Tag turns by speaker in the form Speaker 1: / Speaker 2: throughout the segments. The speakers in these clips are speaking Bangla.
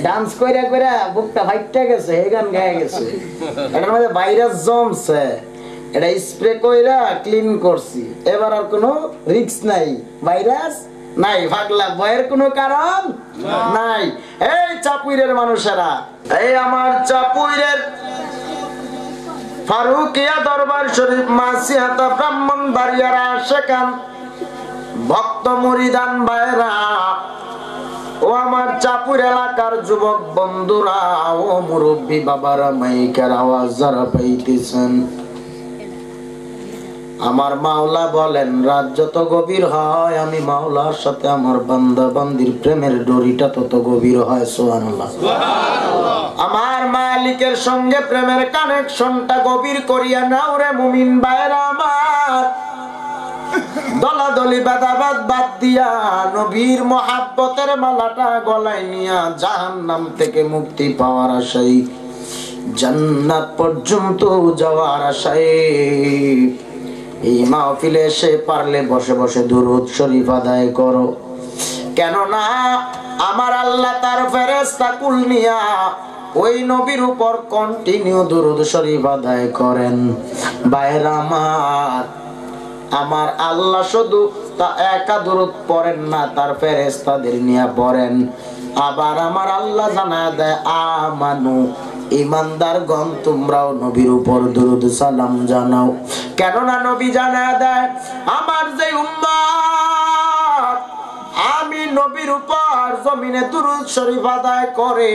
Speaker 1: ডান্স কইরা কইরা বুকটা ফাইটটা গেছে, এই গান গায়ে গেছে। এটার মধ্যে ভাইরাস জমছে, এটা স্প্রে কইরা ক্লিন করছি, এবার আর কোনো রিস্ক নাই, ভাইরাস নাই, ভাগলা ভয়ের কোনো কারণ নাই। এই চাপুইরের মানুষেরা, এই আমার চাপুইরের ফারুকিয়া দরবার শরীফ মাসিহাতা ব্রাহ্মণবাড়িয়ার আশেকান ভক্ত মুরিদান ভাইরা ও আমার চাপুর এলাকার যুবক বন্ধুরা ও মুরব্বী বাবারা, মাইকের আওয়াজ যারা পাইতেছেন, আমার মাওলা বলেন রাত যত গভীর হয় আমি মাওলার সাথে আমার বান্দা বান্দির প্রেমের ডোরিটা তত গভীর হয়। সুবহানাল্লাহ। আমার মালিকের সঙ্গে প্রেমের কানেকশনটা গভীর করিয়া নাও রে মুমিন ভাইরা আমার। দলাদলি বাদাবাদ বাদ দিয়া নবীর মহাব্বতের মালাটা গলায় নিয়া জাহান্নাম থেকে মুক্তি পাওয়ার আশায়, জান্নাত পর্যন্ত যাওয়ার আশায় এই মাহফিলে এসে পারলে বসে বসে দুরূদ শরীফ আদায় করো। কেননা আমার আল্লাহ তার ফেরেশতা কুল নিয়া ওই নবীর উপর কন্টিনিউ দুরূদ শরীফ আদায় করেন। ভাইরা আমার আল্লাহ শুধু তা একা দুরূদ পড়েন না, তার ফেরেশতাদের নিয়ে পড়েন। আবার আমার আল্লাহ জানায় দেয় আমানু ইমানদারগণ তোমরাও নবীর উপর দুরূদ সালাম জানাও। কেননা নবী জানায় দেয় আমার যে উম্মত আমি নবীর উপর জমিনে দুরূদ শরীফ আদায় করে,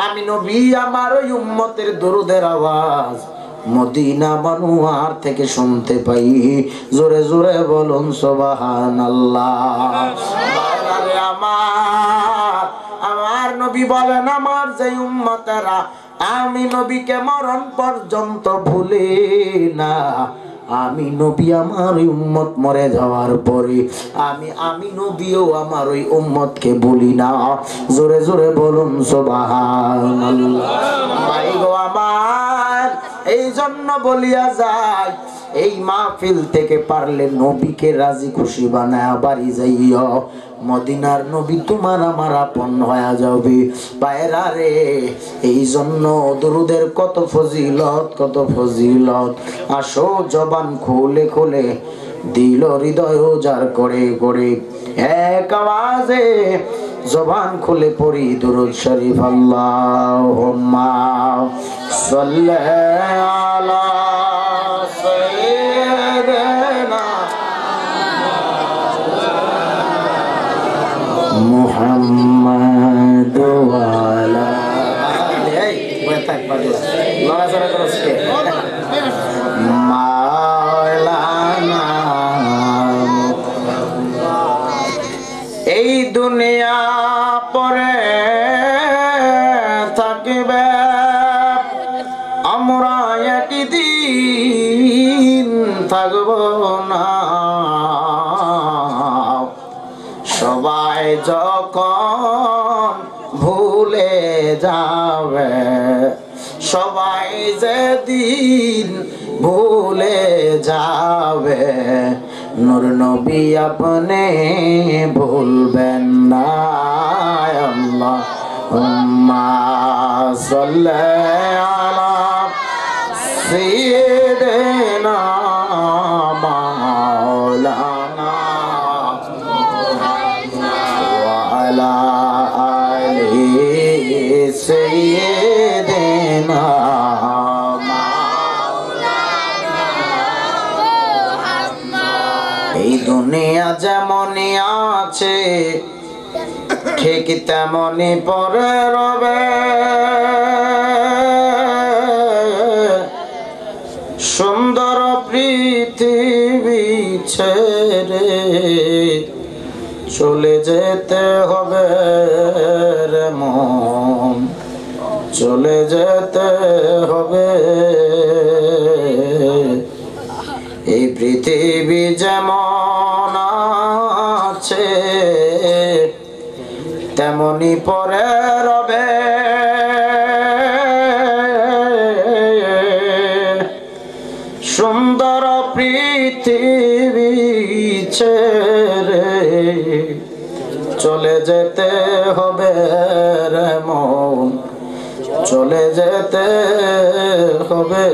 Speaker 1: আমি নবী আমার ওই উম্মতের দুরূদের আওয়াজ মদিনা বনুয়ার থেকে শুনতে পাই। জোরে জোরে বলুন সুবহানাল্লাহ। আমার নবী বলেন আমার যে উম্মতেরা আমি নবীকে মরণ পর্যন্ত ভুলি না, আমি নবী আমার ওই উম্মত মরে যাওয়ার পরে আমি নবীও আমার ওই উম্মতকে ভুলি না। জোরে জোরে বলুন সুবহানাল্লাহ। ভাই গো আমার, এই জন্য বলিয়া যায় এই মাহফিল থেকে পারলে নবীকে রাজি খুশি বানায়া বাড়ি যাইও। মদিনার নবী তোমার আমার আপন হয়ে যাবে। পায়রা রে, এই জন্য দুরুদের কত ফজিলত, কত ফজিলত। আসো জবান খুলে খুলে দিল হৃদয় উজার করে করে এক আওয়াজে জবান খুলে পড়ি দুরূদ শরীফ। আল্লাহুম্মা সাল্লি আলা সাইয়্যিদিনা মুহাম্মাদ ওয়া আলা মাওলানা। এই দুনিয়া পরে থাকবে, আমরা একদিন থাকব না। সবাই যখন ভুলে যাবে, সবাই যেদিন ভুলে যাবে, নূর নবী আপনি ভুলবেন না। আল্লাহুম্মা সাল্লি আলা সাইয়্যিদিনা মাওলানা ওয়া আলা আলি সাইয়্যিদিনা এই দুনিয়া যেমনই আছে ঠিক তেমনই পরে রবে। সুন্দর পৃথিবী ছেড়ে চলে যেতে হবে রে মন, চলে যেতে হবে। এই পৃথিবী যেমন আছে তেমনি পরে রবে। সুন্দর পৃথিবী ছেড়ে চলে যেতে হবে রে মন, চলে যেতে হবে।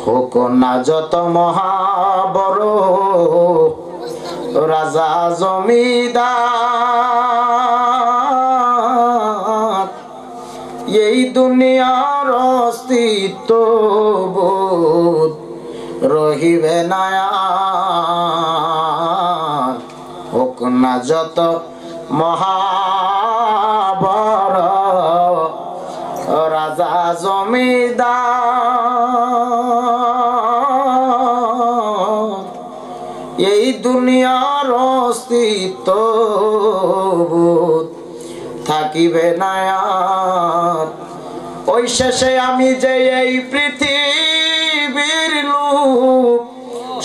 Speaker 1: হোক না যত মহাবড় রাজা জমিদার, এই দুনিয়ার অস্তিত্ব বোধ রহিবে না। হোক না যত মহাবড় রাজা জমিদার, এই দুনিয়ার অস্তিত্ব থাকিবে না। ওই শেষে আমি যে এই পৃথিবীর লোক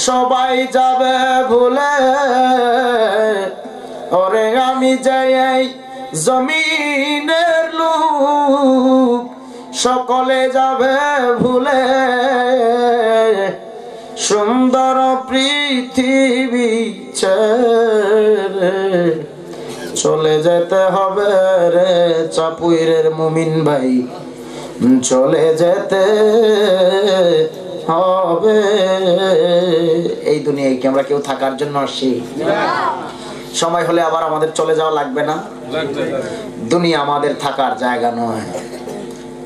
Speaker 1: সবাই যাবে ভুলে, ওরে আমি যে এই জমিনের লোক সকলে যাবে ভুলে। সুন্দর পৃথিবী ছেড়ে চলে যেতে হবে রে চাপুইরের মুমিন ভাই, চলে যেতে হবে। এই দুনিয়ায় কি আমরা কেউ থাকার জন্য আসি? সময় হলে আবার আমাদের চলে যাওয়া লাগবে না? দুনিয়া আমাদের থাকার জায়গা নয়,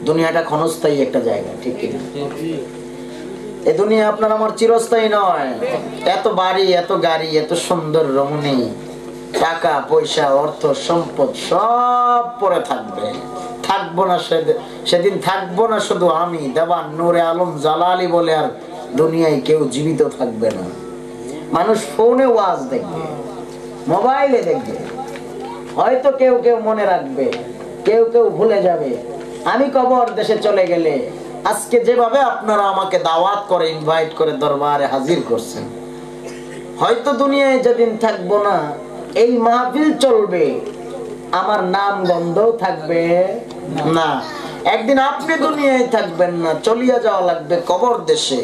Speaker 1: দুনিয়াটা ক্ষণস্থায়ী একটা জায়গা, ঠিক কিনা? এই দুনিয়া আপনার আমার চিরস্থায়ী নয়। এত বাড়ি, এত গাড়ি, এত সুন্দর রমণী, টাকা পয়সা, অর্থ সম্পদ সব পরে থাকবে, থাকবো না সেদিন থাকবো না শুধু আমি দেওয়ান নূরে আলম জালালি বলে আর দুনিয়ায় কেউ জীবিত থাকবে না। মানুষ ফোনে ওয়াজ দেখবে, মোবাইলে দেখবে, হয়তো কেউ কেউ মনে রাখবে, কেউ কেউ ভুলে যাবে। আমি কবর দেশে চলে গেলে আজকে যেভাবে আপনারা আমাকে দাওয়াত করে ইনভাইট করে দরবারে হাজির করছেন, হয়তো দুনিয়ায় যেদিন থাকবো না এই মাহফিল চলবে, আমার নাম গন্ধ থাকবে না। একদিন আপনি দুনিয়ায় থাকবেন না, চলিয়া যাওয়া লাগবে কবর দেশে।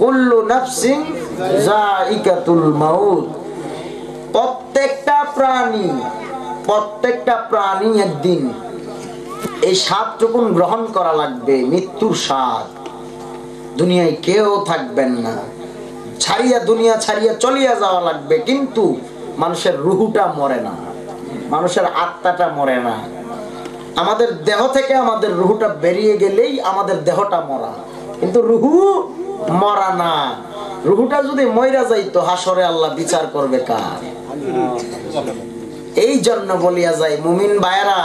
Speaker 1: কুল্লু নাফসিন যায়িকাতুল মাউত, প্রত্যেকটা প্রাণী একদিন এই স্বাদটুকুন গ্রহণ করা লাগবে, মৃত্যুর স্বাদ। দুনিয়ায় কেউ থাকবেন না, দুনিয়া ছাড়িয়া চলিয়া যাওয়া লাগবে। কিন্তু মানুষের রুহুটা মরে না, মানুষের আত্মাটা মরে না। আমাদের দেহ থেকে আমাদের রুহুটা বেরিয়ে গেলেই আমাদের দেহটা মরা, কিন্তু রুহু মরা না। রুহুটা যদি মইরা যাইতো হাসরে আল্লাহ বিচার করবে কার? এই জন্য বলিয়া যায় মুমিন ভাইরা,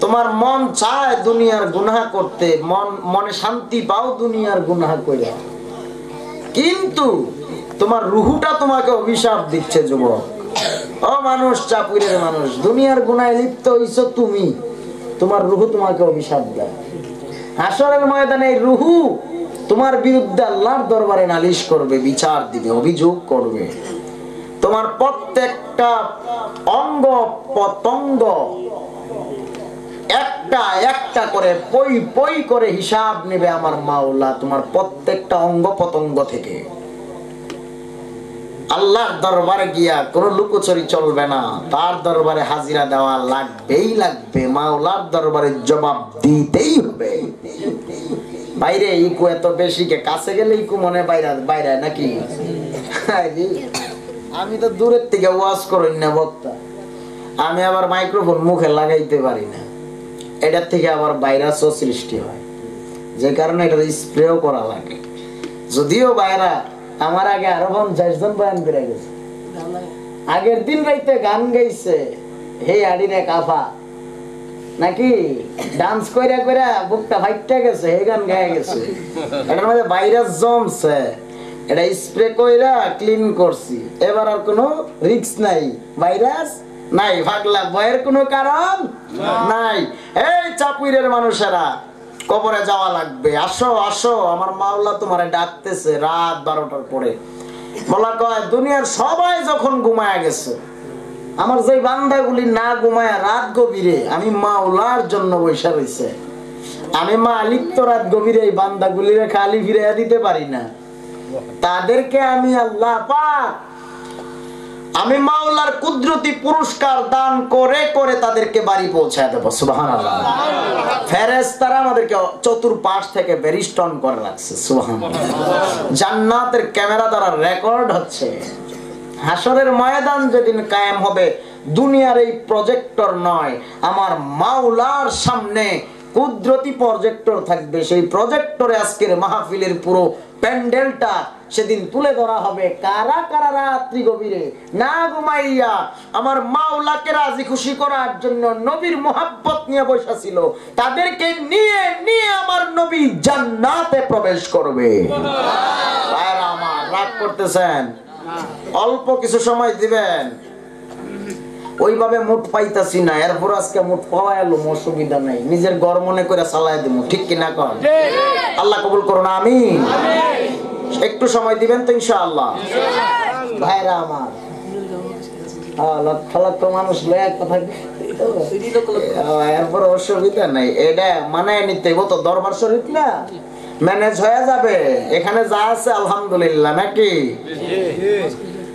Speaker 1: তোমার মন চায় দুনিয়ার গুনাহ করতে, মনে শান্তি পাও দুনিয়ার গুনাহ কইরা, কিন্তু তোমার রুহুটা তোমাকে অভিশাপ দিচ্ছে। যুবক ও মানুষ, চাপুরের মানুষ, দুনিয়ার গুনাহে লিপ্ত হইছো তুমি, তোমার রুহু তোমাকে অভিশাপ দেয়। হাসরের ময়দানে রুহু তোমার বিরুদ্ধে আল্লাহর দরবারে নালিশ করবে, বিচার দিবে, অভিযোগ করবে। তোমার প্রত্যেকটা অঙ্গ পতঙ্গ একটা একটা করে পই পই করে হিসাব নেবে আমার মাওলা, তোমার প্রত্যেকটা অঙ্গ পতঙ্গ থেকে। আল্লাহর দরবারে গিয়া কোনো লুকোচুরি চলবে না, তার দরবারে হাজিরা দেওয়া লাগবেই লাগবে, মাওলার দরবারে জবাব দিতেই হবে। বাইরে ইকু এত বেশি কে, কাছে গেলে ইকু মনে বাইরে বাইরে নাকি? আমি তো দূরের থেকে ওয়াজ করি না বক্তা, আমি আবার মাইক্রোফোন মুখে লাগাইতে পারি না, এটার থেকে আবার ভাইরাসও সৃষ্টি হয়, যে কারণে এটা স্প্রেও করা লাগে। যদিও বাইরা আমার আগে আরো 50 জন বয়ান করে গেছে, আগের দিন রাইতে গান গাইছে, হে আডিনে কাফা নাকি ডান্স কইরা কইরা বুকটা ফাইটটা গেছে, হে গান গায়ে গেছে। এটার মধ্যে ভাইরাস জমছে, এটা স্প্রে কইরা ক্লিন করছি, এবার আর কোনো রিস্ক নাই, ভাইরাস নাই, ভাগলা ভয়ের কোনো কারণ নাই। এই চাপুইরের মানুষেরা, কবরে যাওয়া লাগবে, আসো আসো, আমার মাওলা তোমারে ডাকতেছে রাত 12টার পরে। বলা কয় দুনিয়ার সবাই যখন ঘুমায়া গেছে, আমার যে বান্দাগুলি না ঘুমায়া রাত গভীরে আমি মাওলার জন্য বৈশা রইছে, আমি মালিক তো রাত গভীরে এই বান্দাগুলিরে খালি ফিরাইয়া দিতে পারি না, তাদেরকে আমি আল্লাহ পাক আমি মাওলার কুদরতি পুরস্কার দান করে করে তাদেরকে বাড়ি পৌঁছায় দেবো। সুবহানাল্লাহ। ফেরেশতারা আমাদেরকে চতুর্পাশ থেকে বেরিস্টন করে রাখছে। সুবহানাল্লাহ। জান্নাতের ক্যামেরা দ্বারা রেকর্ড হচ্ছে। হাসরের ময়দান যেদিন কায়েম হবে, দুনিয়ার এই প্রজেক্টর নয়, আমার মাওলার সামনে কুদরতি প্রজেক্টর থাকবে। সেই প্রজেক্টরে আজকের মাহফিলের পুরো প্যান্ডেলটা সেদিন তুলে ধরা হবে। কারা কারা রাত্রি গভীরে না ঘুমাইয়া আমার মাওলাকে রাজি খুশি করার জন্য নবীর মোহাব্বত নিয়ে বসা ছিল, তাদেরকে নিয়ে নিয়ে আমার নবী জান্নাতে প্রবেশ করবে। ভাইরা আমার, রাগ করতেছেন? অল্প কিছু সময় দিবেন। ওইভাবে মুঠ পাইতাছি না, এরপর আজকে মুঠ পাওয়া এলো, অসুবিধা নাই, নিজের গড় মনে করে চালাই দেবো। ঠিক কিনা কন? আল্লাহ কবুল করুন, আমিন। একটু সময় দিবেন তো ইনশাআল্লাহ। ভাইরা আমার, লক্ষ লক্ষ মানুষ লয়া কথা, এরপর অসুবিধা নাই, এটা মানায় নিতে তো দরবার শরীফ না, ম্যানেজ হয়ে যাবে। এখানে যা আছে আলহামদুলিল্লাহ, নাকি?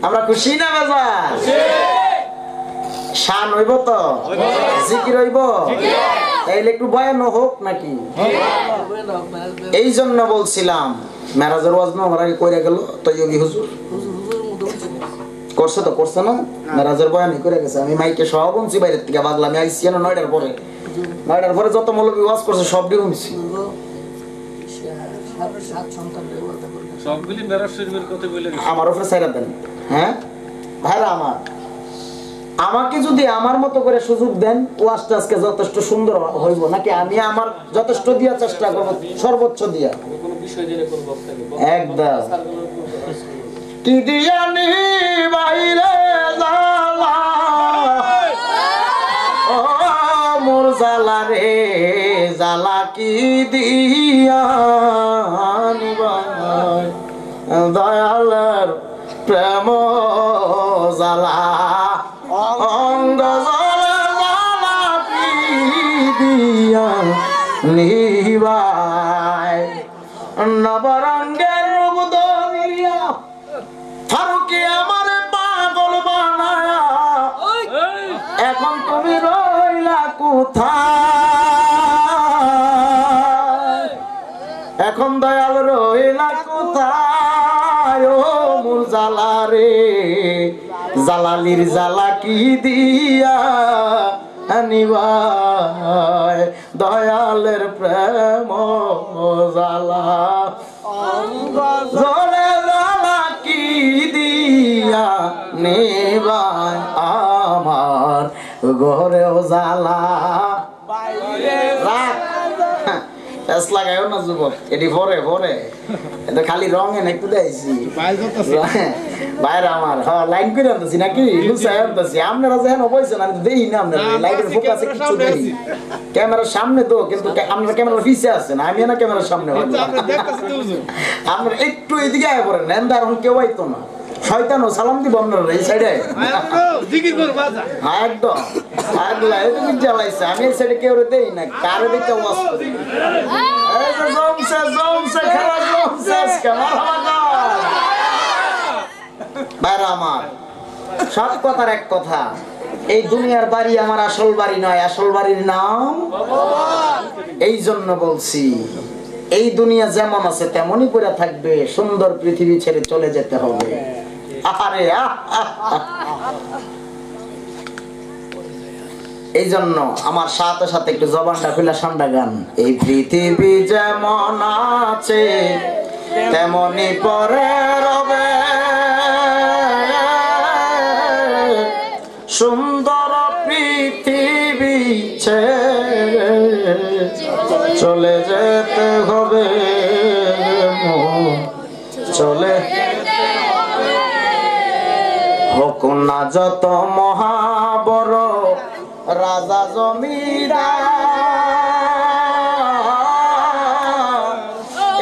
Speaker 1: আমরা খুশি না বাবা? শান হইব তো, জিকির হইব, তাইলে একটু বয়ান হোক নাকি? এই জন্য বলছিলাম মেরাজের ওয়াজ না আমার আগে কইরা গেল তৈয়বী হুজুর করছে তো, করছে না? মেরাজের বয়ানই করে গেছে। আমি মাইকে সহ বলছি বাইরের থেকে, বাগলা আমি আইসি না 9টার পরে। 9টার পরে যত মৌলবী ওয়াজ করছে সবটি শুনছি। আমার উপরে ছাইরা দেন। হ্যাঁ ভাইরা আমার, আমাকে যদি আমার মতো করে সুযোগ দেন, ওয়াজটা আজকে যথেষ্ট সুন্দর হইব নাকি? আমি আমার যথেষ্ট দিয়া চেষ্টা করব, সর্বোচ্চ দিয়া। একদম কি দিয়ানি বাইরে জালা, ও মোর জালা রে জালা কি দিয়ানি ভাই, দয়ালের প্রেম জালা, অঙ্গ জালা কি দিয়া নিবাই, নবরঙ্গের রূপ ধরিয়া ফারুকি আমার পাগল বানায়া, এখন তুমি রইলা কোথায়? এখন দয়াল রইলা কোথায়? ও মোর জালা রে জালালির জালা কি দিয়া নিবাই, দয়ালের প্রেম জালা, জলে জালা কি দিয়া নিবাই, আমার ঘরেও জালা। লাগাইও না যুবক, এটি ভরে ভরে, এটা খালি রং এনে একটু দেয়ছি বাইরে আমার। হ্যাঁ লাইন করে আনতেছি নাকি, লুচাই আনতেছি। আপনারা যেন বলছেন আমি দেখি না, আপনারা লাইটের ফোকাসে কিছু দেখি, ক্যামেরার সামনে তো, কিন্তু আপনারা ক্যামেরার পিছে আছেন, আমি না ক্যামেরার সামনে। আপনারা একটু এদিকে আয় পড়েন, নেন আর কেউ আইতো না, শয়তানও সালাম দিব আপনারা এই সাইডে। একদম জ্বালাইছে, আমি এই সাইডে কেউ দেই না, কারে দেখতে ওয়াজ করি। ভাইরা আমার, সব কথার এক কথা, এই দুনিয়ার বাড়ি আমার আসল বাড়ি নয়, আসল বাড়ির নাম। এই জন্য বলছি, এই দুনিয়া যেমন আছে তেমনই করে থাকবে, সুন্দর পৃথিবী ছেড়ে চলে যেতে হবে। আরে এই জন্য আমার সাথে সাথে একটু জবানটা খুলে ঠান্ডা গান। এই পৃথিবী যেমন আছে তেমনই পরে রবে, সুন্দর পৃথিবী ছেড়ে চলে যেতে হবে, চলে হোক না যত মহাবড় রাজা জমিদার,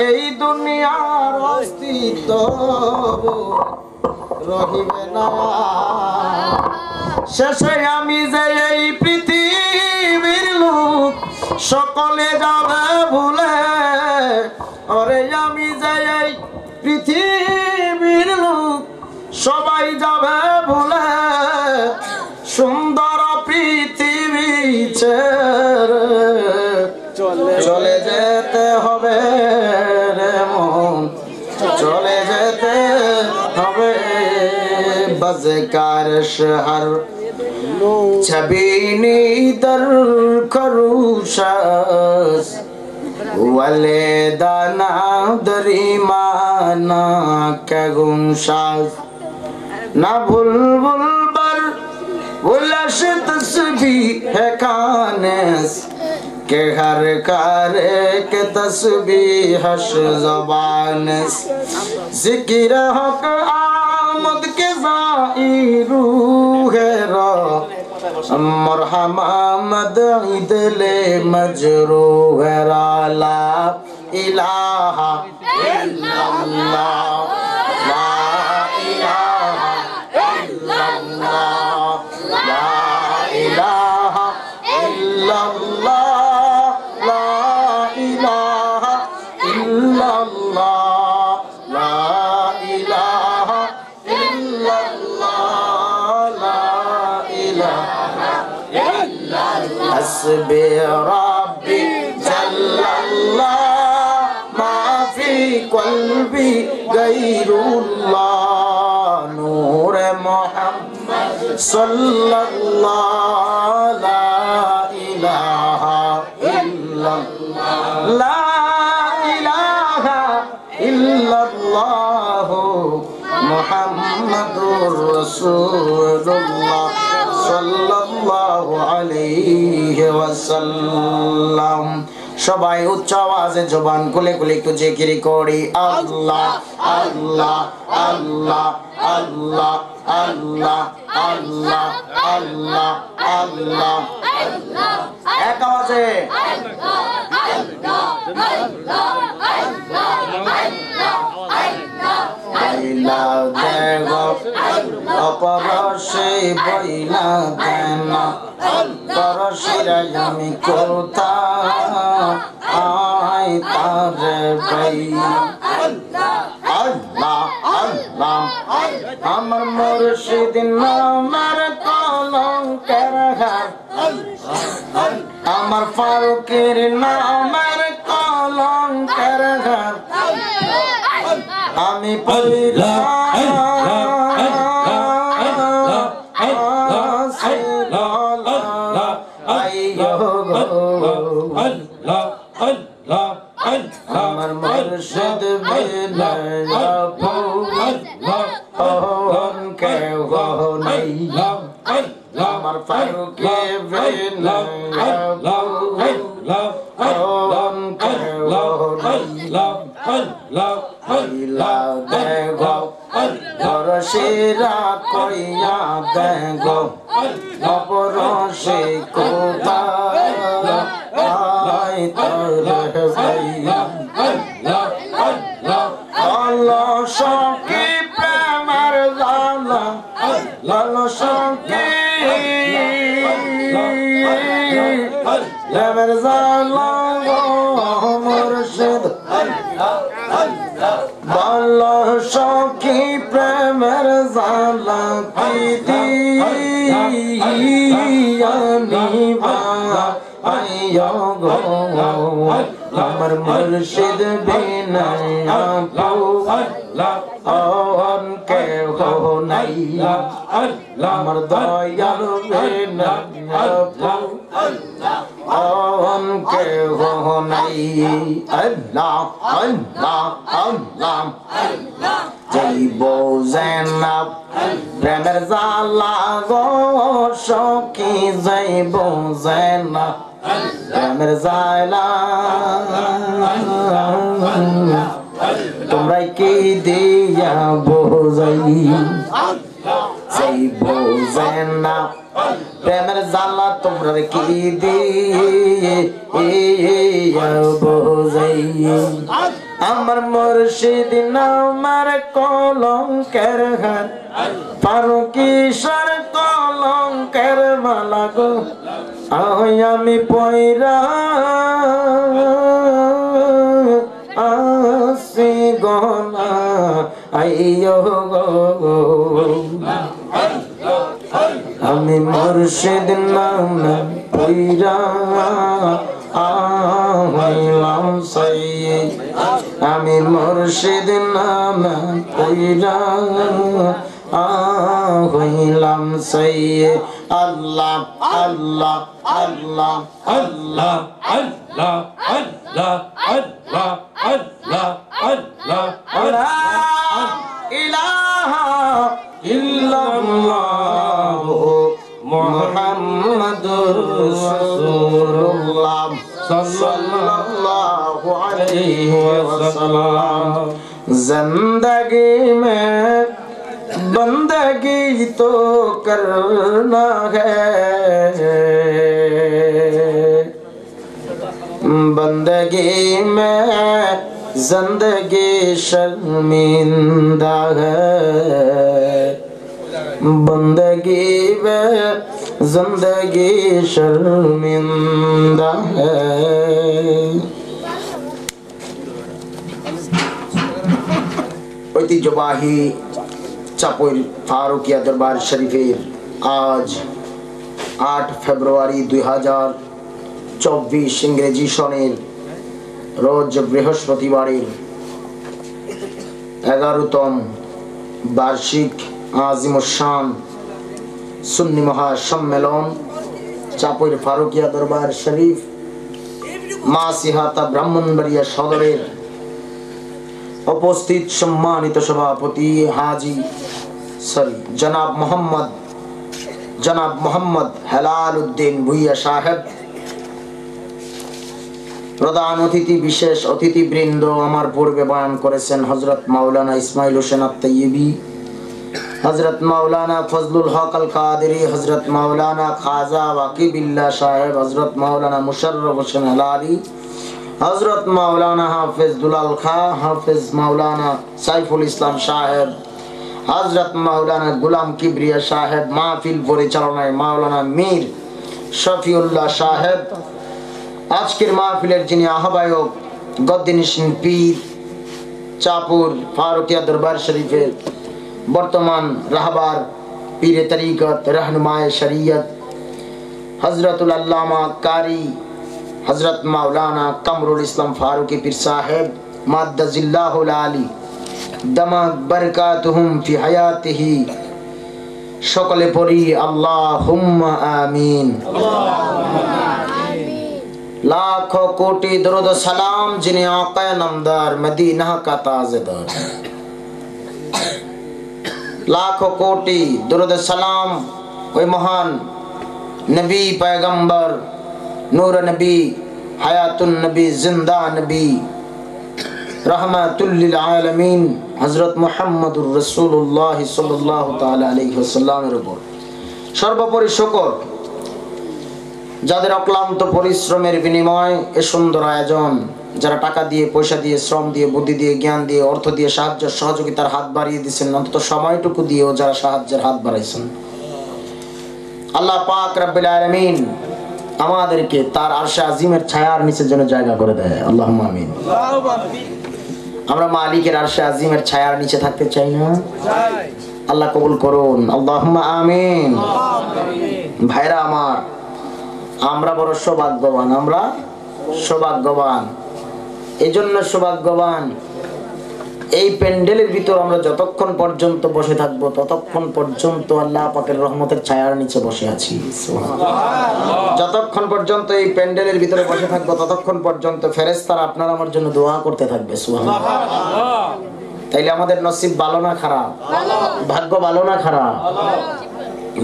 Speaker 1: এই দুনিয়ার অস্তিত্ব রহিবে না। শেষে আমি যে এই পৃথিবীর লোক, সকলে যাবে ভুলে, ওরে আমি যে এই পৃথিবীর লোক, সবাই যাবে ভুলে, পিছে চলে যেতে হবে রে মন, চলে যেতে হবে। बज़कार शहर छबीनी दर खरूशस वाले दाना दरीमाना के गुमशास ना बुलबुल बर बुलश तस्बीह है कानस के हर करे के तस्बीह ज़बानस ज़िक्र हक आमद के ज़ाइरू है रा मरहमद इदले मजरू है रा ला इलाहा इल्लल्लाह ला इलाहा इल्लल्लाह ला इलाहा इल्लल्लाह ला इलाहा इल्लल्लाह ला इलाहा इल्लल्लाह ला इलाहा इल्लल्लाह हस्बी रब्बी जल्लल्लाह मा फी क़ल्बी गैरुल्लाह नूर मुहम्मद सल्लल्लाह ला इलाहा इल्लल्लाह ला इलाहा इल्लल्लाह मुहम्मदुर रसूलुल्लाह सल्लल्लाहु अलैहि वसल्लम। সবাই উচ্চ আওয়াজে জবান খুলে খুলে একটু জিকির করি আল্লাহ আল্লাহ আল্লাহ আল্লাহ আল্লাহ আল্লাহ আল্লাহ আল্লাহ এক আওয়াজে বইলা দেব অপরশে বইলা দেন পরশিরা আমি কোথায় তারে ভাই আল্লাহ আল্লাহ আমার মুর্শিদ নামের কলঙ্কের ঘর আমার ফারুকের নামের কলঙ্কের ঘর আমি পড়িলা আমার মুর্শিদ বিনা কে নাই আমার ফারুকে বিনা পরশিরা কইয়া দেগ অপরশে কোথায় তারে ভাই আল্লাহ সখী প্রেমের জালা আল্লাহ সখী প্রেমের জালা মুর্শিদ আল্লাহ সখী প্রেমের জালা কি দিয়ানিবা আইয়ো গো আমার মুর্শিদ বিনা আপন কেহ নাই আমার দয়াল বিনা আপন কেহ নাই আল্লাহ আল্লাহ আল্লাহ যাইব জানাব প্রেমের জালা গো সখী যাইব জানাব প্রেমের জালা তোমরা কি দিয়া বোঝাই যাইব জানাব প্রেমের জালা তোমরা কি দিয়া বোঝাই আমার মুর্শিদ নামের কলঙ্কের ঘর ফারুকিশর কলঙ্কের মালা গো আমি পয়রা আসি গনা আইয়ো গো আমি মুর্শিদ নামে পইরা হইলাম সাইয়্যিদ আমি মুর্শিদ নামে পইরা হইলাম সাইয়্যিদ আল্লাহ আল্লাহ আল্লাহ
Speaker 2: আল্লাহ আল্লাহ আল্লাহ আল্লাহ আল্লাহ আল্লাহ
Speaker 1: লা ইলাহা ইল্লাল্লাহ মুহাম্মাদুর রাসূলুল্লাহ সাল্লাল্লাহু আলাইহি ওয়াসাল্লাম जिंदगी में बंदगी तो करना है बंदगी में जिंदगी शर्मिंदा है बंदगी में जिंदगी शर्मिंदा है ঐতিহ্যবাহী চাপইর ফারুকিয়া দরবার শরীফের আজ 8 ফেব্রুয়ারি 2024 ইংরেজি সনের রোজ বৃহস্পতিবারের 11তম বার্ষিক আজিমুশান সুন্নি মহাসম্মেলন চাপইর ফারুকিয়া দরবার শরীফ মাসিহাতা ব্রাহ্মণবাড়িয়া সদরের উপস্থিত সম্মানিত সভাপতি হাজি জনাব মোহাম্মদ হেলাল উদ্দিন ভুইয়া সাহেব, প্রধান অতিথি বিশেষ অতিথিবৃন্দ আমার পূর্বে বয়ান করেছেন হযরত মাওলানা ইসমাইল হোসেন আত-তাইয়্যিবী, হযরত মাওলানা ফজলুল হক আল কাদেরী, হযরত মাওলানা খাজা ওয়াকিবিল্লাহ সাহেব, হযরত মাওলানা মুশাররফ হোসেন হেলালি, হযরত মাওলানা হাফেজ দুলাল খা, হাফেজ মাওলানা সাইফুল ইসলাম সাহেব, হযরত মাওলানা গোলাম কিবরিয়া সাহেব, মাহফিল পরিচালনায় মাওলানা মীর শফিউল্লাহ সাহেব, আজকের মাহফিলের যিনি আহ্বায়ক গদ্দিনিশিন পীর চাপুর ফারুকিয়া দরবার শরীফের বর্তমান রাহবার পীরে তরিকত रहनुमाए शरीयत हजरतुल अल्लामा कारी हजरत मौलाना कमरुल इस्लाम फारूकी पीर साहेब मद्दजिल्लाहुल आली दमक बरकातुहुम फी हयातिही সকলে পড়ি আল্লাহুম্মা আমিন। लाखों कोटि दरूद सलाम जिन्हें आका नामदार मदीना का ताजदार, लाखों कोटि दरूद सलाम वे महान नबी पैगंबर नूर नबी हयातुन नबी जिंदा नबी रहमतुल लिल आलमीन हजरत मुहम्मदुर रसूलुल्लाह सल्लल्लाहु ताआला अलैहि वसल्लमेर উপর সর্বোপরি শুকর, যাদের অক্লান্ত পরিশ্রমের বিনিময় এ সুন্দর আয়োজন, যারা টাকা দিয়ে পয়সা দিয়ে শ্রম দিয়ে বুদ্ধি দিয়ে জ্ঞান দিয়ে অর্থ দিয়ে সাহায্য সহযোগিতার হাত বাড়িয়ে দিয়েছেন, অন্তত সময়টুকু দিয়েও যারা সাহায্যের হাত বাড়াইছেন, আল্লাহ পাক রব্বুল আলামিন আমাদেরকে তার আরশে আজিমের ছায়ার নিচে যেন জায়গা করে দেয়। আল্লাহুম্মা আমিন। আমরা মালিকের আরশে আজিমের ছায়ার নিচে থাকতে চাই না? আল্লাহ কবুল করুন। আল্লাহুম্মা আমিন। ভাইরা আমার, আমরা বড় সৌভাগ্যবান, আমরা সৌভাগ্যবান। এই জন্য সৌভাগ্যবান, এই প্যান্ডেলের ভিতর আমরা যতক্ষণ পর্যন্ত বসে থাকবো ততক্ষণ পর্যন্ত আল্লাহ পাকের রহমতের ছায়ার নিচে বসে আছি। যতক্ষণ পর্যন্ত এই প্যান্ডেলের ভিতরে বসে থাকবো ততক্ষণ পর্যন্ত ফেরেশতারা আপনারা আমার জন্য দোয়া করতে থাকবে। সুবহানাল্লাহ। তাইলে আমাদের নসিব ভালো না খারাপ? ভাগ্য ভালো না খারাপ?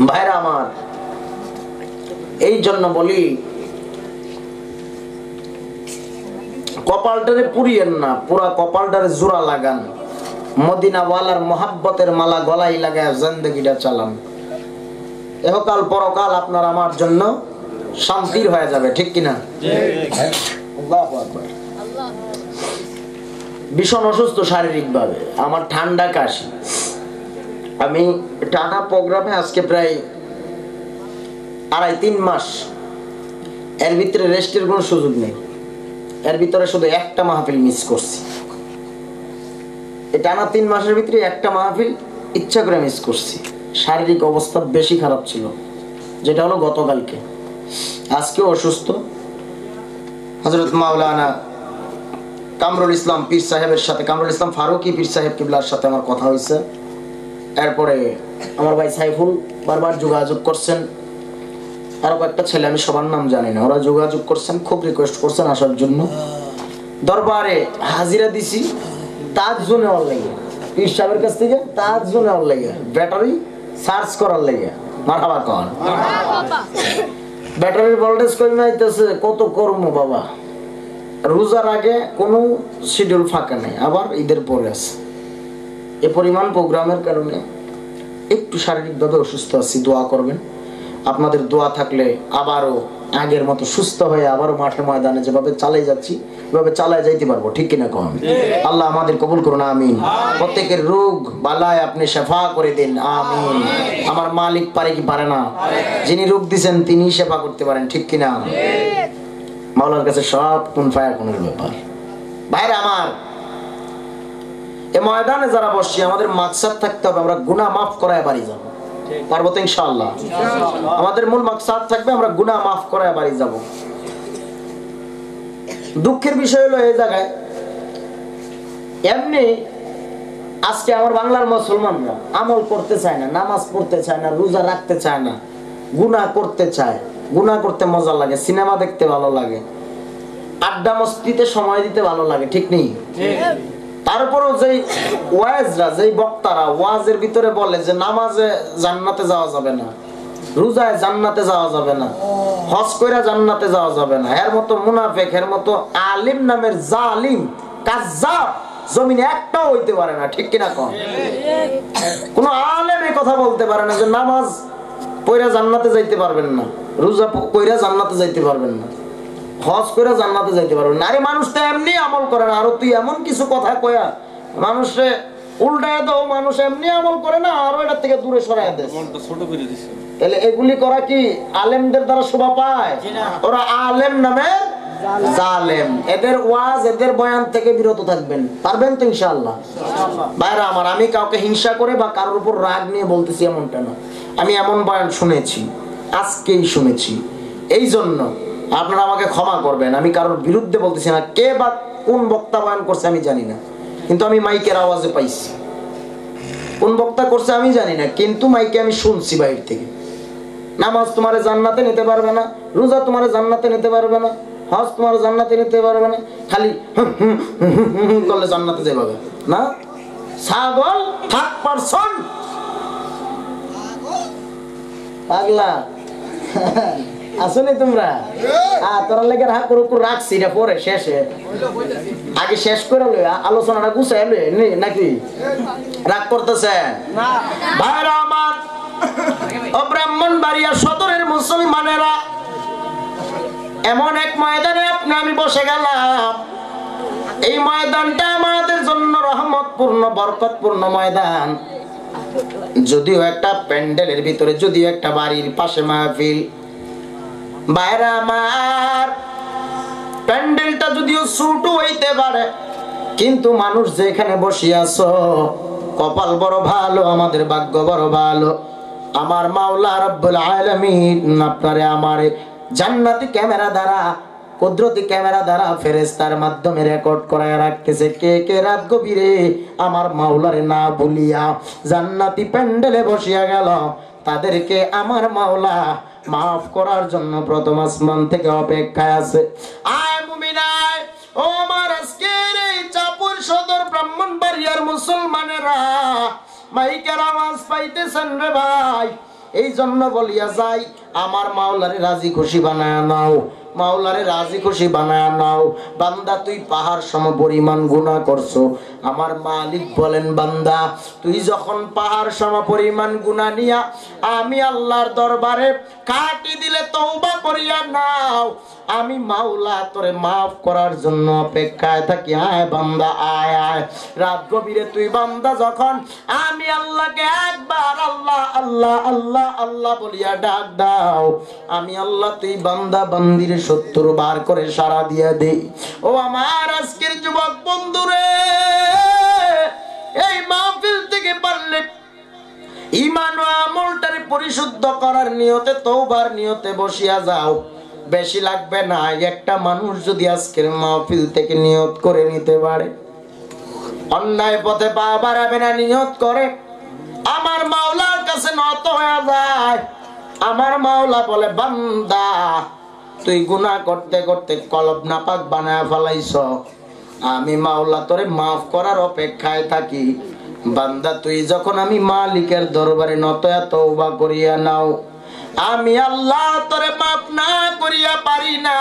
Speaker 1: ভাইরা আমার, এই জন্য বলি কপালটারে পুড়িয়েন না, পুরা কপালটারে জোড়া লাগান, মদিনাওয়ালার মোহাব্বতের মালা গলায় লাগায় জিন্দেগিটা চালান। ইহকাল পরকাল আপনার আমার জন্য শান্তির হয়ে যাবে, ঠিক কিনা? আল্লাহু আকবার। ভীষণ অসুস্থ শারীরিক ভাবে, আমার ঠান্ডা কাশি, আমি টানা প্রোগ্রামে আজকে প্রায় 2.5-3 মাস, এর ভিতরে রেস্টের কোনো সুযোগ নেই, এর ভিতরে শুধু একটা মাহফিল মিস করছি। এই টানা 3 মাসের ভিতরে একটা মাহফিল ইচ্ছা করে মিস করছি, শারীরিক অবস্থা বেশি খারাপ ছিল। যেটা হলো গতকালকে। আজকে অসুস্থ হযরত মাওলানা কামরুল ইসলাম পীর সাহেবের সাথে, কামরুল ইসলাম ফারুকী পীর সাহেব কিবলার সাথে আমার কথা হয়েছে। এরপরে আমার ভাই সাইফুল বারবার যোগাযোগ করছেন, আরো কয়েকটা ছেলে, আমি সবার নাম জানি না, ওরা যোগাযোগ করছেন, খুব রিকোয়েস্ট করছেন আসার জন্য। দরবারে হাজিরা দিছি তাজ্জু নেওয়ার লাগে, পীর সাহেবের কাছ থেকে তাজ্জু নেওয়ার লাগে, ব্যাটারি চার্জ করার লাগে। মারহাবা কন। ব্যাটারির ভোল্টেজ কমে আইতেছে, কত করবো বাবা। রোজার আগে কোনো শিডিউল ফাঁকা নেই, আবার ঈদের পরে আছে। এ পরিমাণ প্রোগ্রামের কারণে একটু শারীরিকভাবে অসুস্থ আছি, দোয়া করবেন। আপনাদের দোয়া থাকলে আবারও আগের মতো সুস্থ হয়ে আবারও মাঠে ময়দানে যেভাবে চালাই যাচ্ছি এভাবে চালাই যাইতে পারবো, ঠিক কিনা কম? আল্লাহ আমাদের কবুল করুন, আমিন। প্রত্যেকের রোগ বালায় আপনি শেফা করে দিন, আমিন। আমার মালিক পারে কি পারে না? যিনি রোগ দিচ্ছেন তিনি শেফা করতে পারেন, ঠিক কিনা? মাওলার কাছে সব কোন ফায়াকুনের ব্যাপার। ভাইরা আমার, এই ময়দানে যারা বসছি আমাদের মাকসাদ থাকতে হবে আমরা গুনাহ মাফ করায় বাড়ি যাব, পারবো তো ইনশাআল্লাহ? আমাদের মূল মাকসাদ থাকবে আমরা গুনাহ মাফ করায় বাড়ি যাব। দুঃখের বিষয় হলো এই জায়গায় এমনি আজকে আমার বাংলার মুসলমানরা আমল করতে চায় না, নামাজ পড়তে চায় না, রোজা রাখতে চায় না, গুনাহ করতে চায়। গুনাহ করতে মজা লাগে, সিনেমা দেখতে ভালো লাগে, আড্ডা মস্তিতে সময় দিতে ভালো লাগে, ঠিক নেই? তারপরেও যেই ওয়াজরা, যেই বক্তারা ওয়াজের ভিতরে বলে যে নামাজে জান্নাতে যাওয়া যাবে না, রোজায় জান্নাতে যাওয়া যাবে না, হজ কইরা জান্নাতে যাওয়া যাবে না, এর মতো মুনাফিক, এর মতো আলিম নামের জালিম কাজ্জাব জমিনে একটাও হইতে পারে না, ঠিক কিনা কম? কোন আলেম এই কথা বলতে পারে না যে নামাজ পড়া জান্নাতে যাইতে পারবেন না, রোজা কইরা জান্নাতে যাইতে পারবেন না, হজ করে জান্নাতে যাইতে পারবেন না। আরে মানুষ তো এমনি আমল করে না, আর তুই এমন কিছু কথা কয়া মানুষে উল্টায় দাও, মানুষ এমনি আমল করে না, আরো এটার থেকে দূরে সরাই দেয়। তাহলে এগুলি করা কি আলেমদের দ্বারা শোভা পায়? ওরা আলেম নামে জালেম। এদের ওয়াজ এদের বয়ান থেকে বিরত থাকবেন, পারবেন তো ইনশাআল্লাহ? ভাইরা আমার, আমি কাউকে হিংসা করে বা কারোর উপর রাগ নিয়ে বলতেছি এমনটা না। আমি এমন বয়ান শুনেছি, আজকেই শুনেছি, এই জন্য আপনারা আমাকে ক্ষমা করবেন। আমি কারোর বিরুদ্ধে বলতেছি না, কে বা কোন বক্তা বয়ান করছে আমি জানি না, কিন্তু আমি মাইকের আওয়াজে পাইছি। কোন বক্তা করছে আমি জানি না, কিন্তু মাইকে আমি শুনছি বাইরে থেকে। নামাজ তোমারে জান্নাতে নিতে পারবে না, রোজা তোমারে জান্নাতে নিতে পারবে না, হজ তোমার জান্নাতে নিতে পারবে না, খালি করলে জান্নাতে যাবে না। ছাগল 100% পাগলা আসলে তোমরা তোরা লেগে রাখছি এটা পরে শেষে, আগে শেষ করে আলোচনাটা গুছাই নাকি রাগ করতেছে? ভাইরা আমার, ও ব্রাহ্মণবাড়িয়া সদরের মুসলমানেরা, এমন এক ময়দানে আমি বসে গেলাম। এই ময়দানটা আমাদের জন্য রহমতপূর্ণ বরকতপূর্ণ ময়দান। যদিও একটা প্যান্ডেলের ভিতরে, যদিও একটা বাড়ির পাশে মাহফিল, বাইরে আমার প্যান্ডেলটা যদিও ছোট হইতে পারে, কিন্তু মানুষ যেখানে বসে আছো কপাল বড় ভালো, আমাদের ভাগ্য বড় ভালো। আমার মাওলা রব্বুল আলামিন আপনারে আমারে জান্নাতি ক্যামেরা দ্বারা, কুদরতি ক্যামেরা দ্বারা ফেরেশতার মাধ্যমে রেকর্ড করায় রাখতেছে। কে কে রাত গভীরে আমার মাওলারে না ভুলিয়া জান্নাতি প্যান্ডেলে বসিয়া গেল, তাদেরকে আমার মাওলা মাফ করার জন্য প্রথম আসমান থেকে অপেক্ষায় আছে। আয় মুমিন আয়, ও আমার আজকের এই চাপুর সদর ব্রাহ্মণবাড়িয়ার মুসলমানেরা, মাইকের আওয়াজ পাইতেছেন রে ভাই? এই জন্য বলিয়া যাই, আমার মাওলারে রাজি খুশি বানায় নাও, মাওলারে রাজি খুশি বানায় নাও। বান্দা তুই পাহাড় সম পরিমাণ গুনাহ করছো, আমার মালিক বলেন বান্দা তুই যখন পাহাড় সম পরিমাণ গুনাহ নিয়া আমি আল্লাহর দরবারে কাটি দিলে তওবা করিয়া নাও, আমি মাওলা তোরে মাফ করার জন্য অপেক্ষায় থাকি। আয় বান্দা আয় আয়, রাত গভীরে তুই বান্দা যখন আমি আল্লাহকে একবার আল্লাহ আল্লাহ আল্লাহ আল্লাহ বলিয়া ডাক দাও, আমি আল্লাহ তুই বান্দা বান্দির 70 বার করে সাড়া দিয়া দেই। ও আমার আজকের যুবক বন্ধুরে, এই মাহফিল থেকে পারলে ঈমান ও আমলটারে পরিশুদ্ধ করার নিয়তে, তওবার নিয়তে বসিয়া যাও। বেশি লাগবে না, একটা মানুষ যদি আজকের মাহফিল থেকে নিয়ত করে নিতে পারে, অন্যায় পথে পা বাড়াবে না, নিয়ত করে আমার মাওলার কাছে নত হয়ে যায়। আমার মাওলা বলে, বান্দা তুই গুনাহ করতে করতে কলব নাপাক বানায় ফেলাইছ, আমি মাওলা তোরে মাফ করার অপেক্ষায় থাকি। বান্দা তুই যখন আমি মালিকের দরবারে নত তওবা করিয়া নাও, আমি আল্লাহ তোরে মাফ না করিয়া পারি না।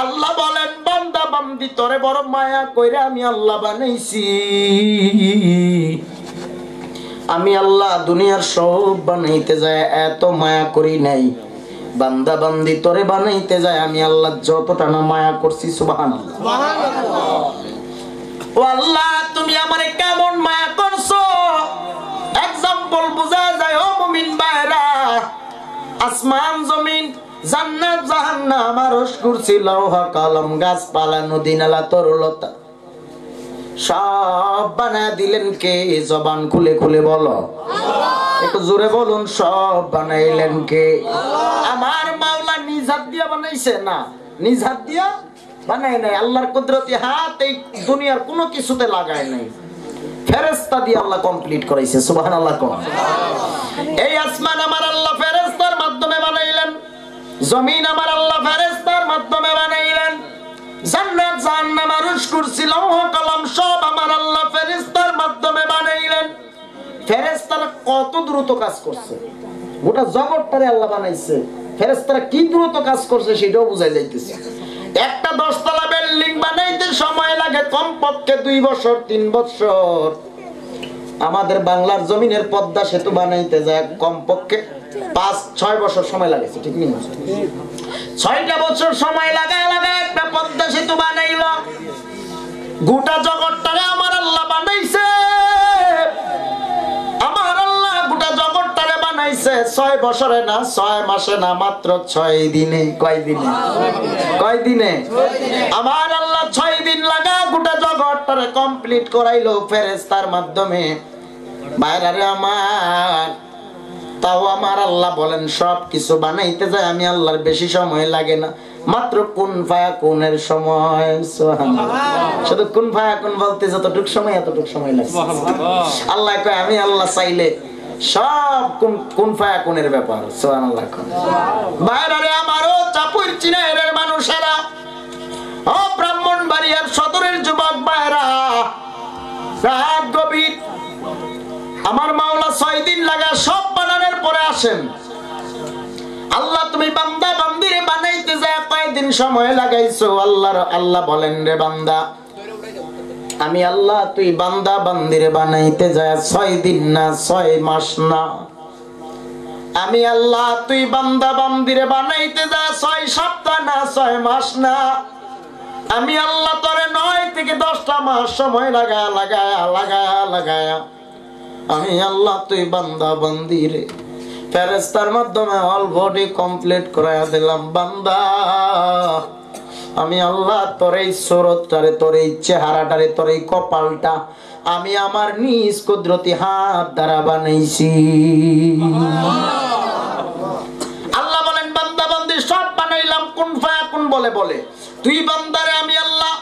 Speaker 1: আল্লাহ বলেন, বান্দা বান্দি তোরে বড় মায়া কইরা আমি আল্লাহ বানাইছি। আমি আল্লাহ দুনিয়ার সব বানাইতে যায় এত মায়া করি নাই, বান্দা বান্দি তোরে বানাইতে যায় আমি আল্লাহ যতটা না মায়া করছি। সুবহানাল্লাহ, ও আল্লাহ তুমি আমারে কেমন মায়া করছো, এক্সাম্পল বোঝা যায়। ও মুমিন ভাইরা, আসমান জমিন, জান্নাত জাহান্নাম, আরশ কুরসি লৌহ কলম, গাছপালা নদী নালা তরুলতা সব বানায় দিলেন কে? জবান খুলে খুলে বলো, একটু জোরে বলুন, সব বানাইলেন কে? আমার মাওলা নিজ হাত দিয়া বানাইছে না, নিজ হাত দিয়া বানাই নাই, আল্লাহর কুদরতি হাত এই দুনিয়ার কোনো কিছুতে লাগায় নাই, ফেরেশতা দিয়ে আল্লাহ কমপ্লিট করাইছে। সুবহানাল্লাহ। এই আসমান আমার আল্লাহ ফেরেশতার মাধ্যমে বানাইলেন, জমিন আমার আল্লাহ ফেরেশতার মাধ্যমে বানাইলেন, জান্নাত জাহান্নাম আরশ কুরসি লৌহ কলম সব আমার আল্লাহ ফেরেশতার মাধ্যমে বানাইলেন। ফেরেশতারা কত দ্রুত কাজ করছে, গোটা জগৎটারে আল্লাহ বানাইছে, ফেরেশতারা কি দ্রুত কাজ করছে সেটাও বুঝাই যাইতেছে। একটা 10 তলা বিল্ডিং বানাইতে সময় লাগে কমপক্ষে 2 বছর 3 বছর। আমাদের বাংলার জমিনের পদ্মা সেতু বানাইতে যায় কমপক্ষে 5-6 বছর সময় লাগে, ঠিক নেই? 6টা বছর সময় লাগায় একটা পদ্মা সেতু বানাইল। গোটা জগৎটারে আমার আল্লাহ বানাইছে, আমার আল্লাহ গোটা জগৎটারে বানাইছে 6 বছরে না, 6 মাসে না, মাত্র 6 দিনে। কয় দিনে? কয় দিনে? আমার আল্লাহ 6 দিন লাগা গোটা জগৎটারে কমপ্লিট করাইলো ফেরেশতার মাধ্যমে। বাইরে আমার, তাও আমার আল্লাহ বলেন সব কিছু বানাইতে যায় আমি আল্লাহর বেশি সময় লাগে না, মাত্র কুন ফায়াকুনের সময়। সুবহানাল্লাহ। শুধু কুন ফায়াকুন বলতে যতটুকু সময় এতটুকু সময় লাগে। আল্লাহ কয় আমি আল্লাহ চাইলে সব কুন ফায়াকুনের ব্যাপার। সুবহানাল্লাহ। বাইরে আমারও চাপুর চিনাইরের মানুষেরা, ও ব্রাহ্মণবাড়িয়ার সদরের যুবক ভাইরা, রাত গভীর আমার মাওলা 6 দিন লাগা সব বানানোর পরে আসেন। আল্লাহ তুমি বান্দা বান্দিরে বানাইতে যায় কয়দিন সময় লাগাইছো? আল্লাহ বলেন, রে বান্দা আমি আল্লাহ তুই বান্দা বান্দিরে বানাইতে যায় 6 দিন না 6 মাস না। আমি আল্লাহ তুই বান্দা বান্দিরে বানাইতে যায় 6 সপ্তাহ না 6 মাস না। আমি আল্লাহ তোরে 9 থেকে 10টা মাস সময় লাগায়া আমি আল্লাহ তুই বান্দা বান্দিরে ফেরেশতার মাধ্যমে অল বডি কমপ্লিট করায়া দিলাম। বান্দা আমি আল্লাহ তোর এই সুরতটারে, তোর এই চেহারাটারে, তোর এই কপালটা আমি আমার নিজ কুদরতি হাত দ্বারা বানাইছি। আল্লাহ বলেন বান্দা বান্দি সব বানাইলাম কুন ফায়াকুন বলে বলে। তুই বান্দারে আমি আল্লাহ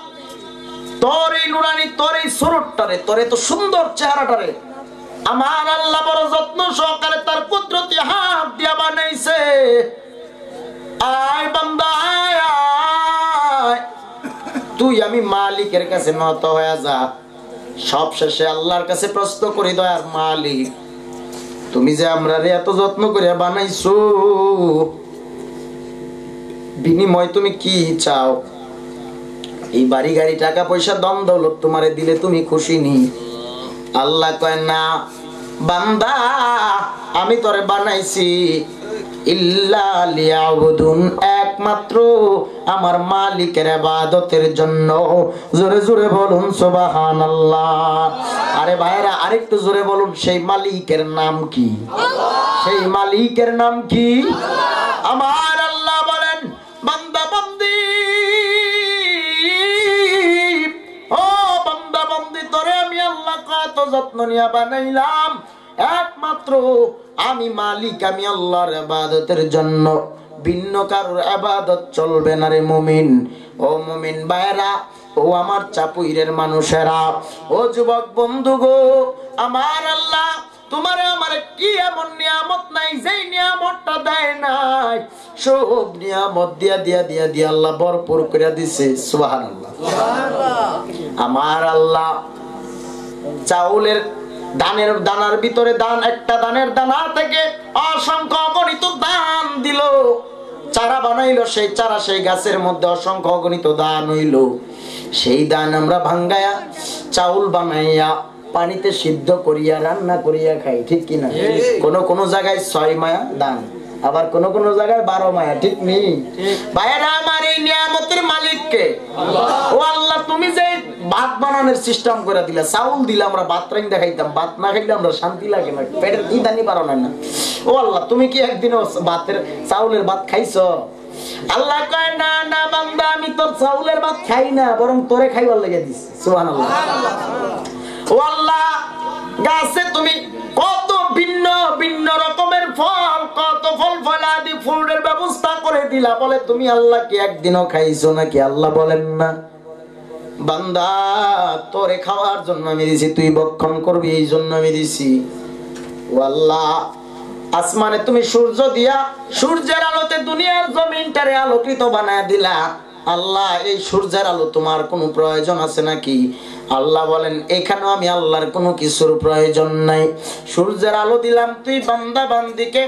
Speaker 1: তোর এই নুরানি, তোর এই সুরতটারে, তোর এই তো সুন্দর চেহারাটারে আমার আল্লাহ বড় যত্ন সহকারে তার কুদরতি হাত দিয়া বানাইছে। আয় বান্দা আয়, তুই আমি মালিকের কাছে নত হয়ে যা। সব শেষে আল্লাহর কাছে প্রশ্ন করি, দয়ার মালিক তুমি যে আমরা এত যত্ন করে বানাইছো, বিনিময় তুমি কি চাও? এই বাড়ি গাড়ি টাকা পয়সা দম দৌলত তোমারে দিলে তুমি খুশি নি? আল্লাহ কয় না বান্দা, আমি তোরে বানাইছি ইল্লা লিয়াবুদুন, একমাত্র আমার মালিকের ইবাদতের জন্য। জোরে জোরে বলুন সুবহানাল্লাহ। আরে ভাইরা আরেকটু জোরে বলুন, সেই মালিকের নাম কি? সেই মালিকের নাম কি? আমার আল্লাহ বলেন বান্দা বান্দি, ও বান্দা বান্দি তোরে আমি আল্লাহ কত যত্ন নিয়ে বানাইলাম, একমাত্র আমি মালিক, আমি আল্লাহর ইবাদতের জন্য ভিন্ন কারোর ইবাদত চলবে না রে মুমিন। ও মুমিন ভাইরা, ও আমার চাপুইরের মানুষেরা, ও যুবক বন্ধু গো, আমার আল্লাহ তোমারে আমারে কি এমন নিয়ামত নাই যেই নিয়ামতটা দেয় নাই? সব নিয়ামত দিয়া দিয়া দিয়া দিয়া আল্লাহ ভরপুর করে দিছে। সুবহানাল্লাহ। আমার আল্লাহ চাউলের দানার ভিতরে একটা দানের দানা থেকে অসংখ্য অগণিত দান দিল, চারা বানাইলো, সেই চারা সেই গাছের মধ্যে অসংখ্য অগণিত দান হইল। সেই দান আমরা ভাঙ্গায়া চাউল বানাইয়া পানিতে সিদ্ধ করিয়া রান্না করিয়া খাই, ঠিক কিনা? কোন জায়গায় 6 মায়া দান, আবার কোন জায়গায় 12 মায়া, ঠিক নেই? ভাইরা আমার, এই নিয়ামতের মালিক কে? ও আল্লাহ, তুমি যে ভাত বানানোর সিস্টেম করে দিলা, চাউল দিলা, আমরা ভাত রাইন্দা খাইতাম, ভাত না খাইলে আমরা শান্তি লাগে না, পেটের কি দানি পারো না। ও আল্লাহ, তুমি কি একদিনও চাউলের ভাত খাইছো? আল্লাহ কয়, না না বান্দা, আমি তো চাউলের ভাত খাই না, বরং তোরে খাইবার লেগে দিছি। সুবহানাল্লাহ। ও আল্লাহ, গাছে তুমি কত ভিন্ন ভিন্ন রকমের ফল, কত ফল ফলাদি ফুলের ব্যবস্থা করে দিলা, বলে তুমি আল্লাহ কি একদিনও খাইছো নাকি? আল্লাহ বলেন না, বান্দা তোরে খাওয়ার জন্য আমি দিছি, তুই ভক্ষণ করবি এই জন্য আমি দিছি। ও আল্লাহ, আসমানে তুমি সূর্য দিয়া সূর্যের আলোতে দুনিয়ার জমিনটারে আলোকিত বানায় দিলা। আল্লাহ, এই সূর্যের আলো তোমার কোনো প্রয়োজন আছে নাকি? আল্লাহ বলেন, এখানেও আমি আল্লাহর কোনো কিছুর প্রয়োজন নাই। সূর্যের আলো দিলাম তুই বান্দা বান্দিকে,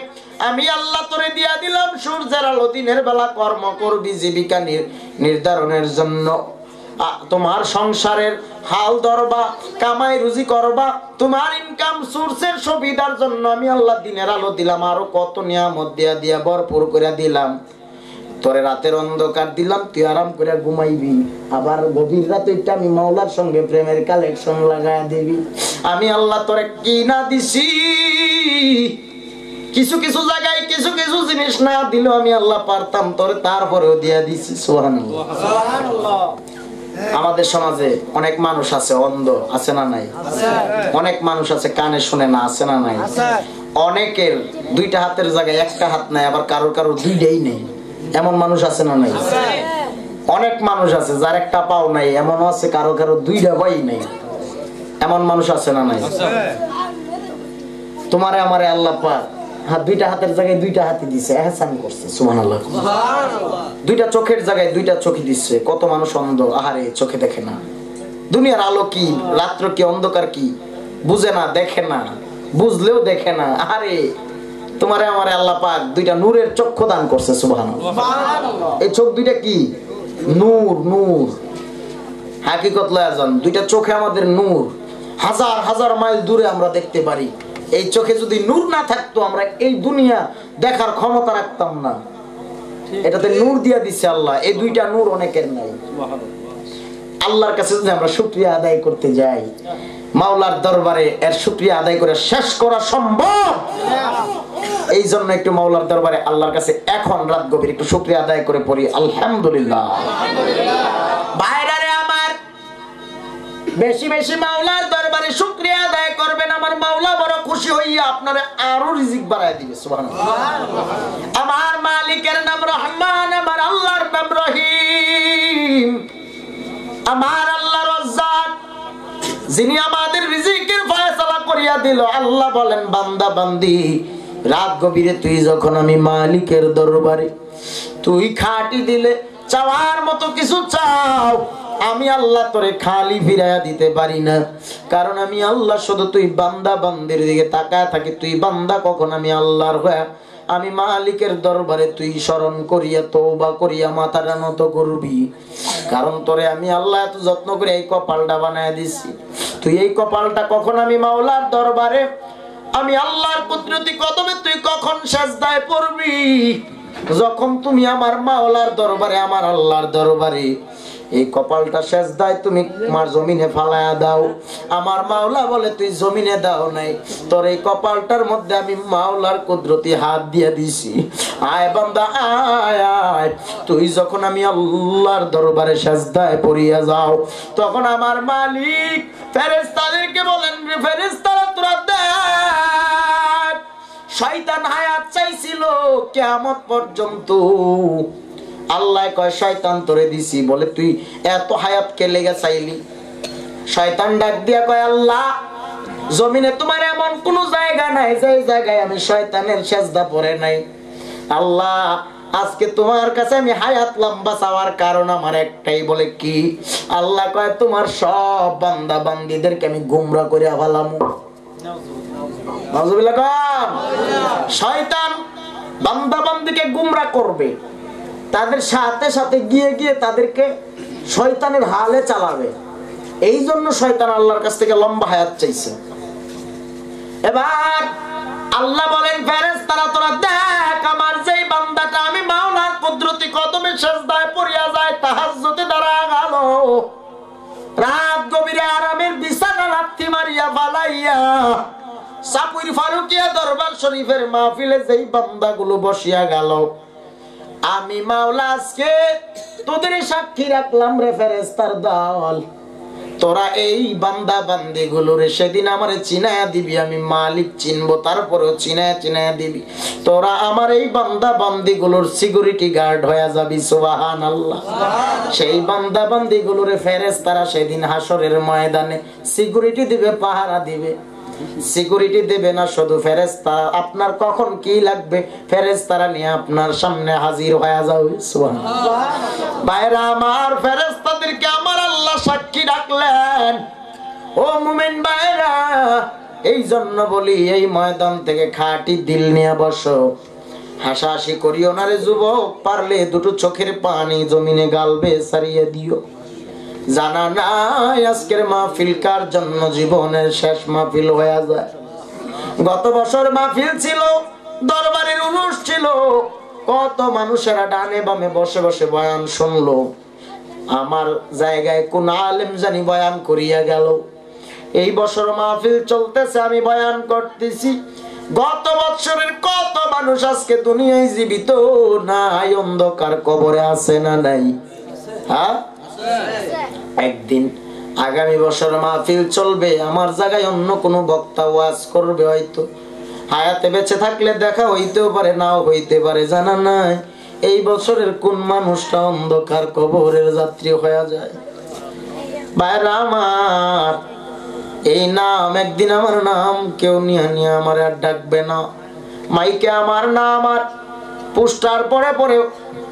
Speaker 1: আমি আল্লাহ তোরে দিয়া দিলাম সূর্যের আলো, দিনের বেলা কর্ম করবি জীবিকা নির্ধারণের জন্য, তোমার সংসারের হাল ধরবা, কামাই রুজি করবা, তোমার ইনকাম সোর্সের সুবিধার জন্য আমি আল্লাহ দিনের আলো দিলাম, আরো কত নিয়ামত দিয়া দিয়া ভরপুর করে দিলাম। তোরে রাতের অন্ধকার দিলাম, তুই আরাম করে ঘুমাইবি, আবার গভীর রাতে আমি মাওলার সঙ্গে প্রেমের কালেকশন লাগায় দিবি। আমি আল্লাহ তোরে কি না দিছি? কিছু কিছু জায়গায় কিছু কিছু জিনিস না দিলেও আমি আল্লাহ পারতাম তোরে, তারপরেও দিয়া দিছি। সুবহানাল্লাহ। সুবহানাল্লাহ। আমাদের সমাজে অনেক মানুষ আছে অন্ধ, আছে না নাই? অনেক মানুষ আছে কানে শুনে না, আছে না নাই? অনেকের 2টা হাতের জায়গায় 1টা হাত নাই, আবার কারোর 2টাই নেই, এমন মানুষ আছে না নাই? অনেক মানুষ আছে যার 1টা পাও নাই, এমন আছে কারো 2টা পাই নাই, এমন মানুষ আছে না নাই? তোমারে আমারে আল্লাহ পাক 2টা হাতের জায়গায় 2টা হাতই দিছে, ইহসান করছে। সুবহানাল্লাহ। সুবহানাল্লাহ। 2টা চোখের জায়গায় 2টা চোখই দিচ্ছে। কত মানুষ অন্ধ, আহারে চোখে দেখে না, দুনিয়ার আলো কি, রাত্র কি, অন্ধকার কি বুঝে না, দেখে না, বুঝলেও দেখে না। আরে তোমারে আমারে আল্লাহ পাক 2টা নূরের চক্ষু দান করছে। সুবহানাল্লাহ। সুবহানাল্লাহ। এই চোখ 2টা কি? নূর। নূর হাকিকত লয়া যান, 2টা চোখে আমাদের নূর, হাজার হাজার মাইল দূরে আমরা দেখতে পারি। এই চোখে যদি নূর না থাকতো আমরা এই দুনিয়া দেখার ক্ষমতা রাখতাম না, এটাতে নূর দিয়া দিচ্ছে আল্লাহ। এই 2টা নূর অনেকের নাই। আল্লাহর কাছে যদি আমরা শুকরিয়া আদায় করতে যাই, মাওলার দরবারে এর শুকরিয়া আদায় করে শেষ করা সম্ভব। এই জন্য একটু মাওলার দরবারে আল্লাহর কাছে এখন রাত গভীর একটু শুকরিয়া আদায় করে পড়ি আলহামদুলিল্লাহ। ভাইরা রে আমার, বেশি বেশি মাওলার দরবারে শুকরিয়া আদায় করবেন, আমার মাওলা বড় খুশি হইয়া আপনারে আরো রিজিক বাড়ায় দিবে। সুবহানাল্লাহ। আমার মালিকের নাম রহমান, আমার আল্লাহর নাম রহিম, আমার আল্লাহ রাজ্জাক, যিনি আমাদের রিজিকের ফয়সালা করিয়া দিল। আল্লাহ বলেন, বান্দা বান্দি, রাত গভীরে তুই যখন আমি মালিকের দরবারে তুই খাটি দিলে, চাওয়ার মতো কিছু চাও, আমি আল্লাহ তোরে খালি ফিরাইয়া দিতে পারি না, কারণ আমি আল্লাহ শুধু তুই বান্দা বান্দির দিকে তাকায় থাকি। তুই বান্দা কখন আমি আল্লাহর হয়ে আমি মালিকের দরবারে তুই স্মরণ করিয়া তওবা করিয়া মাথাটা নত করবি, কারণ তোরে আমি আল্লাহ এত যত্ন করে এই কপালটা বানায় দিছি। তুই এই কপালটা কখন আমি মাওলার দরবারে আমি আল্লাহর কুদরতি কদমে তুই কখন সিজদায় পড়বি? যখন তুমি আমার মাওলার দরবারে, আমার আল্লাহর দরবারে এই কপালটা সিজদায় তুমি আমার জমিনে ফালায়া দাও। আমার মাওলা বলে, তুই জমিনে দাও নাই, তোর এই কপালটার মধ্যে আমি মাওলার কুদরতি হাত দিয়ে দিছি। আয় বান্দা আয় আয়, তুই যখন আমি আল্লাহর দরবারে সিজদায় পড়িয়া যাও, তখন আমার মালিক ফেরেশতাদেরকে বলেন, ফেরেশতারা তোরা দেখ শয়তান হায়াত চাইছিল কিয়ামত পর্যন্ত। আল্লাহ কয় শয়তান তোরে দিছি, বলে তুই এত হায়াত কে লেগে চাইলি? শয়তান ডাক দিয়া কয় আল্লাহ, জমিনে তোমার এমন কোন জায়গা নাই যে জায়গায় আমি শয়তানের সেজদা পড়ে নাই। আল্লাহ আজকে তোমার কাছে আমি হায়াত লম্বা চাওয়ার কারণ আমার একটাই, বলে কি? আল্লাহ কয় তোমার সব বান্দা বান্দীদেরকে আমি গুমরা করে ফেলামু। নাউজুবিল্লাহ কর। শয়তান বান্দা বান্দীকে গুমরা করবে, তাদের সাথে সাথে গিয়ে গিয়ে তাদেরকে শয়তানের হালে চালাবে। এই জন্য শয়তান আল্লাহর কাছ থেকে লম্বা হায়াত চাইছে। এবার আল্লাহ বলেন ফেরেশতারা তোরা দেখ আমার যেই বান্দাটা আমি মাওলার কুদরতি কদমে সিজদায় পড়িয়া যায়, তাহাজ্জুদে দাঁড়া গেল, রাত গভীরে আরামের বিছানা লাথি মারিয়া ফালাইয়া সাপুর ফারুকিয়া দরবার শরীফের মাহফিলে যেই বান্দাগুলো বসিয়া গেল, আমি মাওলা আজকে তোদের সাক্ষী রাখলাম রে ফেরেশতার দল, তোরা এই বান্দা বান্দি গুলোরে সেদিন আমারে চিনায়া দিবি, আমি মালিক চিনবো, তারপরেও চিনায়া দিবি, তোরা আমার এই বান্দা বান্দি গুলোর সিকিউরিটি গার্ড হয়ে যাবি। সুবহানাল্লাহ। সেই বান্দা বান্দি গুলোরে ফেরেশতারা সেদিন হাসরের ময়দানে সিকিউরিটি দিবে, পাহারা দিবে। সিকিউরিটি দেবে না শুধু ফেরেশতারা, আপনার কখন কি লাগবে ফেরেশতারা নিয়ে আপনার সামনে হাজির হয়ে যাবে। সুবহানাল্লাহ। ভাইরা আমার, ফেরেশতাদেরকে আমার আল্লাহ সাক্ষী রাখলেন। ও মুমিন ভাইরা, এই জন্য বলি এই ময়দান থেকে খাঁটি দিল নিয়ে বসো, হাসাহাসি করিও না রে যুবক, পারলে দুটো চোখের পানি জমিনে গালবে সারিয়ে দিও। জানা নাই আজকের মাহফিল কার জন্য জীবনের শেষ মাহফিল হয়ে যায়। গত বছর মাহফিল ছিল, দরবারের উরুস ছিল, কত মানুষেরা ডানে বামে বসে বসে বয়ান শুনলো। আমার জায়গায় কোন আলেম জানি বয়ান করিয়া গেল। এই বছর মাহফিল চলতেছে, আমি বয়ান করতেছি। গত বছরের কত মানুষ আজকে দুনিয়ায় জীবিত নাই, অন্ধকার কবরে আছে না নাই? হ্যাঁ, একদিন আগামী বছর মাহফিল চলবে, আমার জায়গায় অন্য কোনো বক্তা ওয়াজ করবে, হয়তো হায়াতে বেঁচে থাকলে দেখা হইতেও পারে, নাও হইতে পারে, জানা নাই এই বছরের কোন মানুষটা অন্ধকার কবরের যাত্রী হয়ে যায়। ভাইরা আমার, এই নাম একদিন আমার নাম কেউ নিয়ে নিয়ে আমার আর ডাকবে না, মাইকে আমার নাম আর পোস্টার পরে পরে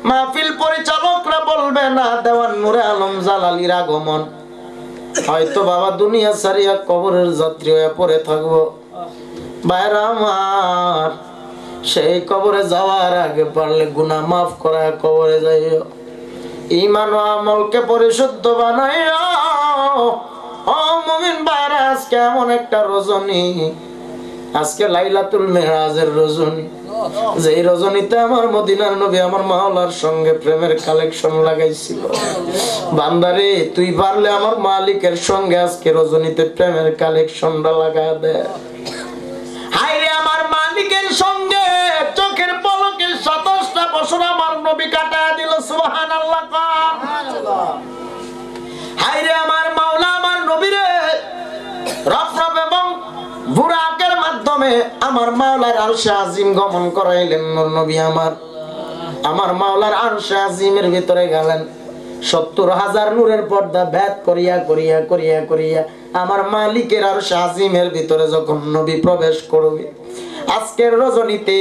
Speaker 1: মাহফিল পরিচালকরা বলবে না দেওয়ান নূরে আলম জালালির আগমন। হয়তো বাবা দুনিয়া ছাড়িয়া কবরের যাত্রী হয়ে পড়ে থাকবো। ভাইরা আমার, সেই কবরে যাওয়ার আগে পারলে গুনাহ মাফ করা কবরে যাইও, ঈমান ও আমলকে পরিশুদ্ধ বানাইও। ও মুমিন ভাইরা, আজকে এমন একটা রজনী, আজকে লাইলাতুল মেরাজের রজনী, যে রজনীতে আমার মদিনার নবী আমার মাওলার সঙ্গে প্রেমের কালেকশন লাগাইছিল। বান্দারে, তুই পারলে আমার মালিকের সঙ্গে আজকে রজনীতে প্রেমের কালেকশনটা লাগা দে। হায়রে, আমার মালিকের সঙ্গে চোখের পলকে 27টা বছর আমার নবী কাটায় দিল। সুবহানাল্লাহ। হায়রে, আমার মাওলা আমার নবীরে রফরফ এবং বুরাকের মাধ্যমে আমার মাওলার আরশে আজিম গমন করাইলেন। নূর নবী আমার মাওলার আরশে আজিমের ভিতরে গেলেন। 70,000 নূরের পর্দা ভেদ করিয়া করিয়া করিয়া করিয়া আমার মালিকের আরশে আজিমের ভিতরে যখন নবী প্রবেশ করবে, আজকের রজনীতে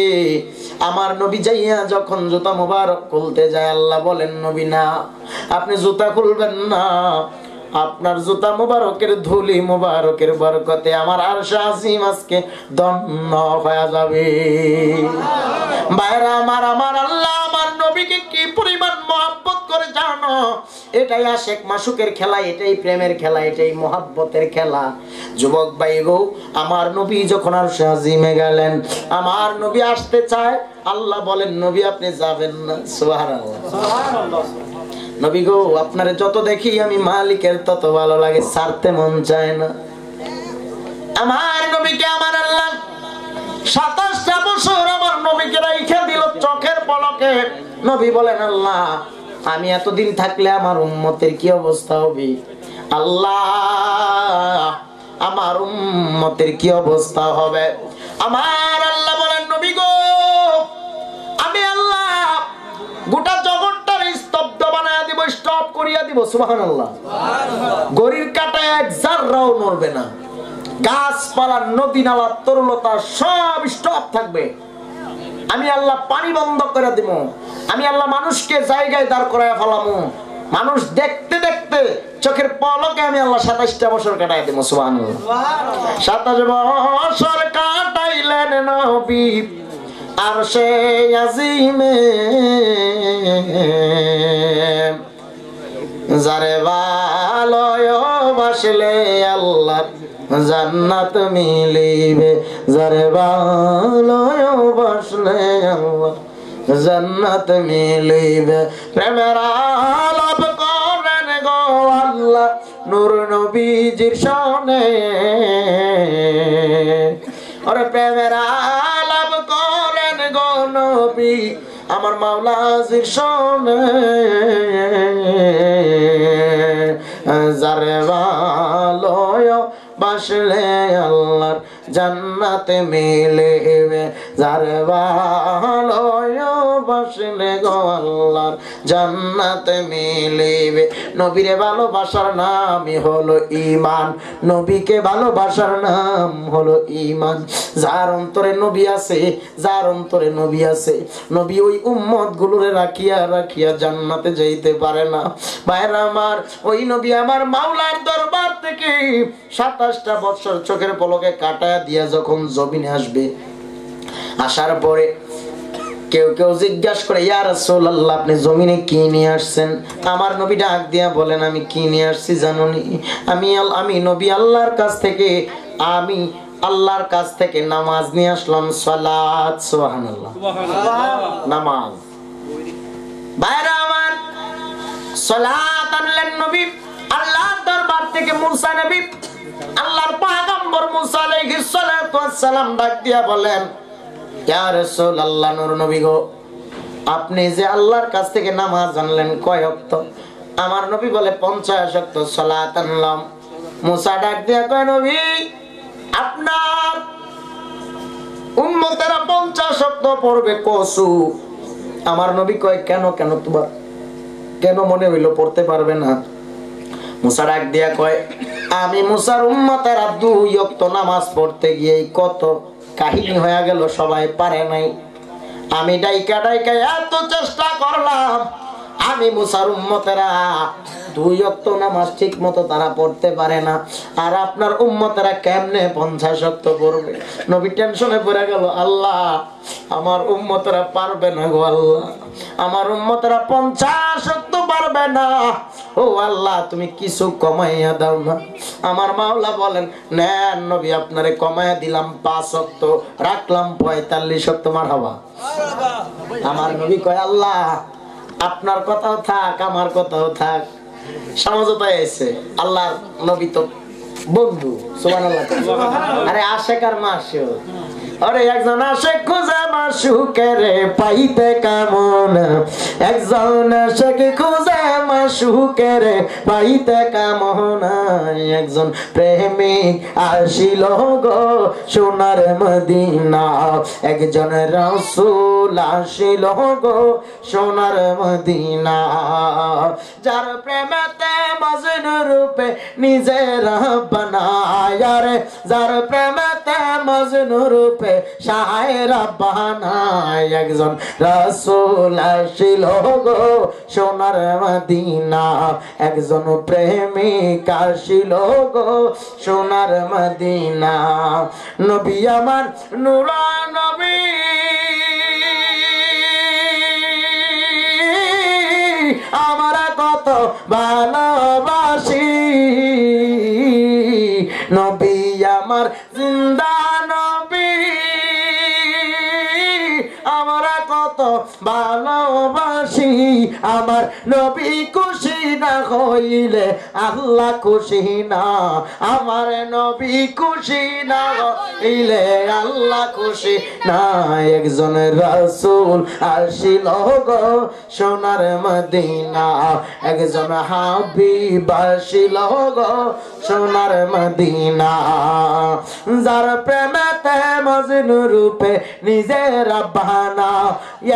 Speaker 1: আমার নবী যাইয়া যখন জুতা মুবারক খুলতে যায়, আল্লাহ বলেন নবী না, আপনি জুতা খুলবেন না, আপনার জুতা মুবারকের ধুলি মুবারকের বরকতে আমার আরশে আজিম আজকে ধন্য হয়ে যাবে। ভাইরা আমার, আমার আল্লাহ আমার নবীকে কি পরিমাণ মহব্বত করে জানো? এটাই আশেক মাসুকের খেলা, এটাই প্রেমের খেলা, এটাই মহব্বতের খেলা। যুবক ভাই গো, আমার নবী যখন আরশে আজিমে গেলেন, আমার নবী আসতে চায়, আল্লাহ বলেন নবী আপনি যাবেন না। সুবহানাল্লাহ, সুবহানাল্লাহ। নবী গো, আপনারে যত দেখি আমি মালিকের তত ভালো লাগে, ছাড়তে মন চায় না। আমার নবীকে আমার আল্লাহ 27টা বছর আমার নবীকে রাইখা দিল চোখের পলকে। নবী বলেন আল্লাহ, আমি এতদিন থাকলে আমার উম্মতের কি অবস্থা হবে? আল্লাহ, আমার উম্মতের কি অবস্থা হবে? আমার আল্লাহ বলেন নবী দিব, সুবহানাল্লাহ। গড়ির কাঁটায় এক জাররাও নড়বে না, গাছপালা নদী নালা তরুলতা সব স্টপ থাকবে। আমি আল্লাহ পানি বন্ধ করে দিব, আমি আল্লাহ মানুষকে জায়গায় দাঁড় করায় ফেলামু, মানুষ দেখতে দেখতে চোখের পলকে আমি আল্লাহ 27টা বছর কাটাই দেব, সুবহানাল্লাহ। 27 বছর কাটাইলেন নবী আরশে আজিমে, যারে ভালোবাসলে আল্লাহ জান্নাত মিলিবে, যারে ভালোবাসলে আল্লাহ জান্নাত মিলিবে। প্রেমের আলাপ করেন গো আল্লাহ নূর নবীজির শানে, ওরে প্রেমের আলাপ করেন গো নবী আমার মাওলাজির শানে, যারে ভালোবাসলে আল্লাহর জান্নাত মিলিবে, যারে ভালোবাসলে গো আল্লাহর জান্নাত মিলিবে। নবীরে ভালোবাসার নামই হলো ঈমান, নবীকে ভালোবাসার নাম হলো ঈমান। যার অন্তরে নবী আছে, যার অন্তরে নবী আছে, নবী ওই উম্মত গুলোরে রাখিয়া রাখিয়া জান্নাতে যাইতে পারে না। ভাইরা আমার, ওই নবী আমার মাওলার দরবার থেকে 27টা বছর চোখের পলকে কাটায় দিয়া যখন জমিনে আসবে, আসার পরে কেউ কেউ জিজ্ঞাসা করে, ইয়া রাসূলুল্লাহ আপনি জমিনে কি নিয়ে আসছেন? আমার নবী ডাক দিয়া বলেন, আমি কি নিয়ে আসছি জানোনি? আমি নবী আল্লাহর কাছ থেকে, আমি আল্লাহর কাছ থেকে নামাজ নিয়ে আসলাম, সালাত, সুবহানাল্লাহ, নামাজ। ভাইরা আমার, সালাত আনলেন নবী আল্লাহর দরবার থেকে। মুসা নবী, আল্লাহর পয়গম্বর মুসা আলাইহিস সালাতু ওয়াস সালাম ডাক দিয়া বলেন, ইয়া রাসূলুল্লাহ নূর নবী গো, আপনি যে আল্লাহর কাছ থেকে নামাজ আনলেন কয় ওয়াক্ত? আমার নবী বলে 50 ওয়াক্ত সালাত আনলাম। মুসা ডাক দিয়া কয়, নবী আপনার উম্মতেরা 50 ওয়াক্ত পড়বে কসু। আমার নবী কয়, কেন কেন তোমার কেন মনে হইলো পড়তে পারবে না? মুসা ডাক দিয়া কয়, আমি মুসার উম্মতেরা 2 ওয়াক্ত নামাজ পড়তে গিয়ে কত কাহিনী হয়ে গেল, সবাই পারে নাই। আমি ডাইকা ডাইকা এত চেষ্টা করলাম, আমি মুসার উম্মতেরা 2 ওয়াক্ত নামাজ ঠিক মতো তারা পড়তে পারে না, আর আপনার উম্মতেরা কেমনে 50 ওয়াক্ত পড়বে? নবী টেনশনে পড়ে গেল, আল্লাহ আমার উম্মতেরা পারবে না গো আল্লাহ, আমার উম্মতেরা 50 ওয়াক্ত পারবে না, ও আল্লাহ তুমি কিছু কমাইয়া দাও না। আমার মাওলা বলেন, নেন নবী আপনারে কমাইয়া দিলাম 5 ওয়াক্ত, রাখলাম 45 ওয়াক্ত। মারহাবা। আমার নবী কয়, আল্লাহ আপনার কথাও থাক আমার কথাও থাক, সমঝোতা এসে। আল্লাহর নবী তো বন্ধু, সুবহানাল্লাহ। আরে আশেক আর মাসুক, আরে একজন আশেক খুঁজে মাসুকে রে পাইতে কেমন, একজন আশেক খুঁজে মাসুকে রে পাইতে কেমন, একজন প্রেমিক আসিল গো সোনার মদিনা, একজন রাসূল আসিল গো সোনার মদিনা, যার প্রেমেতে মজনু রূপে নিজেরা বানায়, রে যার প্রেমেতে মজনু রূপে শায়রা বানায়, একজন রাসূল আসিল গো সোনার মদিনা, একজন প্রেমিক আসিল গো সোনার মদিনা। নবী আমার নূরা নবী আমার কত ভালোবাসি, নবী আমার জিন্দা নবী আমরা কত ভালোবাসি, আমার নবী খুশি না হইলে আল্লাহ খুশি না, আমার নবী খুশি না হইলে আল্লাহ খুশি না, একজন রাসূল আসিল গো সোনার মদিনা, একজন হাবিব আসিল গো সোনার মদিনা, যার প্রেমেতে মজনু রূপে নিজের বানা,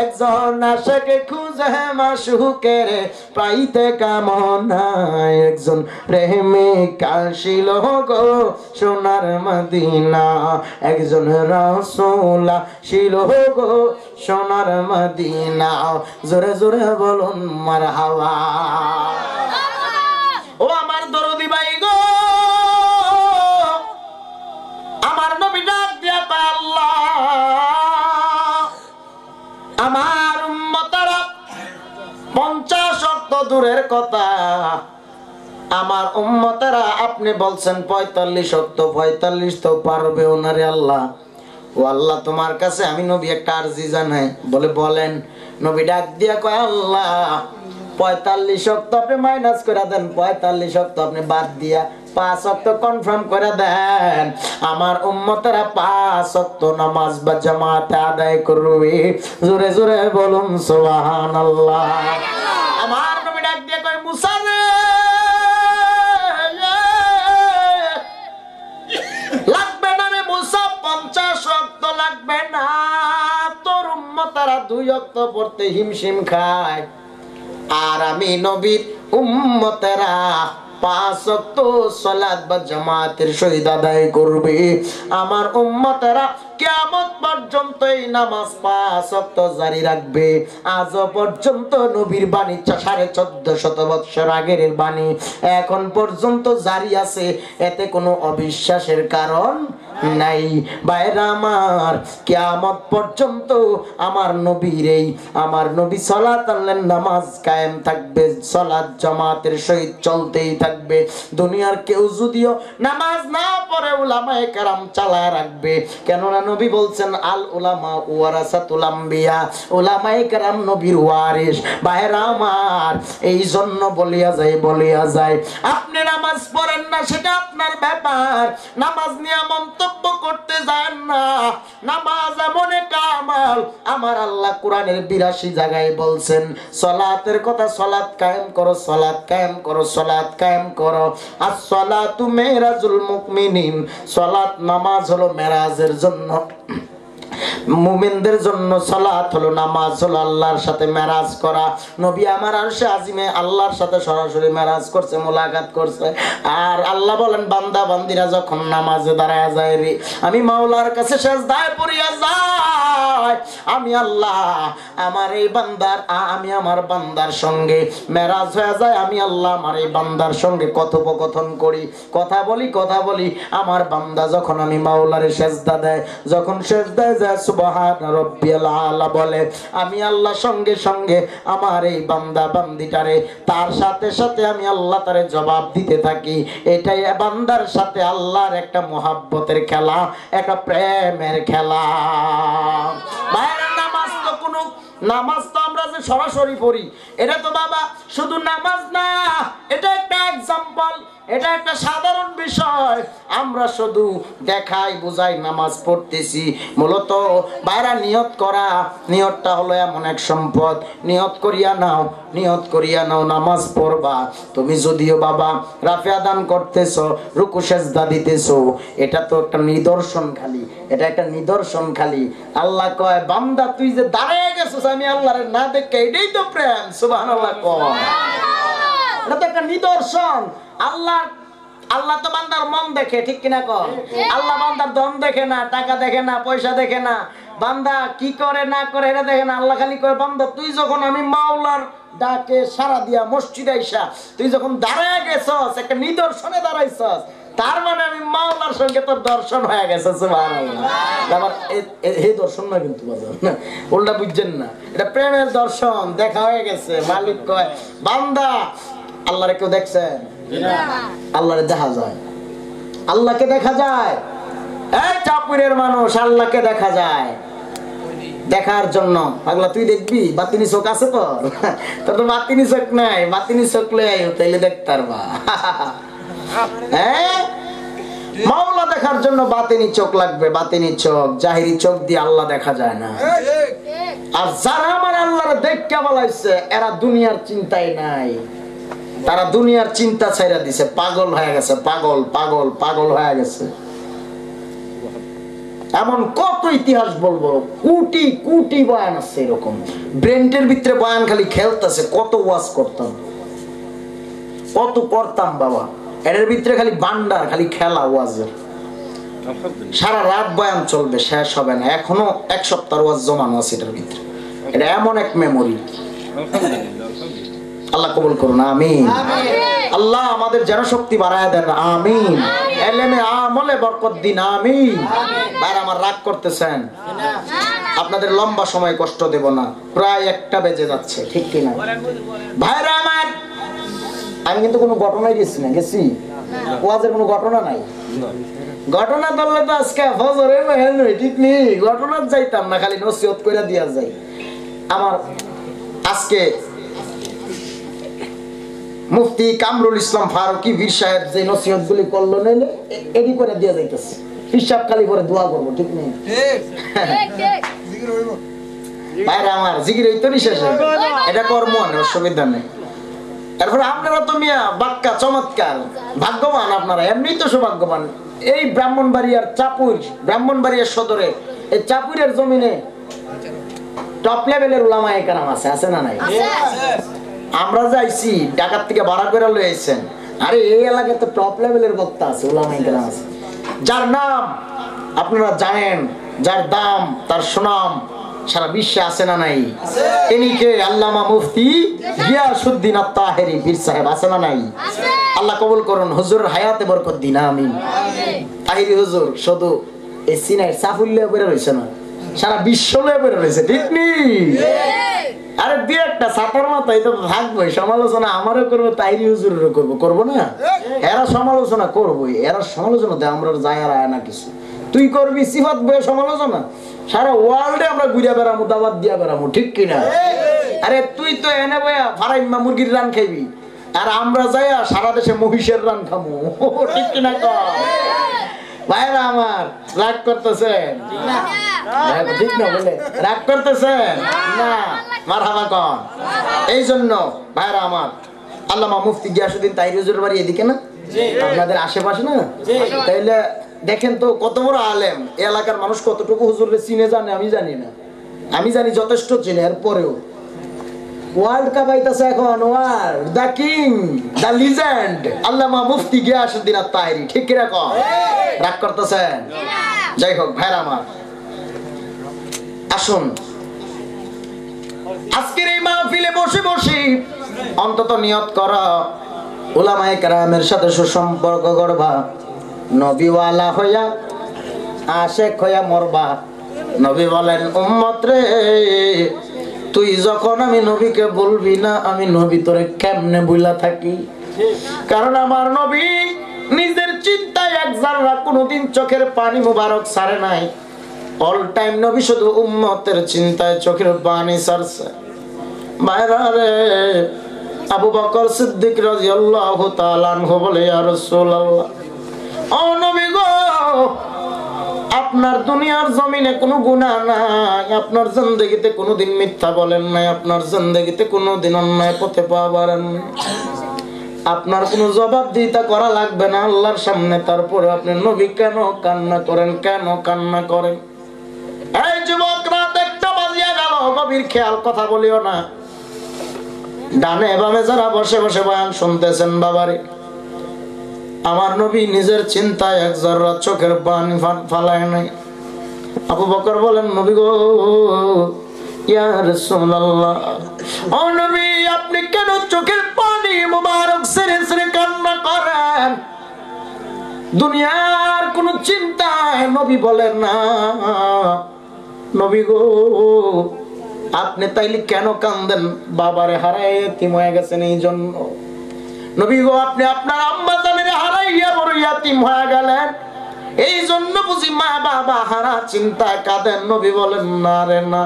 Speaker 1: একজন আশেক খুঁজে সুখের পাইতে কামনা একজন প্রেমিক আসিল গো সোনার মদিনা একজন রাসূল আসিল গো সোনার মদিনা জোরে জোরে বলুন মারহাবা ও আমার দরদি ভাই গো আমার নবী ডাক দিয়া কয় আল্লাহ আমার উম্মতরা 50 ওয়াক্ত দূরের কথা আমার উম্মতরা আপনি বলছেন 45 ওয়াক্ত 45 তো পারবেও না রে আল্লাহ ও আল্লাহ তোমার কাছে আমি নবী একটা আরজি জানাই বলে বলেন নবী ডাক দিয়া কয় আল্লাহ 45 ওয়াক্ত আপনি মাইনাস করে দেন 45 ওয়াক্ত আপনি বাদ দিয়া 5 ওয়াক্ত কনফার্ম করে দেন আমার উম্মতরা 5 ওয়াক্ত নামাজ বা জামাতে আদায় করবে জোরে জোরে বলুন সুবহানাল্লাহ আমার নবী ডাক দিয়ে কয় মুসা রে লাগবে না রে মুসা 50 ওয়াক্ত লাগবে না তোর উম্মতরা 2 ওয়াক্ত পড়তে হিমশিম খায় আর আমি নবীর উম্মতেরা 5 ওয়াক্ত সালাত বা জামাতের সহিত আদায় করবে আমার উম্মতেরা কিয়ামত পর্যন্ত এই নামাজ 5 ওয়াক্ত জারি রাখবে আজ পর্যন্ত নবীর বাণী 1450 বছর আগের বাণী এখন পর্যন্ত জারি আছে এতে কোনো অবিশ্বাসের কারণ নাই ভাইরা আমার কিয়ামত পর্যন্ত আমার নবীর এই আমার নবী সালাত আল্লাহর নামাজ কায়েম থাকবে সালাত জামাতের সহিত চলতেই থাকবে দুনিয়ার কেউ যদিও নামাজ না পড়ে উলামায়ে কেরাম চালায় রাখবে কেননা নবী বলছেন আল উলামা ওয়ারাসাতুল আম্বিয়া উলামায়ে কেরাম নবীর ওয়ারিস ভাইরা আমার এই জন্য বলিয়া যায় আপনি নামাজ পড়েন না সেটা আপনার ব্যাপার নামাজ নিয়ে মন্তব্য করতে যান না নামাজ এমন একটা আমল আমার আল্লাহ কোরআনের 82 জায়গায় বলছেন সালাতের কথা সালাত কায়েম করো সালাত কায়েম করো সালাত কায়েম করো as-সালাতু মিরাজুল মুমিনিন সালাত নামাজ হলো মেরাজের জন্য মুমিনদের জন্য সালাত হলো নামাজ হলো আল্লাহর সাথে মেরাজ করা নবী আমার আরশে আজিমে আল্লাহর সাথে সরাসরি মেরাজ করছে মোলাকাত করছে আর আল্লাহ বলেন বান্দা বান্দিরা যখন নামাজে দাঁড়ায় যায় রে আমি মাওলার কাছে সিজদায় পড়িয়া যাই আমি আল্লাহ আমার এই বান্দার আমি আমার বান্দার সঙ্গে মেরাজ হয়ে যায় আমি আল্লাহ আমার এই বান্দার সঙ্গে কথোপকথন করি কথা বলি আমার বান্দা যখন আমি মাওলারে সিজদা দেয় যখন সিজদায় যায় সুবহান রাব্বিয়াল আলা বলে আমি আল্লাহ সঙ্গে সঙ্গে আমার এই বান্দা বান্দিটারে তার সাথে সাথে আমি আল্লাহ তারে জবাব দিতে থাকি এটাই বান্দার সাথে আল্লাহর একটা মহব্বতের খেলা একটা প্রেমের খেলা ভাইরা নামাজ তো কোনো নামাজ তো আমরা যে সরাসরি পড়ি এটা তো বাবা শুধু নামাজ না এটা একটা এক্সাম্পল এটা একটা সাধারণ বিষয় আমরা শুধু দেখাই বুঝাই নামাজ পড়তেছি মূলত বাইরা নিয়ত করা নিয়তটা হলো এমন এক সম্পদ নিয়ত করিয়া নাও নামাজ পড়বা তুমি যদিও বাবা রাফিয়া দান করতেছো রুকু সেজদা দিতেছো এটা তো একটা নিদর্শন খালি আল্লাহ কয় বান্দা তুই যে দাঁড়িয়ে গেছিস আমি আল্লাহরে না দেখে এটাই তো প্রেম সুবহানাল্লাহ কয় এটা তো একটা নিদর্শন আল্লাহ তো বান্দার মন দেখে ঠিক কিনা কর আল্লাহ বান্দার ধন দেখে না টাকা দেখে না পয়সা দেখে না বান্দা কি করে না করে এটা দেখে না আল্লাহ খালি কয় বান্দা তুই যখন আমি মাওলার ডাকে সারা দিয়া মসজিদে আইসা তুই যখন দাঁড়ায় গেছস একটা নিদর্শনে দাঁড়াইছস তার মানে আমি মাওলার সঙ্গে তোর দর্শন হয়ে গেছে সুবহানাল্লাহ আবার এই দর্শন না কিন্তু বাজার না উল্টা বুঝছেন না এটা প্রেমের দর্শন দেখা হয়ে গেছে মালিক কয় বান্দা আল্লাহরে কেউ দেখছেন আল্লাহরে দেখা যায় আল্লাহকে দেখা যায় এই চাপুরের মানুষ আল্লাহকে দেখা যায় দেখার জন্য পাগলা তুই দেখবি বাতিনি চোখ আছে তোর তো বাতিনি চোখ নাই বাতিনি চোখ লই আইও তাইলে দেখতে পারবা হ্যাঁ মাওলা দেখার জন্য বাতিনি চোখ লাগবে বাতিনি চোখ জাহিরি চোখ দিয়ে আল্লাহ দেখা যায় না আর যারা আমার আল্লাহরে দেখতে বলাইছে এরা দুনিয়ার চিন্তাই নাই তারা দুনিয়ার চিন্তা ছাইরা দিছে পাগল হয়ে গেছে পাগল হয়ে গেছে এমন কত ইতিহাস বলবো, কোটি কোটি বয়ান আছে এরকম। ব্রেন্টের ভিতরে বয়ান খালি খেলতেছে, কত ওয়াজ করতাম, কত করতাম বাবা। এর ভিতরে খালি বান্ডার, খালি খেলা ওয়াজের। সারা রাত বয়ান চলবে, শেষ হবে না। এখনো এক সপ্তাহ ওয়াজ জমানো আছে এটার ভিতরে। এটা এমন এক মেমোরি। আল্লাহ কবুল করুন, আমিন। আল্লাহ আমাদের যেন শক্তি বাড়ায় দেন, আমিন। এলেমে আমলে বরকত দিন, আমিন। ভাই আমার রাগ করতেছেন, আপনাদের লম্বা সময় কষ্ট দেব না, প্রায় 1টা বেজে যাচ্ছে, ঠিক কিনা ভাইরা আমার? আমি কিন্তু কোনো ঘটনাই গেছি না, গেছি ওয়াজের কোনো ঘটনা নাই। ঘটনা ধরলে তো আজকে ফজরে মেহেল নই, ঠিক নেই, ঘটনা যাইতাম না, খালি নসিহত করে দিয়া যায়। আমার আজকে মুফতি কামরুল ইসলাম ফারুকি বীর সাহেব যে নসিহত গুলি করলো নইলে এডি করে দিয়া যাইতেছে, হিসাব খালি করে দোয়া করবো, ঠিক নেই ভাইরা আমার? জিকির হইতো নি শেষে, এটা কর্ম অসুবিধা নেই। তারপরে আপনারা তো মিয়া বাক্কা চমৎকার, ভাগ্যবান আপনারা, এমনি তো সৌভাগ্যবান। এই ব্রাহ্মণবাড়িয়ার চাপুর, ব্রাহ্মণবাড়িয়ার সদরে এই চাপুরের জমিনে টপ লেভেলের উলামায়ে কেরাম আছে না নাই? আমরা যাইছি ঢাকার থেকে ভাড়া করে লই আইছেন, আরে এই এলাকায় তো টপ লেভেলের বক্তা আছে, উলামায়ে কেরাম আছে, যার নাম আপনারা জানেন, যার দাম, তার সুনাম সারা বিশ্বে আছে না নাই? তিনি কে? আল্লামা মুফতি গিয়াসউদ্দিন আত-তাহেরি পীর সাহেব, আছে না নাই? আল্লাহ কবুল করুন, হুজুরের হায়াতে বরকত দিন, আমিন। তাহেরি হুজুর শুধু এই সিনাইর সাফুল্লে বের হইছে না, সারা বিশ্ব বের হইছে, ঠিক নি? আরে দুই একটা ছাতার মাথায় তো থাকবোই, সমালোচনা আমারও করবো, তাহেরি হুজুরেরও করবো, করবো না? এরা সমালোচনা করবোই, এরা সমালোচনাতে আমরা যায় আর আয় না কিছু। তুই করবি সিফাত বইয়ে সমালোচনা, সারা ওয়ার্ল্ডে আমরা ঘুরে বেড়ামো, দাওয়াত দিয়া বেড়ামো, ঠিক কিনা? আরে তুই তো এনে বইয়া ফারাইম্মা মুরগির রান খাইবি, আর আমরা যাইয়া সারা দেশে মহিষের রান খামো, ঠিক কিনা? ভাইরা আমার রাগ করতেছেন? ঠিক না বলে রাগ করতেছেন না? মারহাবা কন। এই জন্য ভাইরা আমার, আল্লামা মুফতি গিয়াসউদ্দিন তাহেরি হুজুরের বাড়ি এদিকে না, আপনাদের আশেপাশে না? তাইলে দেখেন তো কত বড় আলেম, এলাকার মানুষ কতটুকু হুজুরকে চিনে জানে আমি জানি না, আমি জানি যথেষ্ট চিনে। এরপরেও ওয়ার্ল্ড কাপ আইতাছে এখন, world the king, the legend আল্লামা মুফতি গিয়াসউদ্দিন আত-তাহেরি, ঠিক কি রকম? রাগ করতেছেন? যাই হোক ভাইরা আমার, আসুন আজকের এই মাহফিলে বসে বসে অন্তত নিয়ত করা, উলামায়ে কেরামের সাথে সুসম্পর্ক করবা, নবীওয়ালা হইয়া আশেক হইয়া মরবা। নবী বলেন, উম্মত রে, তুই যখন আমি নবীকে বলবি না, আমি নবী তোরে কেমনে বুইলা থাকি? কারণ আমার নবী নিজের চিন্তায় এক জাররা কোনোদিন চোখের পানি মুবারক ছাড়ে নাই। অল টাইম নবী শুধু উম্মতের চিন্তায় চোখের পানি ছাড়ছে। ভাইরা রে, আবু বকর সিদ্দিক রাদিয়াল্লাহু তাআলা আনহু বলে, ইয়া রাসূলুল্লাহ, ও নবী গো, আপনার দুনিয়ার জমিনে কোনো গুনাহ নাই, আপনার জিন্দেগিতে কোনোদিন মিথ্যা বলেন নাই, আপনার জিন্দেগিতে কোনোদিন অন্যায় পথে পা বাড়ান নাই, আপনার কোনো জবাবদিহিতা করা লাগবে না আল্লাহর সামনে। তারপরে আপনি নবী কেন কান্না করেন? কেন কান্না করেন? এই যুবক, রাত 1টা বাজিয়া গেল, গভীর খেয়াল, কথা বলিও না। ডানে বামে যারা বসে বসে বয়ান শুনতেছেন, বাবারে, আমার নবী নিজের চিন্তায় এক জাররা চোখের পানি ফালায় নাই। আবু বকর বলেন, নবী গো, ইয়া রাসূলুল্লাহ, ও নবী, আপনি কেন চোখের পানি মুবারক ছেড়ে ছেড়ে কান্না করেন? দুনিয়ার কোন চিন্তায় নবী বলেন না। নবী গো, আপনি তাইলে কেন কান্দেন? বাবারে হারায় এতিম হয়ে গেছেন এই জন্য। নবী গো, আপনি আপনার আম্মা জানের হারাইয়া বড় ইয়াতিম হয়ে গেলেন, এই জন্য বুঝি মা বাবা হারা চিন্তায় কাঁদেন? নবী বলেন, না রে না।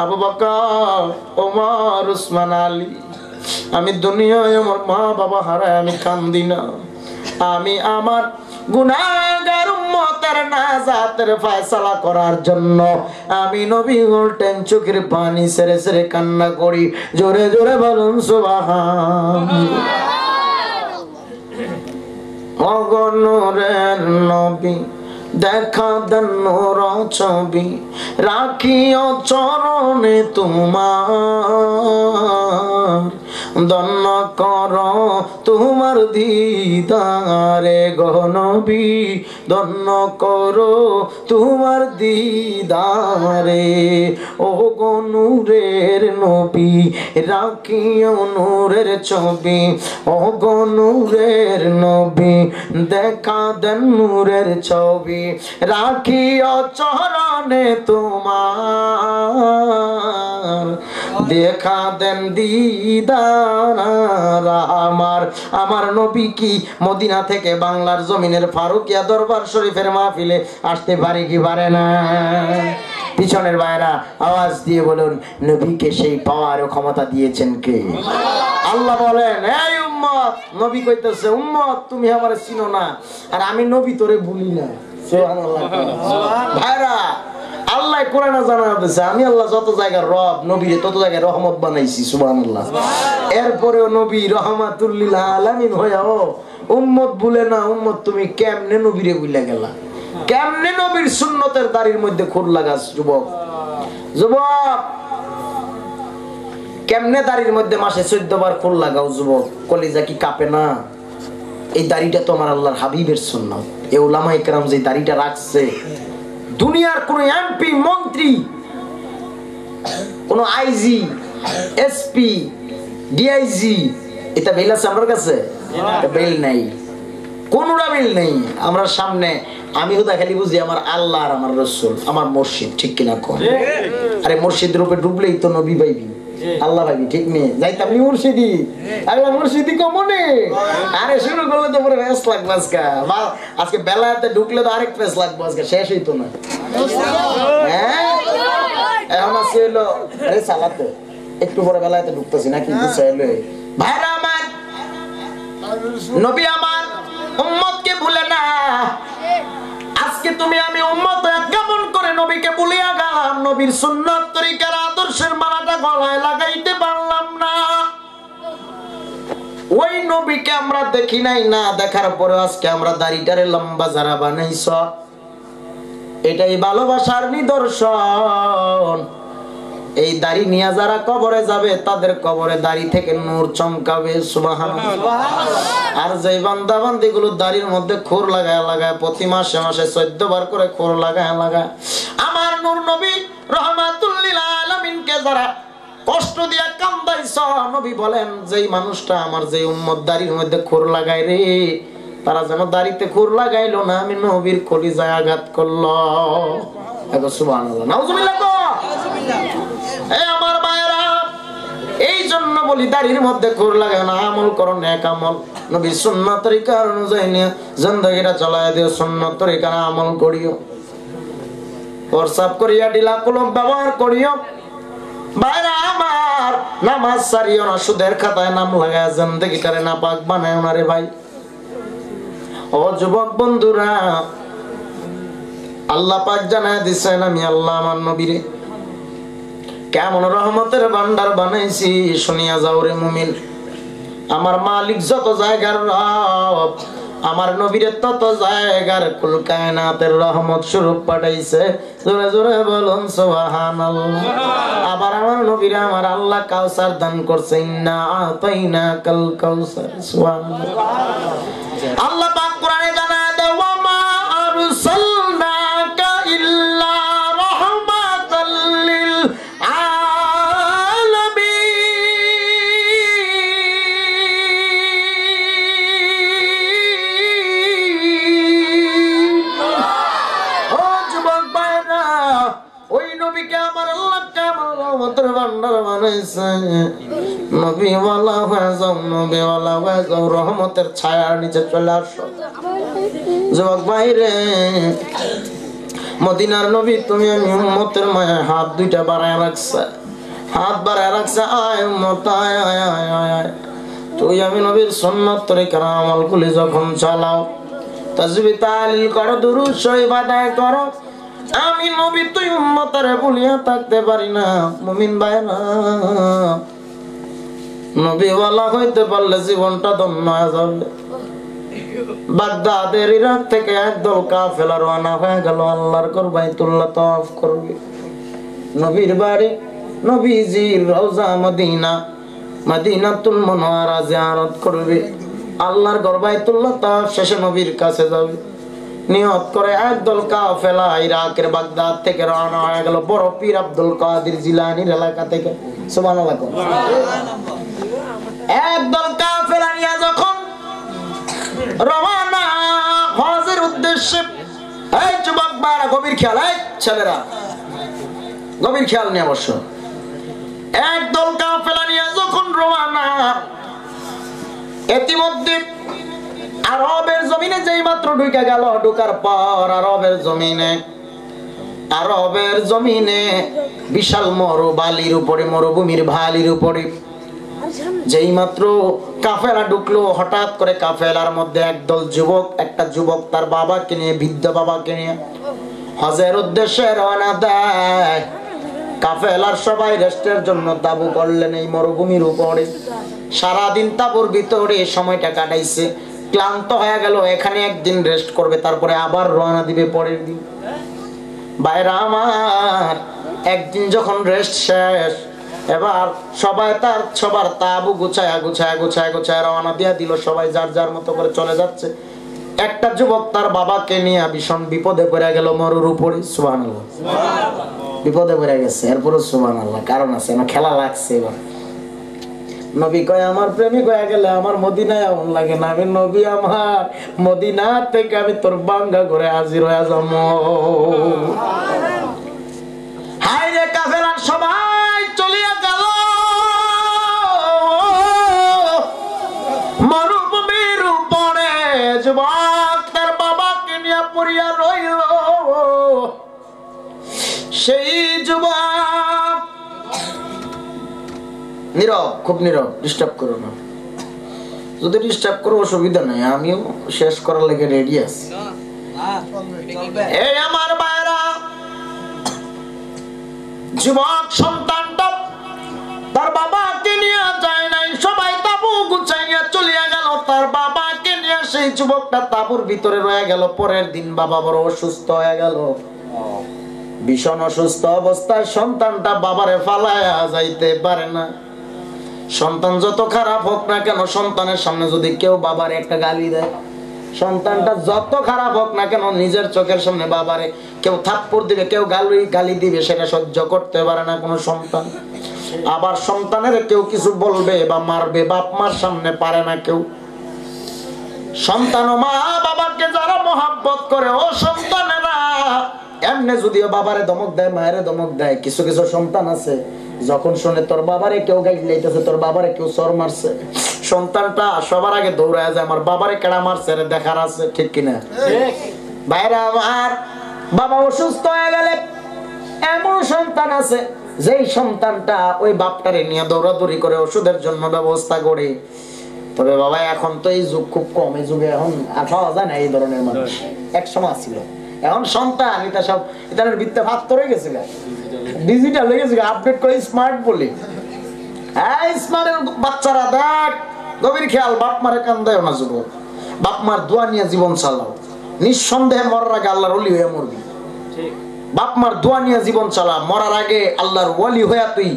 Speaker 1: আবু বকর, ওমর, উসমান, আলী, আমি দুনিয়ায় আমার মা বাবা হারায় আমি কান্দি না। আমি আমার গুনাহগার উম্মতের নাজাতের ফয়সালা করার জন্য আমি নবী উল্টেন চোখের পানি ছেড়ে ছেড়ে কান্না করি। জোরে জোরে বলুন সুবহানাল্লাহ। অগণরের নবী দেখা দেন নূর ছবি রাখিও চরণে তোমার ধন্য কর তোমার দিদারে গো নবী ধন্য করো তোমার দিদারে ও গো নূরের নবী রাখিও নূরের ছবি ও গো নূরের নবী দেখা দেন নূরের ছবি রাখিও চরণে তোমার দেখা দেন দিদার আমার আমার নবী কি মদিনা থেকে বাংলার জমিনের ফারুকিয়া দরবার শরীফের মাহফিলে আসতে পারে কি পারে না? পিছনের ভাইরা আওয়াজ দিয়ে বলুন নবীকে সেই পাওয়ার ও ক্ষমতা দিয়েছেন কে? আল্লাহ বলেন এই উম্মত, নবী কইতেছে উম্মত তুমি আমারে চিনো না আর আমি নবী তোরে ভুলি না। সুবহানাল্লাহ। ভাইরা আল্লাহ কোরআনে জানাতেছে আমি আল্লাহ যত জায়গায় রব নবীরে তত জায়গায় রহমত বানাইছি। সুবহানাল্লাহ। এরপরেও নবী রহমাতুল লিল আলামিন হইয়াও উম্মত ভুলে না। উম্মত তুমি কেমনে নবীরে ভুলে গেলা? কেমনে নবীর সুন্নতের দাড়ির মধ্যে খুর লাগাস? যুবক যুবক কেমনে দাড়ির মধ্যে মাসে 14 বার খুর লাগাও? যুবক কলিজা কি কাঁপে না? এই দাড়িটা তো আমার আল্লাহর হাবিবের সুন্নাত। এই উলামা ইকরাম যে দাড়িটা রাখছে, দুনিয়ার কোন এমপি মন্ত্রী কোন আইজি এসপি ডিআইজি এটা বেল আছে আমার কাছে? বেল নাই, কোনটা বেল নেই। আমরা সামনে আমি হুদা খালি বুঝি আমার আল্লাহ আর আমার রাসূল আমার মুর্শিদ, ঠিক কিনা কোন? আরে মুর্শিদ রূপে ডুবলেই তো নবী পাইবি, আল্লাহ ভাবি, ঠিক নেই? যাইতাম নি মুর্শিদি, আল্লাহ মুর্শিদি কমনে। আরে শুরু করলে তো পরে ফেস লাগবে আজকে বেলাতে ঢুকলে তো আরেক ফেস লাগবে, আজকে শেষ হইতো না। হ্যাঁ এখন আছে হলো আরে সালাতে একটু পরে বেলাতে ঢুকতেছি নাকি বুঝাইলে? ভাইরা আমার নবী আমার উম্মতকে ভুলে না। আজকে তুমি আমি উম্মত কেমন করে নবীকে ভুলিয়া গেলাম? নবীর সুন্নাত তরিকার আদর্শের মালাটা গলায় লাগাইতে পারলাম না। ওই নবীকে আমরা দেখি নাই, না দেখার পরে আজকে আমরা দাড়িটারে লম্বা যারা বানাইছ, এটাই ভালোবাসার নিদর্শন। এই দাড়ি নিয়ে যারা কবরে যাবে তাদের কবরে দাড়ি থেকে নূর চমকাবে। সুবহানাল্লাহ। আর যে বান্দা বান্দি গুলো দাড়ির মধ্যে খুর লাগায় লাগায় প্রতি মাসে মাসে 14 বার করে খুর লাগায় লাগায় আমার নূর নবী রহমাতুল লিল আলামিনকে যারা কষ্ট দিয়া কান্দাইছ, নবী বলেন যেই মানুষটা আমার যে উম্মত দাড়ির মধ্যে খুর লাগায় রে, তারা যেন দাড়িতে খুর লাগাইলো না, আমি নবীর কলিজায় আঘাত করলো। সুবহানাল্লাহ, নাউজুবিল্লাহ। এই আমার মায়েরা, এই জন্য বলি দাড়ির মধ্যে খুর লাগায় না, আমল করো নেক আমল, নবীর সুন্নাত তরিকার অনুযায়ী নিয়ে জিন্দেগিটা চালায় দিও, সুন্নাত তরিকার আমল করিও, প্রস্রাব করিয়া ডিলা কলম ব্যবহার করিও। ভাইরা আমার নামাজ সারিও না, সুদের খাতায় নাম লাগায় জিন্দেগিটারে নাপাক বানায় না রে ভাই। ও যুবক বন্ধুরা, আল্লাহ পাক জানায় দিছেন আমি আল্লাহ আমার নবীরে কেমন রহমতের ভান্ডার বানাইছি শুনিয়া যাও রে মুমিন। আমার মালিক যত জায়গার রব, আমার নবীরে তত জায়গার কুল কায়নাতের রহমত স্বরূপ পাঠাইছে। জোরে জোরে বলুন সুবহানাল্লাহ। আবার আমার নবীরে আমার আল্লাহ কাউসার দান করছে, ইন্না আতাইনাকাল কাউসার। সুবহানাল্লাহ। আল্লাহ পাক কোরআনে জানায় দেয় ওয়া মা আরসালনাকা ইল্লা রাহমাতাল লিল আলামিন। ও যুবক ভাইরা, ওই নবীকে আমার আল্লাহ কেমন রহমতের ভান্ডার বানাইছে। নবীওয়ালা হয়ে যাও, নবীওয়ালা হয়ে যাও, রহমতের ছায়ার নিচে চলে আসো। যুবক ভাইরে, মদিনার নবী তুমি আমি উম্মতের মায়ায় হাত দুইটা বাড়ায় রাখছে, হাত বাড়ায় রাখছে, আয় উম্মত আয় আয় আয় আয় আয়। তুই আমি নবীর সুন্নাত তরিকার আমলগুলি যখন চালাও, তাসবিহ তাহলিল করো, দুরূদ শরীফ আদায় করো, আমি নবী তুই উম্মতেরে ভুলিয়া থাকতে পারি না। মুমিন ভাইরা, নবীওয়ালা হইতে পারলে জীবনটা ধন্য হয়ে যাবে। বাগদাদের ইরাক থেকে একদল কাফেলা রওনা হয়ে গেল আল্লাহর ঘর বাইতুল্লাহ তাওয়াফ করবে, নবীর বাড়ি নবীজির রওজা মদিনা মদিনাতুল মুনাওয়ারা জিয়ারত করবে, আল্লাহর ঘর বাইতুল্লাহ তাওয়াফ শেষে নবীর কাছে যাবে। নিয়ত করে একদল কাফেলা ইরাকের বাগদাদ থেকে রওনা হয়ে গেল বড় পীর আব্দুল কাদের জিলানীর এলাকা থেকে। সুবহানাল্লাহ। একদল কাফেলা নিয়ে যখন রওনা হজের উদ্দেশ্যে, এই যুবক ভাইরা গভীর খেয়াল, এই ছেলেরা গভীর খেয়াল নিয়ে অবশ্য, একদল কাফেলা নিয়ে যখন রওনা, ইতিমধ্যে আরবের জমিনে যেই মাত্র ঢুকে গেল, ঢোকার পর আরবের জমিনে বিশাল মরুবালির উপরে, মরুভূমির ভালির উপরে যেই মাত্র কাফেলা ঢুকলো, হঠাৎ করে কাফেলার মধ্যে একদল যুবক, একটা যুবক তার বাবাকে নিয়ে, বৃদ্ধ বাবাকে নিয়ে হজের উদ্দেশ্যে রওনা দেয়। কাফেলার সবাই রেস্টের জন্য তাবু করলেন এই মরুভূমির উপরে। সারাদিন তাবুর ভিতরে সময়টা কাটাইছে, ক্লান্ত হয়ে গেল, এখানে একদিন রেস্ট করবে, তারপরে আবার রওনা দিবে পরের দিন। ভাইরা আমার, একদিন যখন রেস্ট শেষ, এবার সবাই সবার তাবু গুছায় রওনা দিয়া দিল, সবাই যার যার মতো করে চলে যাচ্ছে। একটা যুবক তার বাবাকে নিয়ে ভীষণ বিপদে পড়ে গেল মরুর উপরে। সুবহানাল্লাহ। বিপদে পড়ে গেছে, এরপরে সুবহানাল্লাহ, কারণ আছে না, খেলা লাগছে। এবার নবী কয়, আমার প্রেমিক হয়ে গেলে আমার মদিনায় এমন লাগে না, আমি নবী আমার মদিনা থেকে আমি তোর বাঙ্গা করে হাজির হয়ে যাবো। হায় রে, কাফেলার সবাই চলিয়া গেল, মরুভূমির উপরে যুবক তার বাবাকে নিয়ে পড়িয়া রইল। সেই যুবক নীরব, খুব নীরব, ডিস্টার্ব করো না। যদি ডিস্টার্ব করো অসুবিধা নাই, আমিও শেষ করার লেগে রেডি আছি। এই আমার ভাইরা, যুবক সন্তানটা তার বাবাকে নিয়ে যায় নাই, সবাই তাবু গুছাইয়া চলিয়া গেল তার বাবাকে নিয়ে। সেই যুবকটা তাবুর ভিতরে রয়ে গেল। পরের দিন বাবা বড় অসুস্থ হয়ে গেল, ভীষণ অসুস্থ অবস্থায় সন্তানটা বাবারে ফালায়া যাইতে পারে না। সন্তান যত খারাপ হোক না কেন, সন্তানের সামনে যদি কেউ বাবার একটা গালি দেয়, সন্তানটা যত খারাপ হোক না কেন, নিজের চোখের সামনে বাবারে কেউ থাপ্পড় দিবে, কেউ গালি দিবে, সেটা সহ্য করতে পারে না কোনো সন্তান। আবার সন্তানের কেউ কিছু বলবে বা মারবে, বাপ মার সামনে পারে না কেউ। সন্তান ও মা বাবাকে যারা মহাব্বত করে, ও সন্তানেরা এমনি যদিও বাবারে ধমক দেয়, মায়ের ধমক দেয়, কিছু কিছু সন্তান আছে যখন শুনে তোর বাবারে কেউ গাইড লাইতেছে, তোর বাবারে কেউ সর মারছে, সন্তানটা সবার আগে দৌড়ায় যায়, আমার বাবারে কেডা মারছে রে দেখার আছে, ঠিক কিনা? ভাইরা আমার, বাবা অসুস্থ হয়ে গেলে এমন সন্তান আছে যেই সন্তানটা ওই বাপটারে নিয়ে দৌড়াদৌড়ি করে ওষুধের জন্য ব্যবস্থা করে। তবে বাবা এখন তো এই যুগ খুব কম, এই যুগে এখন পাওয়া যায় না এই ধরনের মানুষ। এক সময় ছিল, এখন সন্তান এটা সব এটার ভিত্তে ভাত করে গেছে, ডিজিটাল হয়ে গেছে, আপডেট করে স্মার্ট বলি। হ্যাঁ, স্মার্টের বাচ্চারা দেখ, গভীর খেয়াল, বাপ মারে কান্দায় না যুবক, বাপ মার দোয়া নিয়ে জীবন চালাও, নিঃসন্দেহে মরার আগে আল্লাহর ওলি হয়ে মরবি। বাপ মার দোয়া নিয়ে জীবন চালা, মরার আগে আল্লাহর ওলি হইয়া তুই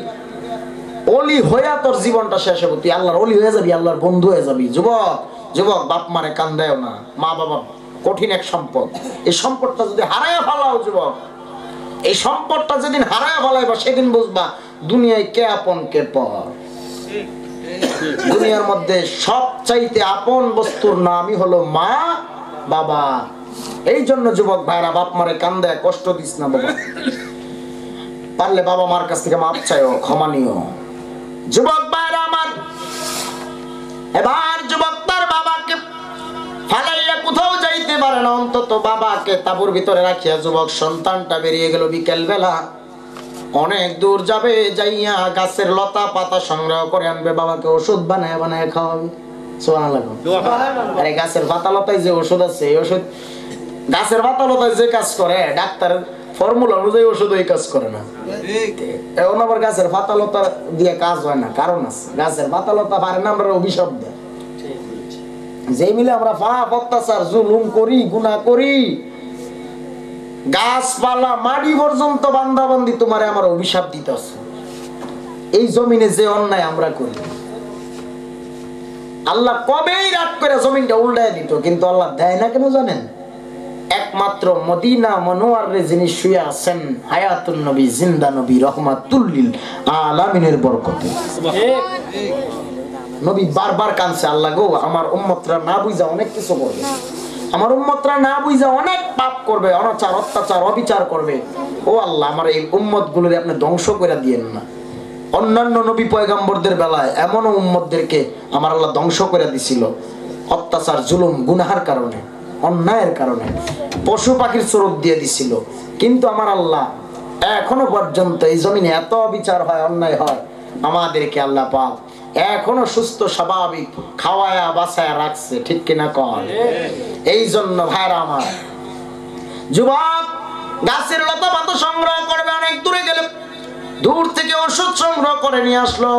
Speaker 1: ওলি হইয়া তোর জীবনটা শেষ হবে, তুই আল্লাহর ওলি হয়ে যাবি, আল্লাহর বন্ধু হয়ে যাবি। যুবক যুবক বাপ মারে কান্দায় না, মা বাবা কঠিন এক সম্পদ, এই সম্পদটা যদি হারায় ফেলাও যুবক, এই সম্পদটা যেদিন হারায় ফেলাইবা সেদিন বুঝবা দুনিয়ায় কে আপন কে পর। দুনিয়ার মধ্যে সবচাইতে আপন বস্তুর নামই হলো মা বাবা। এই জন্য যুবক ভাইরা, বাপ মারে কান্দায় কষ্ট দিস না বাবা, পারলে বাবা মার কাছ থেকে মাপ চাইও, ক্ষমা নিও। যুবক ভাইরা আমার, এবার যুবক তার বাবাকে ফালাইয়া কোথাও যাইতে পারে না, অন্তত বাবাকে তাবুর ভিতরে রাখিয়া যুবক সন্তানটা বেরিয়ে গেল বিকেল বেলা। অনেক দূর যাবে, যাইয়া গাছের লতা পাতা সংগ্রহ করে আনবে, বাবাকে ওষুধ বানায় বানায় খাওয়াবে। সুবহানাল্লাহ। আরে গাছের পাতা লতায় যে ওষুধ আছে, এই ওষুধ গাছের পাতা লতায় যে কাজ করে, ডাক্তারের ফর্মুলা অনুযায়ী ওষুধ ওই কাজ করে না। এখন আবার গাছের পাতা লতা দিয়ে কাজ হয় না, কারণ আছে, গাছের পাতা লতা পারে না আমরা অভিশাপ দেয়। যে মিলে আমরা পাপ অত্যাচার জুলুম করি, গুনাহ করি, গাছপালা মাটি পর্যন্ত বান্দাবান্দি তোমারে আমার অভিশাপ দিতেছে। এই জমিনে যে অন্যায় আমরা করি, আল্লাহ কবেই রাগ করে জমিনটা উল্টায় দিত, কিন্তু আল্লাহ দেয় না কেন জানেন? একমাত্র মদিনা মনোয়ারে যিনি শুয়ে আছেন হায়াতুন নবী, জিন্দা নবী, রহমাতুল লিল আলামিনের বরকতে। নবী বারবার কাঁদছে, আল্লাহ গো আমার উম্মতরা না বুঝা অনেক কিছু করবে, আমার উম্মতরা না বুঝা অনেক পাপ করবে, অনাচার অত্যাচার অবিচার করবে। ও আল্লাহ, আমার এই উম্মত গুলোরে আপনি ধ্বংস করে দিয়েন না। অন্যান্য নবী পয়গম্বরদের বেলায় এমন উম্মতদেরকে আমার আল্লাহ ধ্বংস করে দিছিল অত্যাচার জুলুম গুনাহের কারণে, অন্যায়ের কারণে, পশু পাখির স্বরূপ দিয়ে দিছিল। কিন্তু আমার আল্লাহ এখনো পর্যন্ত এই জমিনে এত বিচার হয়, অন্যায় হয়, আমাদেরকে আল্লাহ পাক এখনো সুস্থ স্বাভাবিক খাওয়ায়া বাঁচায়া রাখছে, ঠিক কিনা কর? এই জন্য ভাইরা আমার, যুবক গাছের লতা পাতা সংগ্রহ করবে, অনেক দূরে গেলে দূর থেকে ওষুধ সংগ্রহ করে নিয়ে আসলো,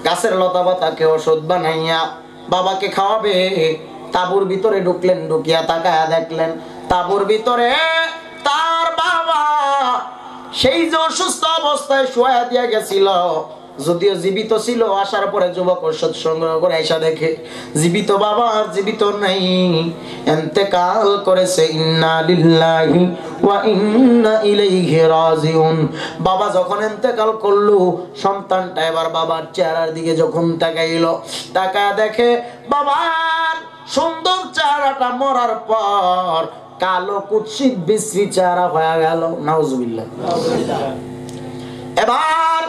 Speaker 1: গাছের লতা পাতাকে ওষুধ বানাইয়া বাবাকে খাওয়াবে। তাঁবুর ভিতরে ঢুকলেন, ঢুকিয়া তাকায়া দেখলেন তাঁবুর ভিতরে তার বাবা সেই যে অসুস্থ অবস্থায় শোয়া দিয়া গেছিল, যদিও জীবিত ছিল, আসার পরে যুবক ওষুধ সংগ্রহ করে আইসা দেখে জীবিত বাবা আর জীবিত নাই, ইন্তেকাল করেছে। ইন্না লিল্লাহি ওয়া ইন্না ইলাইহি রাজিউন। বাবা যখন ইন্তেকাল করলো, সন্তানটা এবার বাবার চেহারার দিকে যখন তাকাইলো, তাকায় দেখে বাবার সুন্দর চেহারাটা মরার পর কালো কুৎসিত বিশ্রী চেহারা হয়ে গেল। নাউজুবিল্লাহ। এবার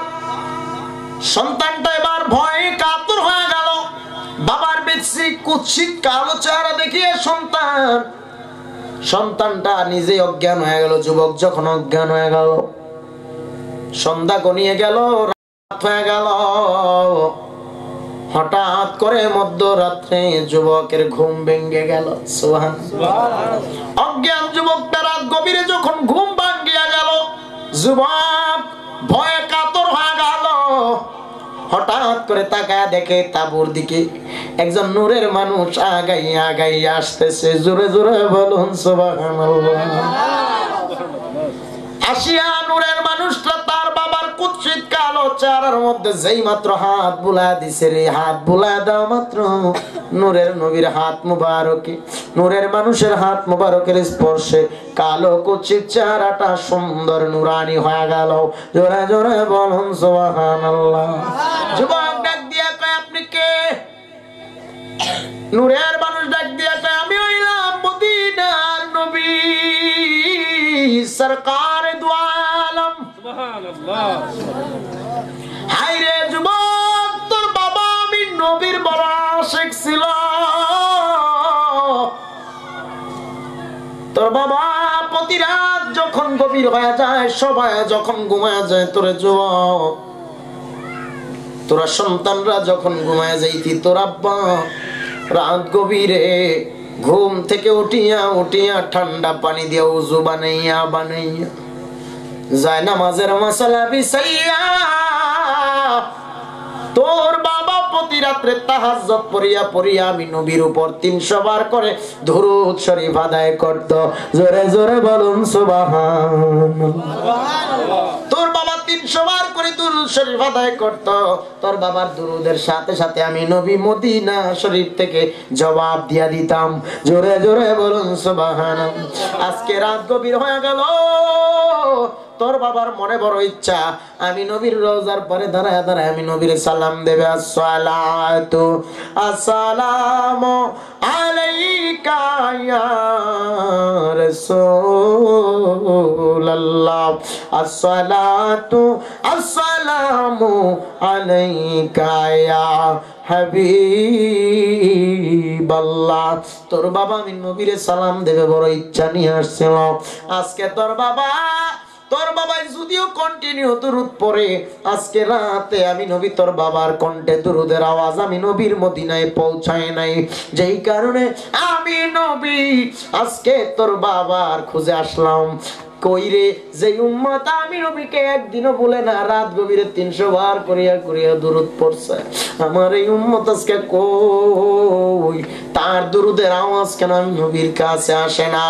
Speaker 1: সন্তানটা এবার ভয়ে কাতর হয়ে গেল, বাবার বিশ্রী কুৎসিত কালো চেহারা দেখিয়ে সন্তানটা নিজে অজ্ঞান হয়ে গেল। যুবক যখন অজ্ঞান হয়ে গেল, সন্ধ্যা গনিয়ে গেল, রাত হয়ে গেল, হঠাৎ করে মধ্যরাত্রে যুবকের ঘুম ভেঙে গেল। সুবহানাল্লাহ। অজ্ঞান যুবকটা রাত গভীরে যখন ঘুম ভাঙিয়া গেল, যুবক ভয়ে কাতর হয়ে গেল, হঠাৎ করে তাকায় দেখে তাঁবুর দিকে একজন নূরের মানুষ আগাইয়া আগাইয়া আসতেছে। জোরে জোরে বলুন সুবহানাল্লাহ। আসিয়া নূরের মানুষটা তার বাবার কুৎসিত কালো চেহারার মধ্যে যেই মাত্র হাত বুলা দিছে, রে হাত বুলা দাও মাত্র নূরের নবীর হাত মুবারকে, নূরের মানুষের হাত মুবারকের স্পর্শে কালো কুৎসিত চেহারাটা সুন্দর নুরানি হয়ে গেল। জোরে জোরে বলুন সুবহানাল্লাহ। যুবক ডাক দিয়া কয়, আপনি কে? নূরের মানুষ ডাক দিয়া কয়, আমি হইলাম মদিনার নবী সরকার দু আলম। সুবহানাল্লাহ। হাই রে যুবক, তোর বাবা আমি নবীর বড় আশিক ছিল, তোর বাবা প্রতি রাত যখন গভীর হয়ে যায়, সবাই যখন ঘুমায় যায়, তোরে যুবক তোরা সন্তানরা যখন ঘুমায় যাইতি, তোর আব্বা রাত গভীরে ঘুম থেকে উঠিয়া উঠিয়া ঠান্ডা পানি দিয়ে উযু বানাইয়া বানাইয়া যায় নামাজের মাসালা বিছাইয়া তোর বাবা প্রতি রাত্রে তাহাজ্জুদ পড়িয়া পড়িয়া আমি নবীর উপর 300 বার করে দুরূদ শরীফ আদায় করত। জোরে জোরে বলুন সুবহানাল্লাহ। তোর বাবা 300 বার করে দুরূদ শরীফ আদায় করত। তোর বাবার দুরূদের সাথে সাথে আমি নবী মদিনা শরীফ থেকে জবাব দিয়া দিতাম। জোরে জোরে বলুন সুবহানাল্লাহ। আজকে রাত গভীর হয়ে গেল, তোর বাবার মনে বড় ইচ্ছা আমি নবীর রওজার পরে দাঁড়ায় দাঁড়ায় আমি নবীর সালাম দেবে। আসসালাতু আসসালামু আলাইকা ইয়া রাসূলুল্লাহ, আসসালাতু আসসালামু আলাইকা ইয়া হাবিবাল্লাহ। তোর বাবা আমি নবীর সালাম দেবে বড় ইচ্ছা নিয়ে আসছিল। আজকে তোর বাবা যদিও কন্টিনিউ দুরূদ পড়ে, আজকে রাতে আমি নবী তোর বাবার কণ্ঠে দুরূদের আওয়াজ আমি নবীর মদিনায় পৌঁছায় নাই, যেই কারণে আমি নবী আজকে তোর বাবার খুঁজে আসলাম। কইরে যে উম্মত আমি নবীকে একদিনও বলে না, রাত গভীরে 300 বার করিয়া করিয়া দুরূদ পড়ছে, আমার এই উম্মত আজকে কই? তার দুরূদের আওয়াজ কেন নবীর কাছে আসে না?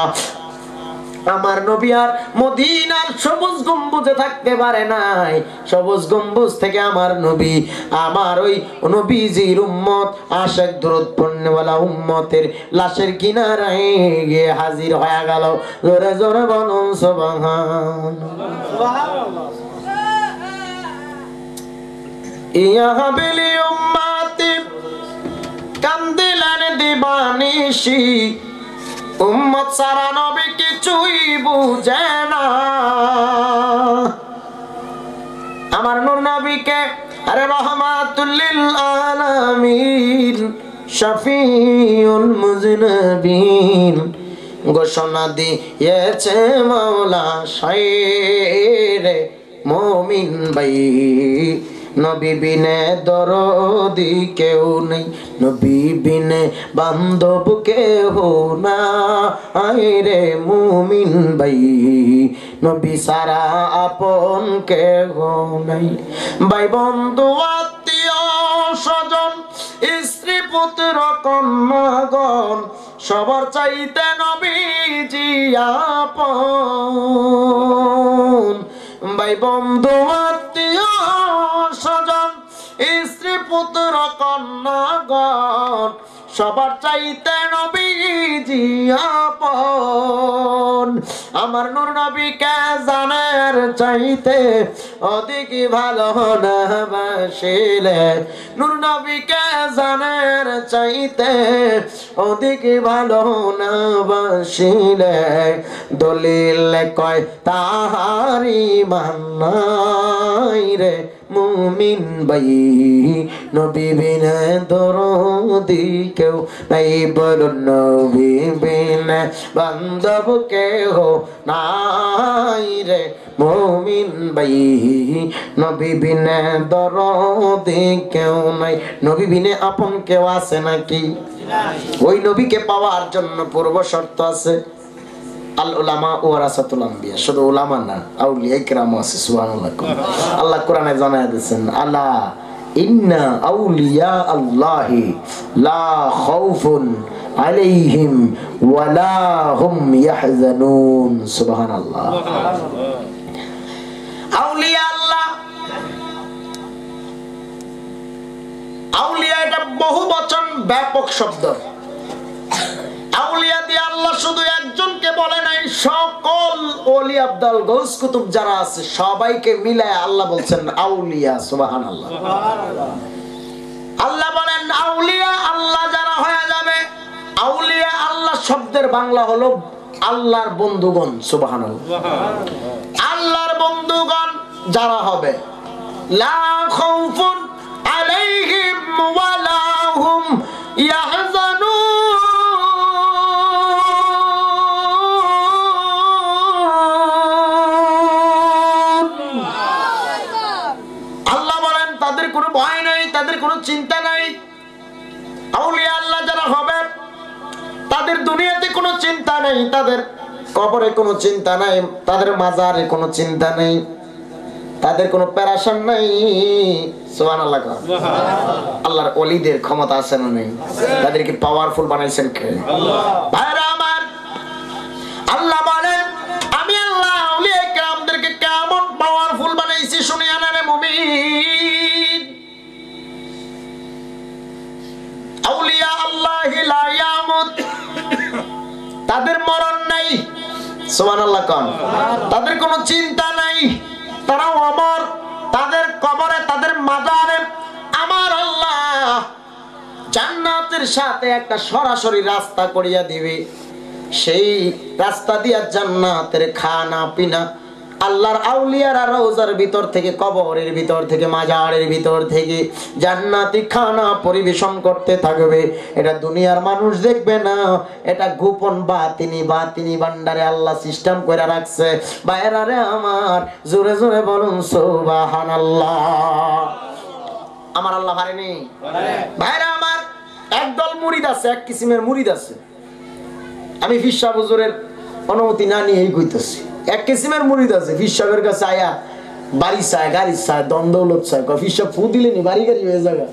Speaker 1: আমার নবী আর মদিনার সবুজ গম্বুজে থাকতে পারে নাই। সবুজ গম্বুজ থেকে আমার নবী, আমার ওই নবীজির উম্মত আশিক দুরূদ পড়নেওয়ালা উম্মতের লাশের কিনারায় গিয়ে হাজির হয়ে গেল। জোরে জোরে বলুন সুবহানাল্লাহ। ইয়া বিলি উম্মতি কান্দিলেন দিবানিশি, উম্মত সারা নবী কিছুই বুঝে না। আমার নূর নবীকে আরে রহমাতুল লিল আলামিন শফিউল মুজনবিন ঘোষণা দিয়েছে মাওলা শায়রে মুমিন ভাই, নবী বিনে দরদি কেউ নেই, নবী বিনে বান্ধব কেহ নাই রে মুমিন ভাই, নবী সারা আপন কেহ নাই। ভাই বন্ধু আত্মীয় স্বজন স্ত্রী পুত্র কন্যাগণ সবার চাইতে নবীজি আপন। ভাই বন্ধু আত্মীয় স্বজন স্ত্রী পুত্র কন্যাগণ সবার চাইতে নবীজি আপন। আমার নূর নবীকে জানার চাইতে অধিক ভালো না বাসিলে, নূর নবীকে জানার চাইতে অধিক ভালো না বাসিলে, দলিল কয় তাহারি মান্নাই রে মুমিন ভাই, নবী বিনে দরদি কেউ নাই, বলুন নবী বিনে বান্ধব কেহ নাই রে মুমিন ভাই, নবী বিনে দরদি কেউ নাই। নবী বিনে আপন কেউ আছে নাকি? ওই নবীকে পাওয়ার জন্য পূর্ব শর্ত আছে। আল উলামা ওয়ারাসাতুল আম্বিয়া, শুধু উলামা না, আউলিয়া কিরাম আছে। সুবহানাল্লাহ। আল্লাহ কোরআনে জানায় দিয়েছেন, আলা ইন্না আউলিয়া আল্লাহি লা খাউফুন আলাইহিম ওয়ালা হুম ইয়াহজানুন। সুবহানাল্লাহ। আউলিয়া আল্লাহ, আউলিয়া এটা বহু বচন, ব্যাপক শব্দ। আউলিয়া দিয়ে আল্লাহ শুধু একজনকে বলে নাই, সকল ওলি আব্দাল গৌস কুতুব যারা আছে সবাইকে মিলায় আল্লাহ বলছেন আউলিয়া। সুবহানাল্লাহ। আল্লাহ বলেন আউলিয়া আল্লাহ যারা হয়ে যাবে। আউলিয়া আল্লাহ শব্দের বাংলা হলো আল্লাহর বন্ধুগণ। সুবহানাল্লাহ। আল্লাহর বন্ধুগণ যারা হবে, লা খাউফুন আলাইহিম ওয়ালা হুম ইয়াহজানুন। কোনো ভয় নাই, তাদের কোনো চিন্তা নাই। আউলিয়া আল্লাহ যারা হবে তাদের দুনিয়াতে কোনো চিন্তা নেই, তাদের কবরে কোনো চিন্তা নাই, তাদের মাজারে কোনো চিন্তা নেই, তাদের কোনো প্যারাশন নাই। সুবহানাল্লাহ। আল্লাহর ওলিদের ক্ষমতা আছে না নেই? তাদেরকে পাওয়ারফুল বানাইছেন কে? ভাইরা আমার, আল্লাহ বলেন আমি আল্লাহ আউলিয়া কিরামদেরকে কেমন পাওয়ারফুল বানাইছি শুনিয়া না রে মুমিন। আউলিয়া আল্লাহি লা ইয়ামুত, তাদের মরণ নাই। সুবহানাল্লাহ। তাদের কোনো চিন্তা নাই, তারাও অমর। তাদের কবরে, তাদের মাজারে আমার আল্লাহ জান্নাতের সাথে একটা সরাসরি রাস্তা করিয়া দিবে। সেই রাস্তা দিয়া জান্নাতের খানা পিনা আল্লাহর আউলিয়ারা রওজার ভিতর থেকে, কবরের ভিতর থেকে, মাজারের ভিতর থেকে জান্নাতি খানা পরিবেশন করতে থাকবে। এটা দুনিয়ার মানুষ দেখবে না, এটা গোপন বাতিনি ভান্ডারে আল্লাহ সিস্টেম করে রাখছে। বাইরা রে আমার, জোরে জোরে বলুন সুবহানাল্লাহ। আমার আল্লাহ পারেনি? ভাইরা আমার, একদল মুরিদ আছে, এক কিসিমের মুরিদ আছে। আমি ফিরসা হুজুরের অনুমতি না নিয়ে এই কইতেছি। এক কিসিমের মুরিদ আছে পীর সাহেবের কাছে আয়া বাড়ি চায় গাড়ি চায় দন্দৌলত চায় পীর সাহেব ফু দিলে নি বাড়ি গাড়ি হয়ে যাবে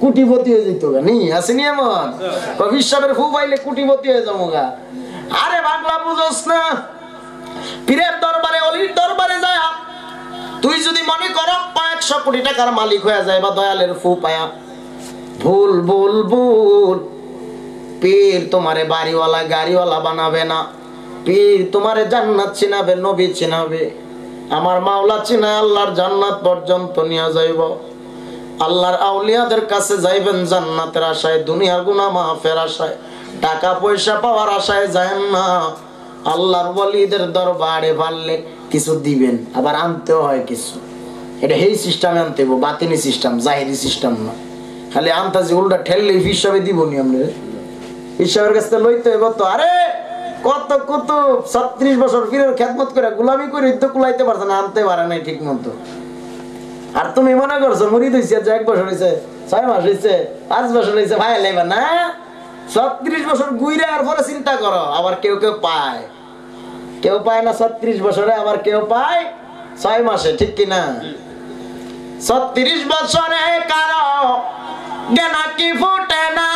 Speaker 1: কুটিপতি হয়ে যেত গা নি আসেনি এমন পীর সাহেবের ফু পাইলে কুটিপতি হয়ে যাবো গা আরে বাংলা বুঝোস না পীরের দরবারে অলির দরবারে যায় তুই যদি মনে করো 100 কোটি টাকার মালিক হয়ে যায় বা দয়ালের ফু পায়া ভুল ভুল ভুল পীর তোমারে বাড়িওয়ালা গাড়িওয়ালা বানাবে না পীর তোমারে জান্নাত চিনাবে নবী চিনাবে আমার মাওলা চিনা আল্লাহর জান্নাত পর্যন্ত নিয়ে যাইব আল্লাহর আউলিয়াদের কাছে যাইবেন জান্নাতের আশায় দুনিয়ার গুনাহ মাফের আশায় টাকা পয়সা পাওয়ার আশায় যায় না আল্লাহর ওয়ালিদের দরবারে পারলে কিছু দিবেন আবার আনতেও হয় কিছু এটা এই সিস্টেমে আনতে হবে বাতিনি সিস্টেম জাহিরি সিস্টেম না খালি আনতাজি উল্টা ঠেললে হিসাবে দিবনি আপনি হিসাবের কাছে লইতে হবে তো আরে কত কত 36 বছর পীরের খেদমত করে গোলামি করে তো কুলাইতে পারছ না আনতে পারে না ঠিক মতো আর তুমি মনে করছো মুরিদ হইছে যে 1 বছর হইছে 6 মাস হইছে 5 বছর হইছে ভাই লাইবা না 36 বছর গুইরা আর পরে চিন্তা করো আবার কেউ কেউ পায় না 36 বছরে আবার কেউ পায় 6 মাসে ঠিক কি না 36 বছরে কারো গেনা কি ফুটে না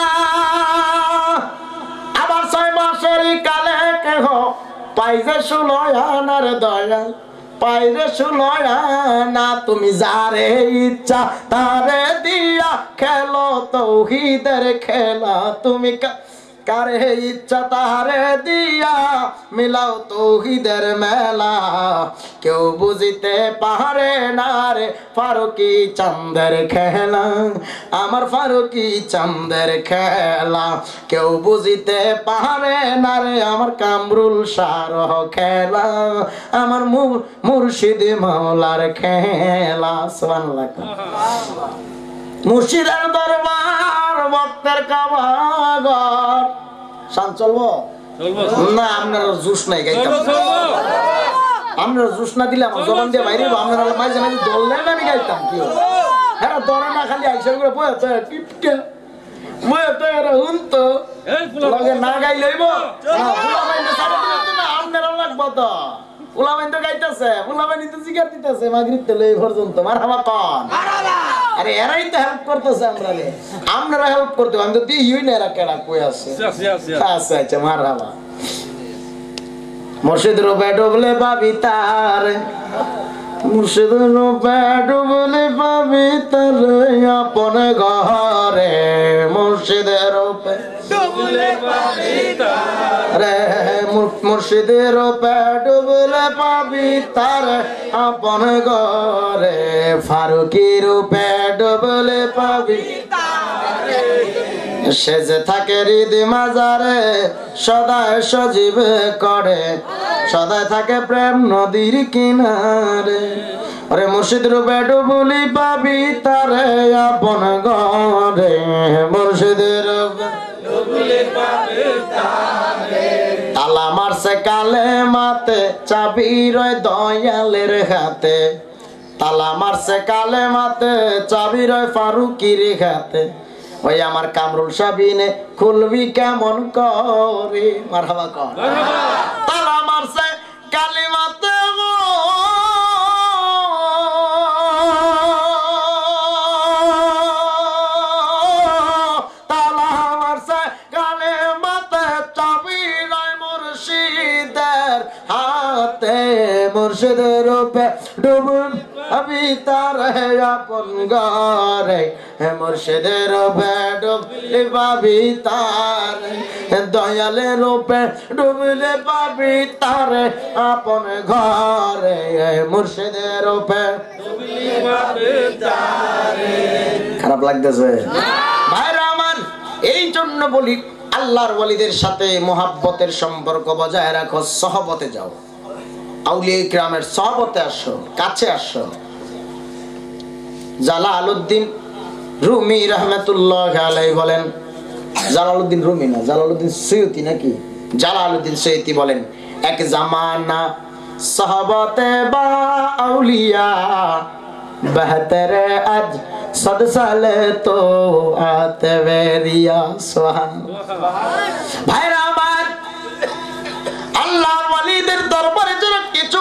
Speaker 1: আবার 6 মাসের কালে কেহ পাইছে সুলয়ানার দয়া পাইরে সুলয়ানা তুমি যারে ইচ্ছা তারে দিয়া খেলো তৌহিদের খেলা তুমি কারে ইচ্ছা তারে দিয়া মিলাও তৌহিদের মেলা কেউ বুঝিতে পারে না রে ফারুকি চাঁদের খেলা আমার ফারুকি চাঁদের খেলা কেউ বুঝিতে পারে না রে আমার কামরুল শাহ খেলা আমার মুর্শিদ মাওলার খেলা সুবহানাল্লাহ মুর্শিদের দরবার ভক্তের কাবাগর শান চলবো না আপনারা জুস নাই গাইতাম আপনারা জুস না দিলে আমার জবান দিয়ে বাইরে আপনারা মাঝে মাঝে দললেন আমি গাইতাম কি হ্যাঁ দরা না খালি আইসা করে বয়ে তো টিপকে বয়ে তো এরা হুনতো লগে না গাই লইব আপনারা লাগবো তো উলামাইন তো গাইতেছে উলামাইন তো জিকির দিতেছে মাগরিব তো লই পর্যন্ত মারহাবা কোন আরে এরাই তো হেল্প করতেছে আমরা হেল্প করতে আমি তো দিই না এরা কেডা কই আছে আচ্ছা আচ্ছা মারহাবা মুর্শিদ রূপে ডুবলে পাবি তার মুর্শিদ রূপে ডুবলে পাবি তার আপন ঘরে মুর্শিদের রূপে ডুবলে পাবি তার রে মুর্শিদের রূপে ডুবলে পাবি তার আপন ঘরে ফারুকি রূপে ডুবলে পাবি সে যে থাকে হৃদি মাজারে সদায় সজীব করে সদায় থাকে প্রেম নদীর কিনারে আরে মুর্শিদ রূপে ডুবলি পাবি তারে আপন ঘরে মুর্শিদের রূপে ডুবলি পাবি তারে তালা মারছে কালে মাতে চাবি রয় দয়ালের হাতে তালা মারছে কালে মাতে চাবি রয় ফারুকির হাতে ওই আমার কামরুল সাবিনে খুলবি কেমন করে মারহাবা কর তালা মারছে কালিমাতে তালা মারছে কালিমাতে চাবি রয় মুর্শিদের হাতে মুর্শিদের রূপে ডুবুন আমি তার আপন ঘরে মুর্শিদের রূপে ডুবলে পাবি তার দয়ালের রূপে ডুবলে পাবি তার আপন ঘরে মুর্শিদের রূপে ডুবলে পাবি তার খারাপ লাগতেছে ভাইরা আমার এই জন্য বলি আল্লাহর ওয়ালিদের সাথে মুহাব্বতের সম্পর্ক বজায় রাখো সহবতে যাও আউলিয়া ইকরামের সহবতে আসো কাছে আসো জালালউদ্দিন রুমি রাহমাতুল্লাহ আলাইহি বলেন জালালউদ্দিন রুমি না জালালউদ্দিন সৈয়দি নাকি জালালউদ্দিন সৈয়দি বলেন এক জামানা সহবতে বা আউলিয়া বেহতরে আজ সদ সালে তো আতে বেরিয়া সুবহানাল্লাহ ভাইরা আমার আল্লাহর ওয়ালিদের দরবারে যারা কিছু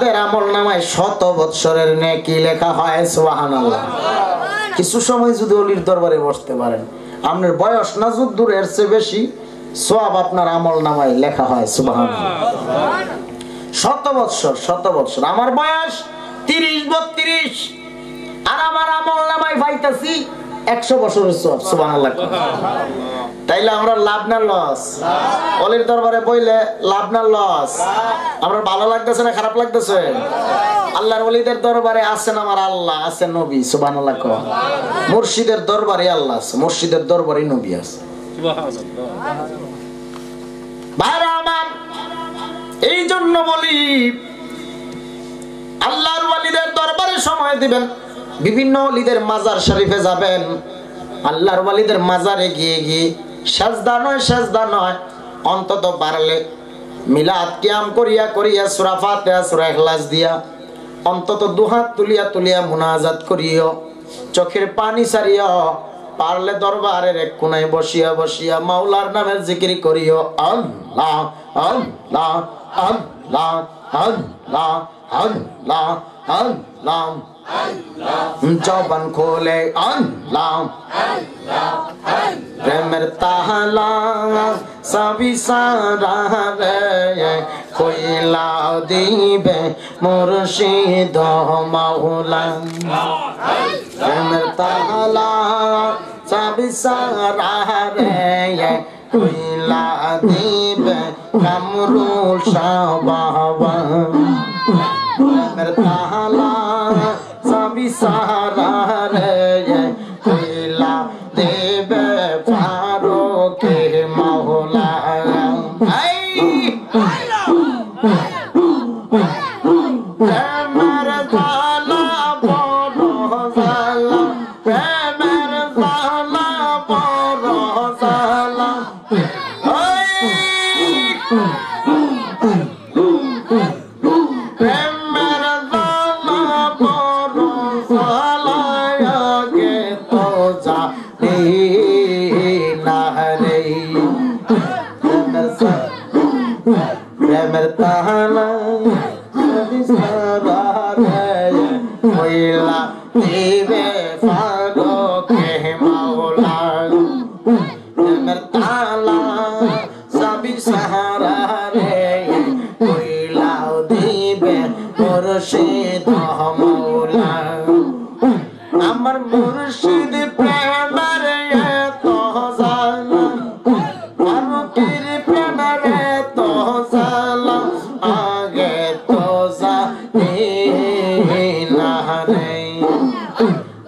Speaker 1: তাদের আমল নামায় 100 বৎসরের নেকি লেখা হয়। সুবহানাল্লাহ। কিছু সময় যদি অলির দরবারে বসতে পারেন, আপনার বয়স না যুদ্ধের এর চেয়ে বেশি সওয়াব আপনার আমল নামায় লেখা হয়। সুবহানাল্লাহ। 100 বৎসর আমার বয়স 30-32 আর আমার আমল নামায় পাইতাছি 100 বছরের সওয়াব। সুবহানাল্লাহ। তাইলে আমরা লাভ না লস? অলির দরবারে বইলে লাভ না লস? আমরা ভালো লাগতেছে না খারাপ লাগতেছে? আল্লাহর ওলিদের দরবারে আছেন আমার আল্লাহ, আছে নবী। সুবহানাল্লাহ। মুর্শিদের দরবারে আল্লাহ আছে, মুর্শিদের দরবারে নবী আছে। ভাইরা আমার, এই জন্য বলি আল্লাহর ওলিদের দরবারে সময় দিবেন। বিভিন্ন ওলিদের মাজার শরীফে যাবেন, আল্লাহর ওলিদের মাজারে গিয়ে গিয়ে সেজদা নয় অন্তত পারলে মিলাদ কিয়াম করিয়া করিয়া সূরা ফাতিহা সূরা ইখলাস দিয়া অন্তত দুহাত তুলিয়া মুনাজাত করিও, চোখের পানি সারিয়া পারলে দরবারের এক কোণায় বসিয়া মাওলার নামের জিকির করিও। আল্লাহ আল্লাহ আল্লাহ আল্লাহ আল্লাহ আল্লাহ। জবান খোলে আল্লাহ প্রেমের তাহলা সবই সারা রে, কইলা দিবে মুর্শিদ মাওলা। প্রেমের তাহলা সবই সারা রে, কইলা দিবে কামরুল শাহ বাবা। প্রেমের তাহলা সবই সারা রে, কইলা দেবে ফারুক মাওলা। প্রেমের তাহলা বড় জালা, প্রেমের তাহলা বড় জালা। প্রেমের তাহলা কইলা দিবে ফারুক মাওলা। প্রেমের তাহলা সবই সাহারা রে, কইলা দিবে মুর্শিদ মাওলা। আমার মুর্শিদ প্রেমের এত জালা, ফারুকের প্রেমের এত জালা, আগে তো জানি না রে।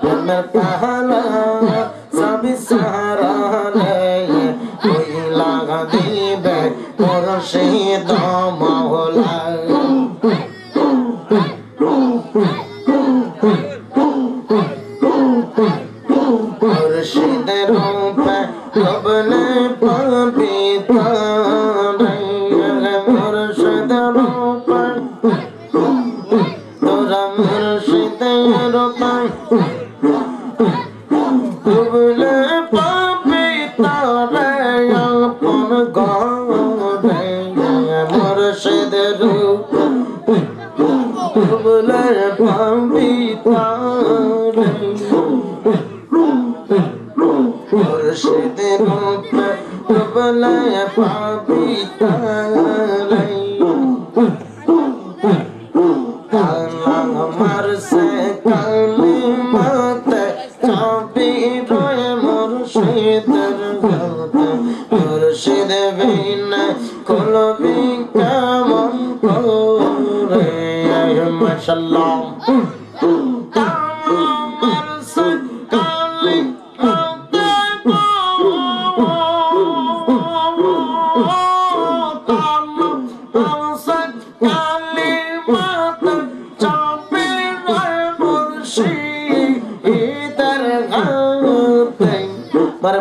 Speaker 1: প্রেমের তাহলা সবই সাহারা রে, কইলা দিবে মুর্শিদ মাওলা। মুর্শিদের রূপে কবলে পাবি তারে, মুর্শিদের রূপে তোরা মুর্শিদের রূপে কবলে পাবি তারে আপন ঘরে। মুর্শিদের রূপে কবলে পাবি তারে, মুর্শিদের রূপে কবলে পাবি তারে। কালাম মারসে কালিমাতে চাবি রয়ে মুর্শিদের গাতে, মুর্শিদ বিনে খুলবি কেমন করে। মাশাআল্লাহ।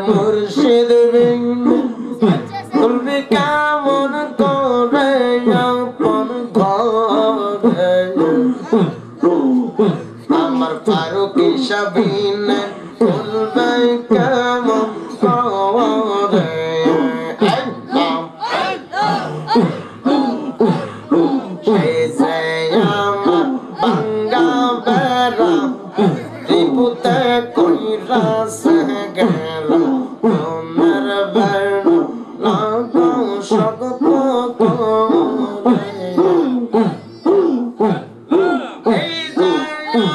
Speaker 1: মুর্শিদ তুমি কেমন করে আপন ঘরে। আমার ফারুক সাবিন বলবে কেমন করে। সে গেল তোমার বাড়ি লাগাও শক্ত করে এই জায়গা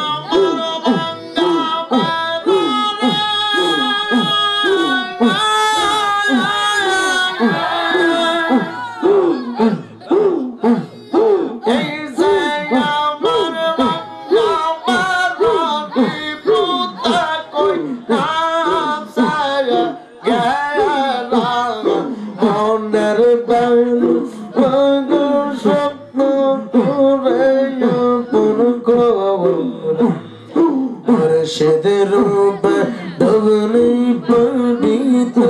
Speaker 1: মুর্শিদের রূপে ডুবনি পবিত্র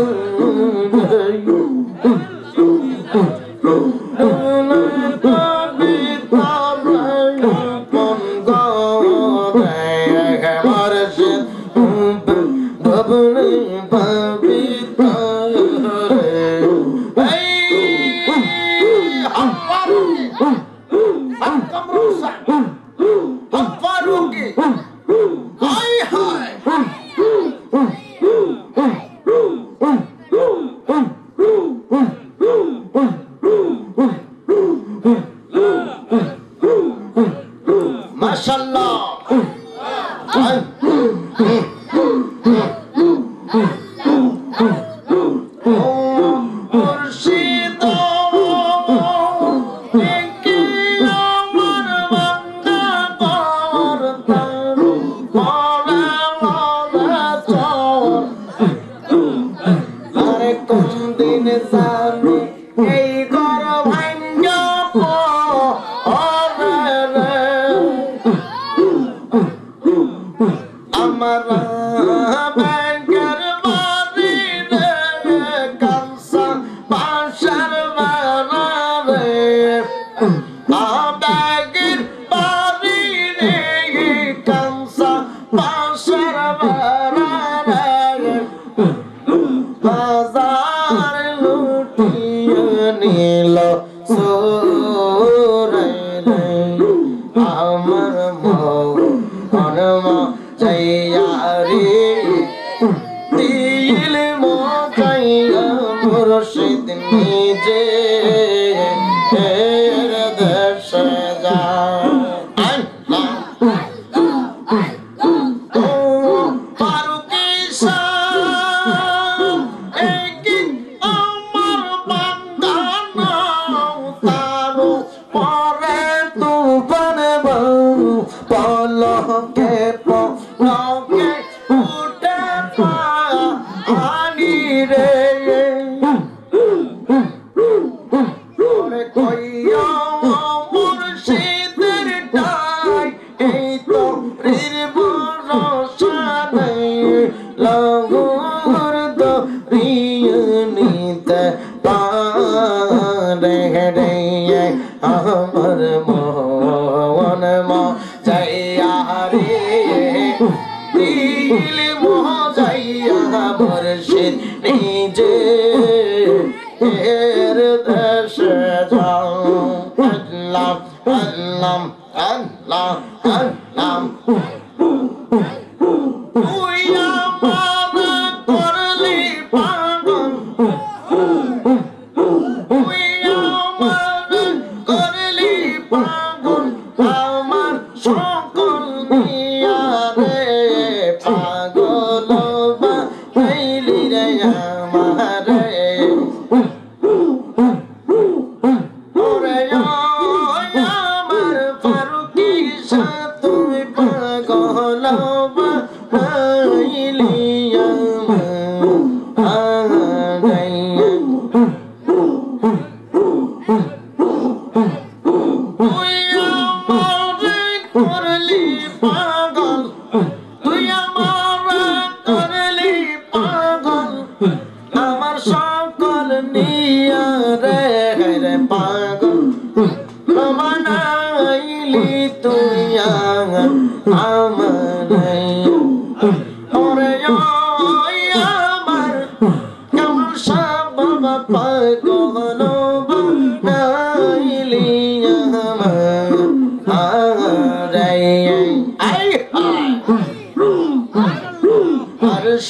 Speaker 1: মাশাআল্লাহ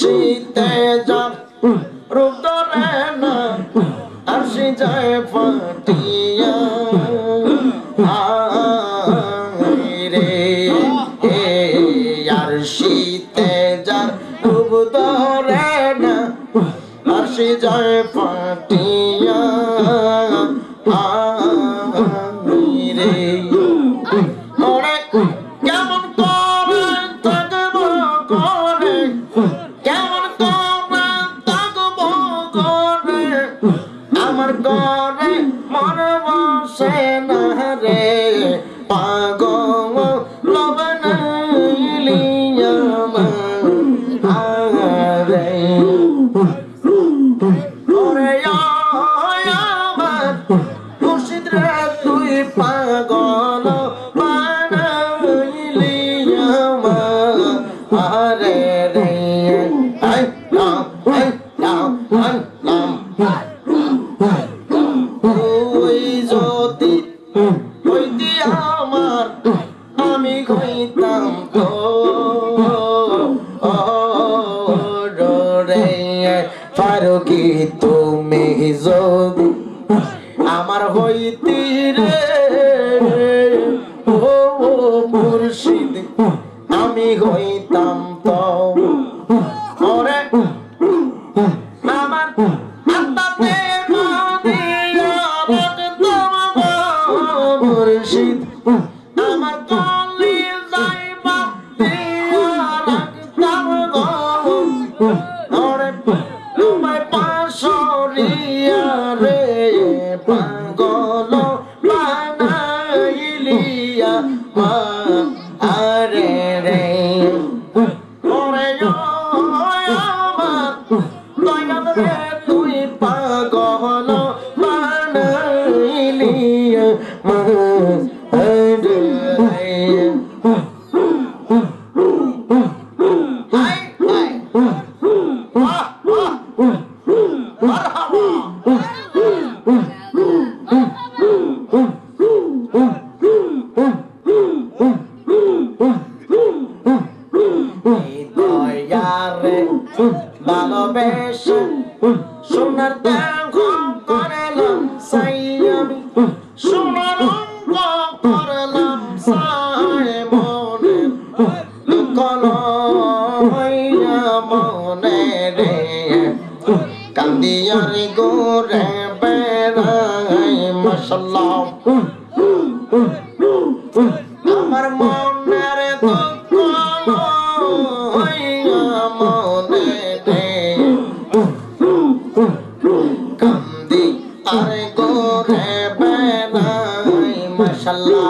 Speaker 1: she শীতে যার রূপ ধরে না আরশি যায় ফাটিয়া রে আরশিতে যার রূপ ধরে না আরশি যায় ফাটিয়া রে ওরে কেমন করে থাকবো করে কেমন করে থাকবো করে আমার ঘরে মন বসে না রে পাগল লবনাইলিয়া রে ওরে আমার মুর্শিদ রে তুই পাগল বানাইলিয়া রে রে আই নাম তুই যদি হইতি আমার আমি হইতাম তো রে ফারুকি তুমি যদি আমার হইতি রে ও মুর্শিদ আমি হইতাম তো ওরে আমার আত্মাতে মদিনা রাখতাম মুর্শিদ আমার কলি যাইবা দিয়া রাখতাম ওরে তোমায় পাশরিয়া রে পাগল বানাইলিয়া আরে রে ওরে আমার দয়াল রে তুই পাগল বানাইলিয়া আরে রে হাই হাই বাহ বাহ মারহাবা দয়ারে ভালোবেসে সোনার দেহ করলাম সাই আমি সোনার অঙ্গ করলাম সাই মনে কলো হইয়া মনে রে কান্দিয়ার গোরে বেড়াই মাশাআল্লাহ আমার মনের দুঃখ হইয়া মনে রে কান্দি আর গোরে বেড়াই মাশাআল্লাহ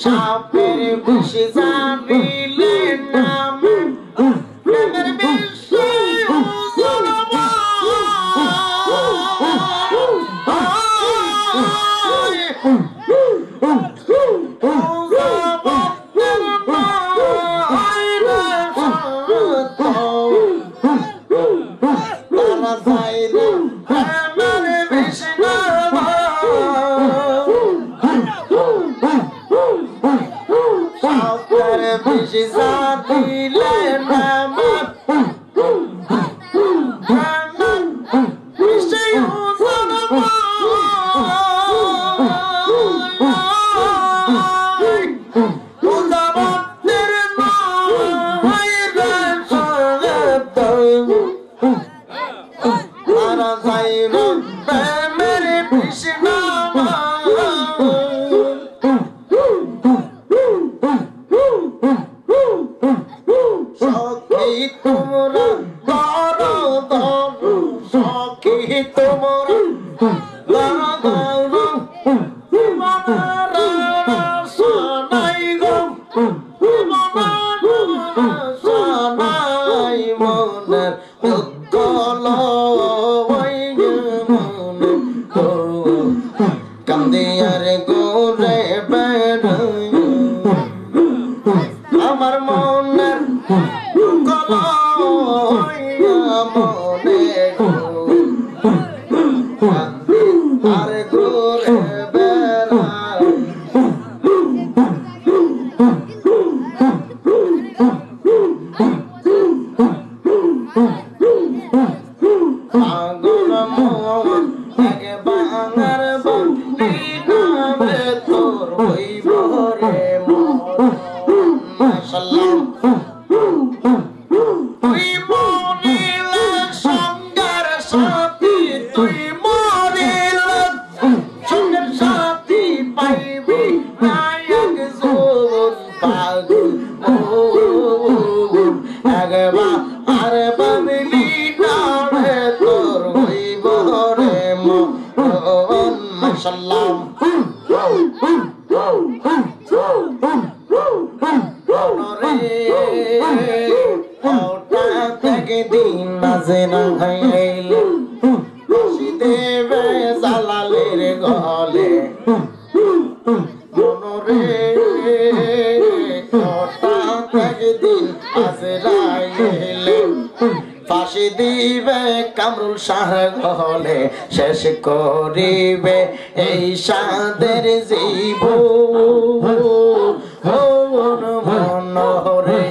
Speaker 1: সাপের বিষ জানিলে নামে প্রেমের বিষয় আমার মনের আর ঘুরে বেড়াই হইব রে মাশাআল্লাহ তুই মরিলে সঙ্গের সাথী তুই মরিলে সঙ্গের সাথী পাইবি নায়ক জীবন পাগল একবার আর বাবলি নারে তোর হইব রে মন মাশাআল্লাহ দিন মাঝে না খাইলে দেবে জালালের গলে মনরে দিন আজরাইলে ফাঁসি দিবে কামরুল শাহ গলে শেষ করিবে এই সাদের জীব মনরে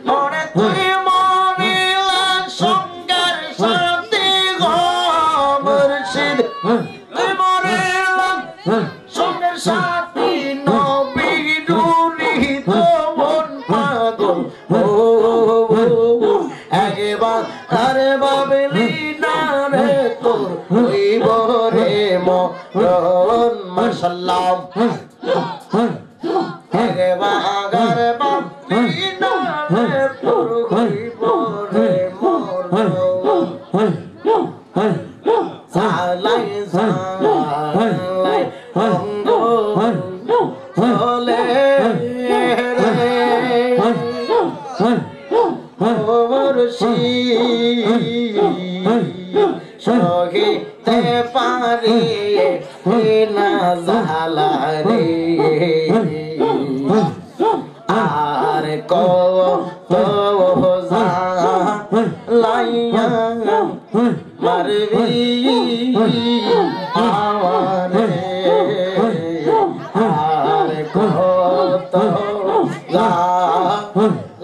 Speaker 1: মনে তুই মরিলে সঙ্গের সাথী গো মুর্শিদ তুই মরিলে সঙ্গের সাথী নবী নুরি তো মন পাগল একবার আরে বাবলি না রে তোর হইব রে মন মাশাআল্লাহ একবার বাবলি না রে তোর হইব রে মন সালাই সালাই অঙ্গ চলে সহিতে পারি না জালা রে আর কত লাইয়া মারবি আমারে আর কত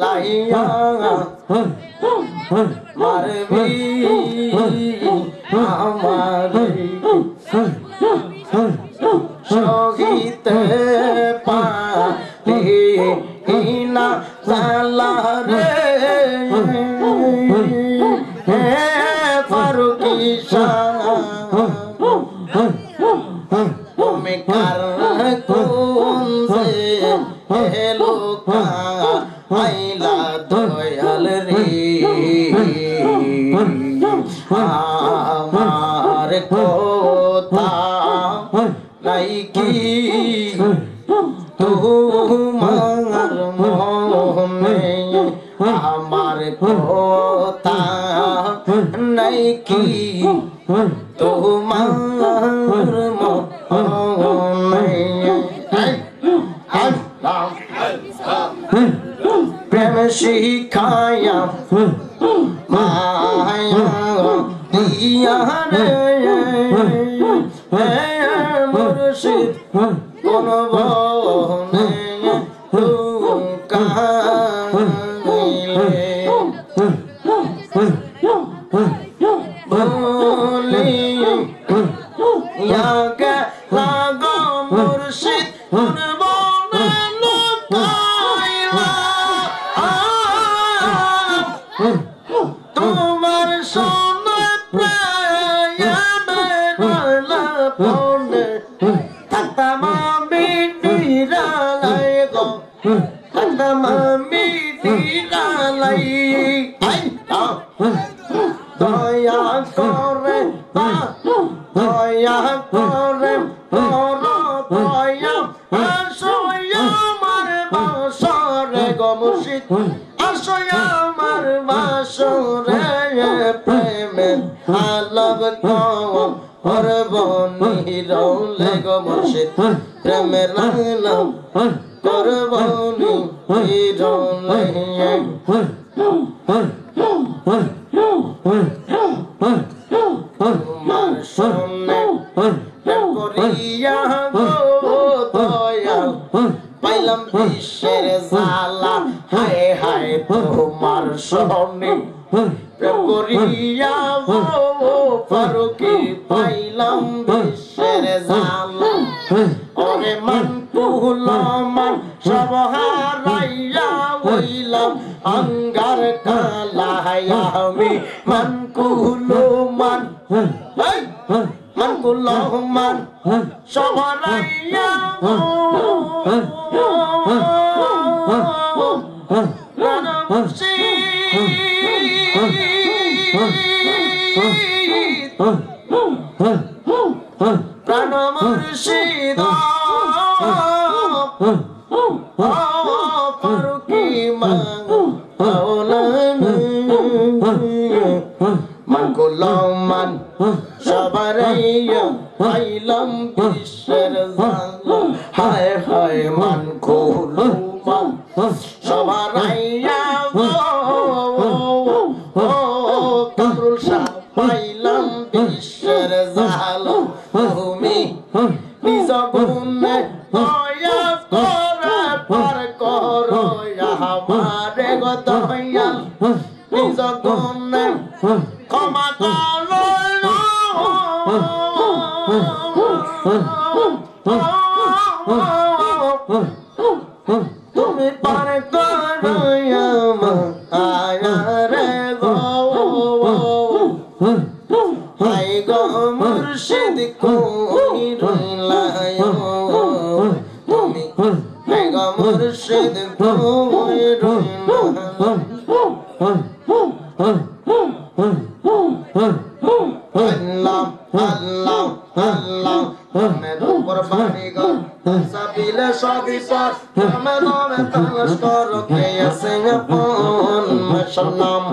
Speaker 1: লাইয়া মারবি আমারে সহিতে পারি না জালা রে ফারুকি শাহ তুমি কার কোন সে হেলো কা আইলা দয়াল রে আমার কথা নাই কি তোমার মনে আমার কথা নাই কি তোমার মনে প্রেম শিখায়া মায়া দিয়া রে মুর্শিদ কোন বনে লুকাইলে বলি ইয়াকে লাগো মুর্শিদ কোন বনে লুকাইলা তোমার সোনা প্রেমের লাপনে থাকতাম আমি নিরালাই গো থাকতাম আমি নিরালাই দয়া করে দয়া করে দয়া আসয় আমার বাসরে গো মুর্শিদ আসয় আমার বাসরে প্রেমে আলব কম করবনি রৌলে গো মুর্শিদ প্রেমের আলব করবনি রৌলে তোমার সামনে করিয়া গো দয়াল পাইলাম বিশ্বের জ্বালা হায় হায় তোমার সামনে করিয়া গো ফারুকি পাইলাম বিশ্বের জ্বালা মান কুলমান সব হারাইয়া হইলাম অঙ্গার কালাই আমি মান কুলমান মান কুলমান সব হারাইয়া প্রাণ মুর্শিদ ফারুকি মাওলানা মান কুলমান সবারাইয়া আইলাম বিশ্বের জালা হায় হায় মান কুলমান সবারাইয়া কামরুল শাহ পাইলাম বিশ্বের জালা তুমি নিজ গুণে দয়া করে পার করো আমারে গো দয়াল নিজ গুণে ক্ষমা করো তুমি পার করো আমারে গো হাই গো মুর্শিদ কই রইলায় তুমি হাই গো মুর্শিদ কই রইলায় আল্লাহ আল্লাহ আল্লাহ আমার উপর বাড়ি ঘর সাবিলে সবই পর আমার নামে তালাশ করো কে আছে আপন মাশাল্লাহ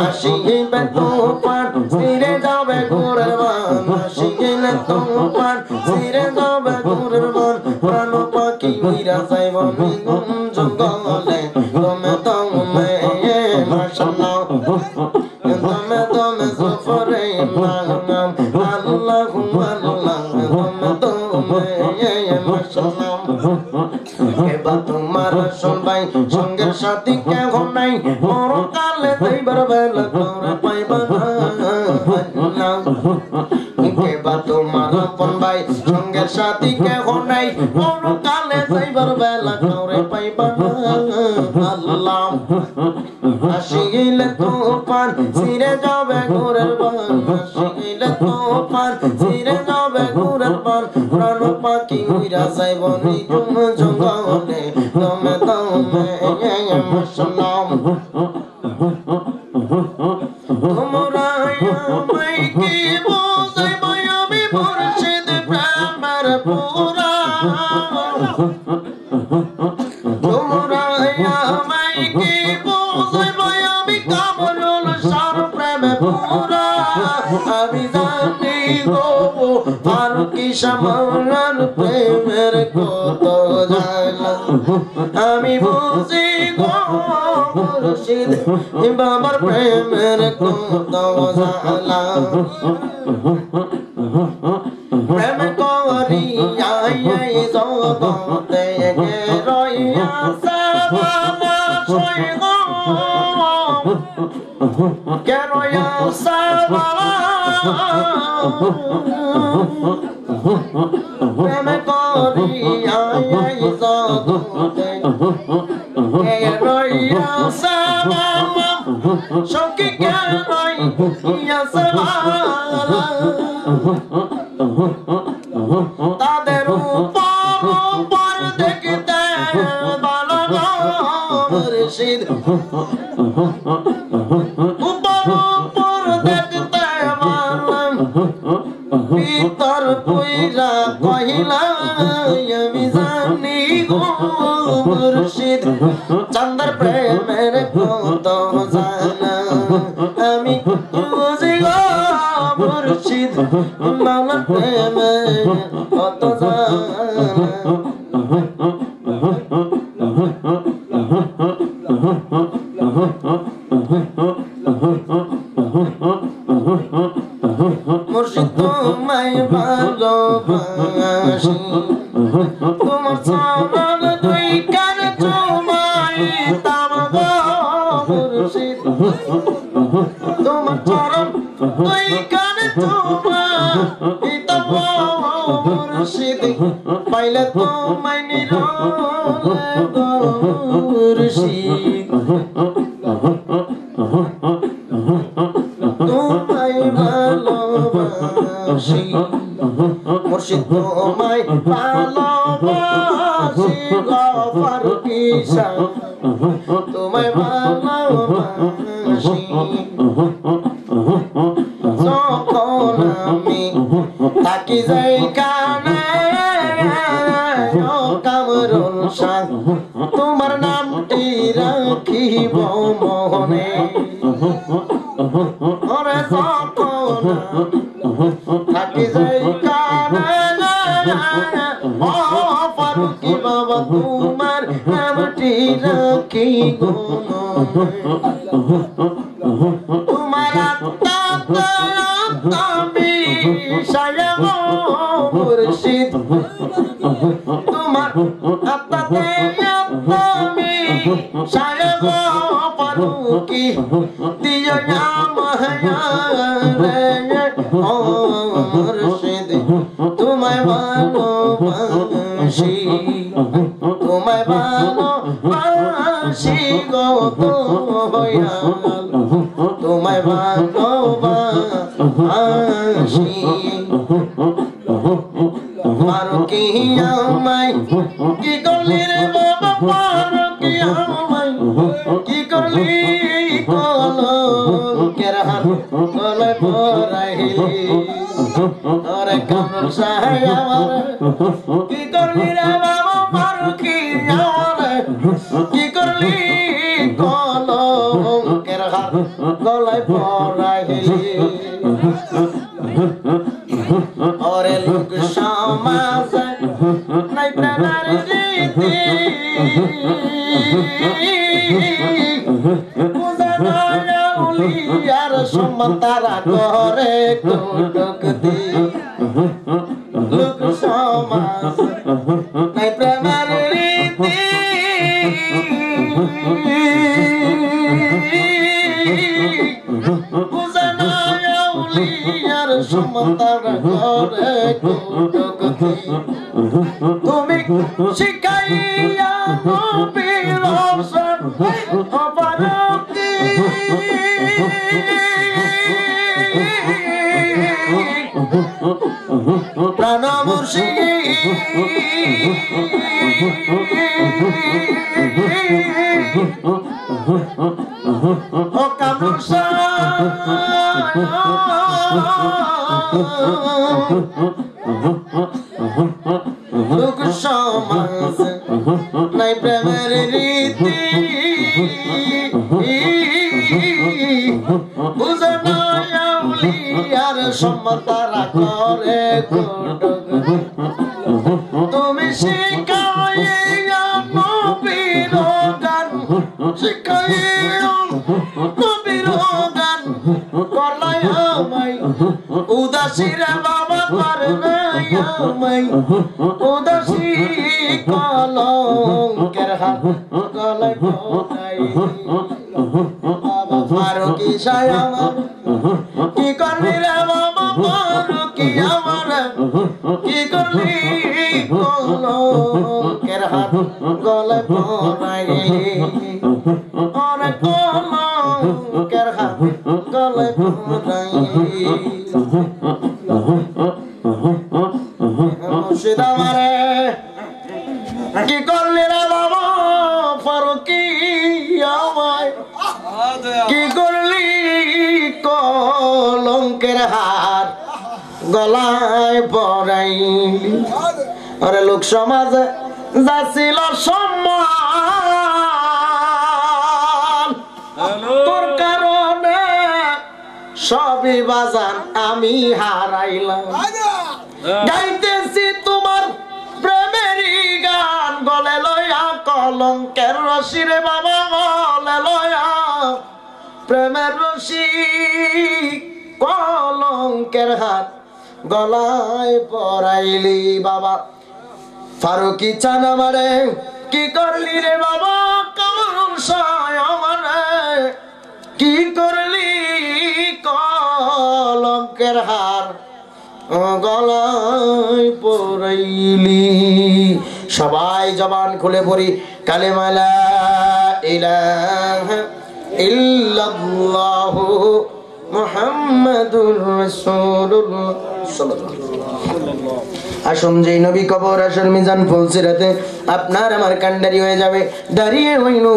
Speaker 1: আসিবে তুফান ছিঁড়ে যাবে ঘোরের বান আসিলে তুফান ছিঁড়ে যাবে ঘোরের বান প্রাণ পাখি উইরা যাইব নিগুম জঙ্গলে তুমি তুমি মাশাল্লাহ তুমি তুমি সফরে নাম আল্লাহু আল্লাহ তুমি মাশাল্লাহ এবার তোমার সবাই সঙ্গের সাথী কেমন নাই মরকালে যাইবার বেলা তোরে পাইবা না এবার তোমার আপন ভাই সঙ্গের সাথী কেমন নাই মরকালে যাইবার বেলা তোরে পাইবা না আল্লাহ আসিলে তুফান ছিঁড়ে যাবে ঘোরের বান আসিলে তুফান ছিঁড়ে যাবে ঘোরের বান প্রাণ পাখি উইরা যাইব নিঝুম জঙ্গলে তুমি তুমি মাশাল্লাহ তোমরা আমায় কি বুঝাইব আমি মুর্শিদ প্রেমের পুরা তোমরা আমায় কি বুঝাইব আমি কামরুল শাহর প্রেমে পুরা আমি জানি গো ফারুকি শামলার প্রেমের কত জ্বালা আমি বুঝি গো মুর্শিদ বাবার প্রেমের কত জ্বালা প্রেম করিয়া এই জগতে রইয়াছে মানুষ গো কেন আসে প্রেম করিয়া এই জগতে রইয়াছে সখী কেন রইয়াছে তাদের উপর দেখতে ভালো মুর্শিদ উপর দেখতে ভালো ভিতর পুইরা কহিলা আমি জানি গো মুর্শিদ চন্দ্র প্রেমের কত জানা আমি বুঝি গো মুর্শিদ মাওলার প্রেমের কত জানা মুর্শিদ তোমায় ভালোবাসি তোমার চরণ দুই কান চুমাইতাম গো মুর্শিদ তোমার চরণ দুই কান চুমাইতাম গো মুর্শিদ পাইলে তোমায় নিরলে গো মুর্শিদ তোমায় ভালোবাসি মুর্শিদ তোমায় ভালোবাসি গো ফারুকি শাহ তোমায় ভালোবাসি যখন আমি থাকি যাই কানে কামরুল শাহ তোমার নামটি রাখিব মনে ওরে যখন থাকি যাই কানে ও ফারুকি বাবা তোমার নামটি রাখিব তোমার আমি সায়গ মুর্শিদ তোমার আত্মাতে আমি সায়গ ফারুকি দিও না মায়া মুর্শিদ তোমায় ভালোবাসি তোমায় ভালোবাসি গো দয়াল তোমায় ভালোবাসি ফারুকি আমায় কি করলি রে বাবা ফারুকি আমায় কি করলি কলঙ্কের হাত গলায় পরাইলি ওরে কামরুল শাহ আমার কি করলি রে বাবা ফারুকি আমায় কি করলি কলঙ্কের হাত গলায় পরাইলি ওরে লোক সমাজ নাই প্রেমের রীতি উলিয়ার সম্মান তারা করে কটুক্তি লোক সমাজ নাই প্রেমের রীতি তুমি শিখাইয়া নবীর রসন ফারুকি প্রাণ মুর্শিদ ও কামরুল শাহ লোক সমাজ নাই প্রেমের রীতি বুঝে না আউলিয়ার সম্মান তারা করে কটুক্তি তুমি শিখাইয়া নবীর গান শিখাইয়া নবীর গান করলাই আমায় উদাসী রে বাবা করে নাই আমায় উদাসী কলঙ্কের হাত গলায় পরাইলি বাবা ফারুকি শাহ আমার কি করলি রে বাবা ফারুকি আমার কি করলি কলঙ্কের হাত গলায় পরাইলি ওরে কলঙ্কের হাত গলায় পরাইলি মুর্শিদ আমারে কি করলি রে বাবা ফারুকি আমায় কি করলি কলঙ্কের হাত গলায় পরাইলি আরে লোক সমাজে যাচ্ছিল সম্মান তোর কারণে সবই বাজান আমি হারাইলাম গাইতেছি তোমার প্রেমেরই গান গলে লয়া কলঙ্কের রশি রে বাবা গলে লয়া প্রেমের রশি কলঙ্কের হাত গলায় পরাইলি বাবা ফারুকি চান আমারে কি করলি রে বাবা কামরুল শাহ আমারে কি করলি কলঙ্কের হার গলায় পরাইলি। সবাই জবান খুলে পড়ি কালেমা লা ইলাহা ইল্লাল্লাহু মুহাম্মাদুর রাসূলুল্লাহ সাল্লাল্লাহু আলাইহি ওয়াসাল্লাম। আসুন যেই নবী কবর আসল মিজান ফুলসিরাতে আপনার আমার কান্ডারি হয়ে যাবে, দাঁড়িয়ে ওই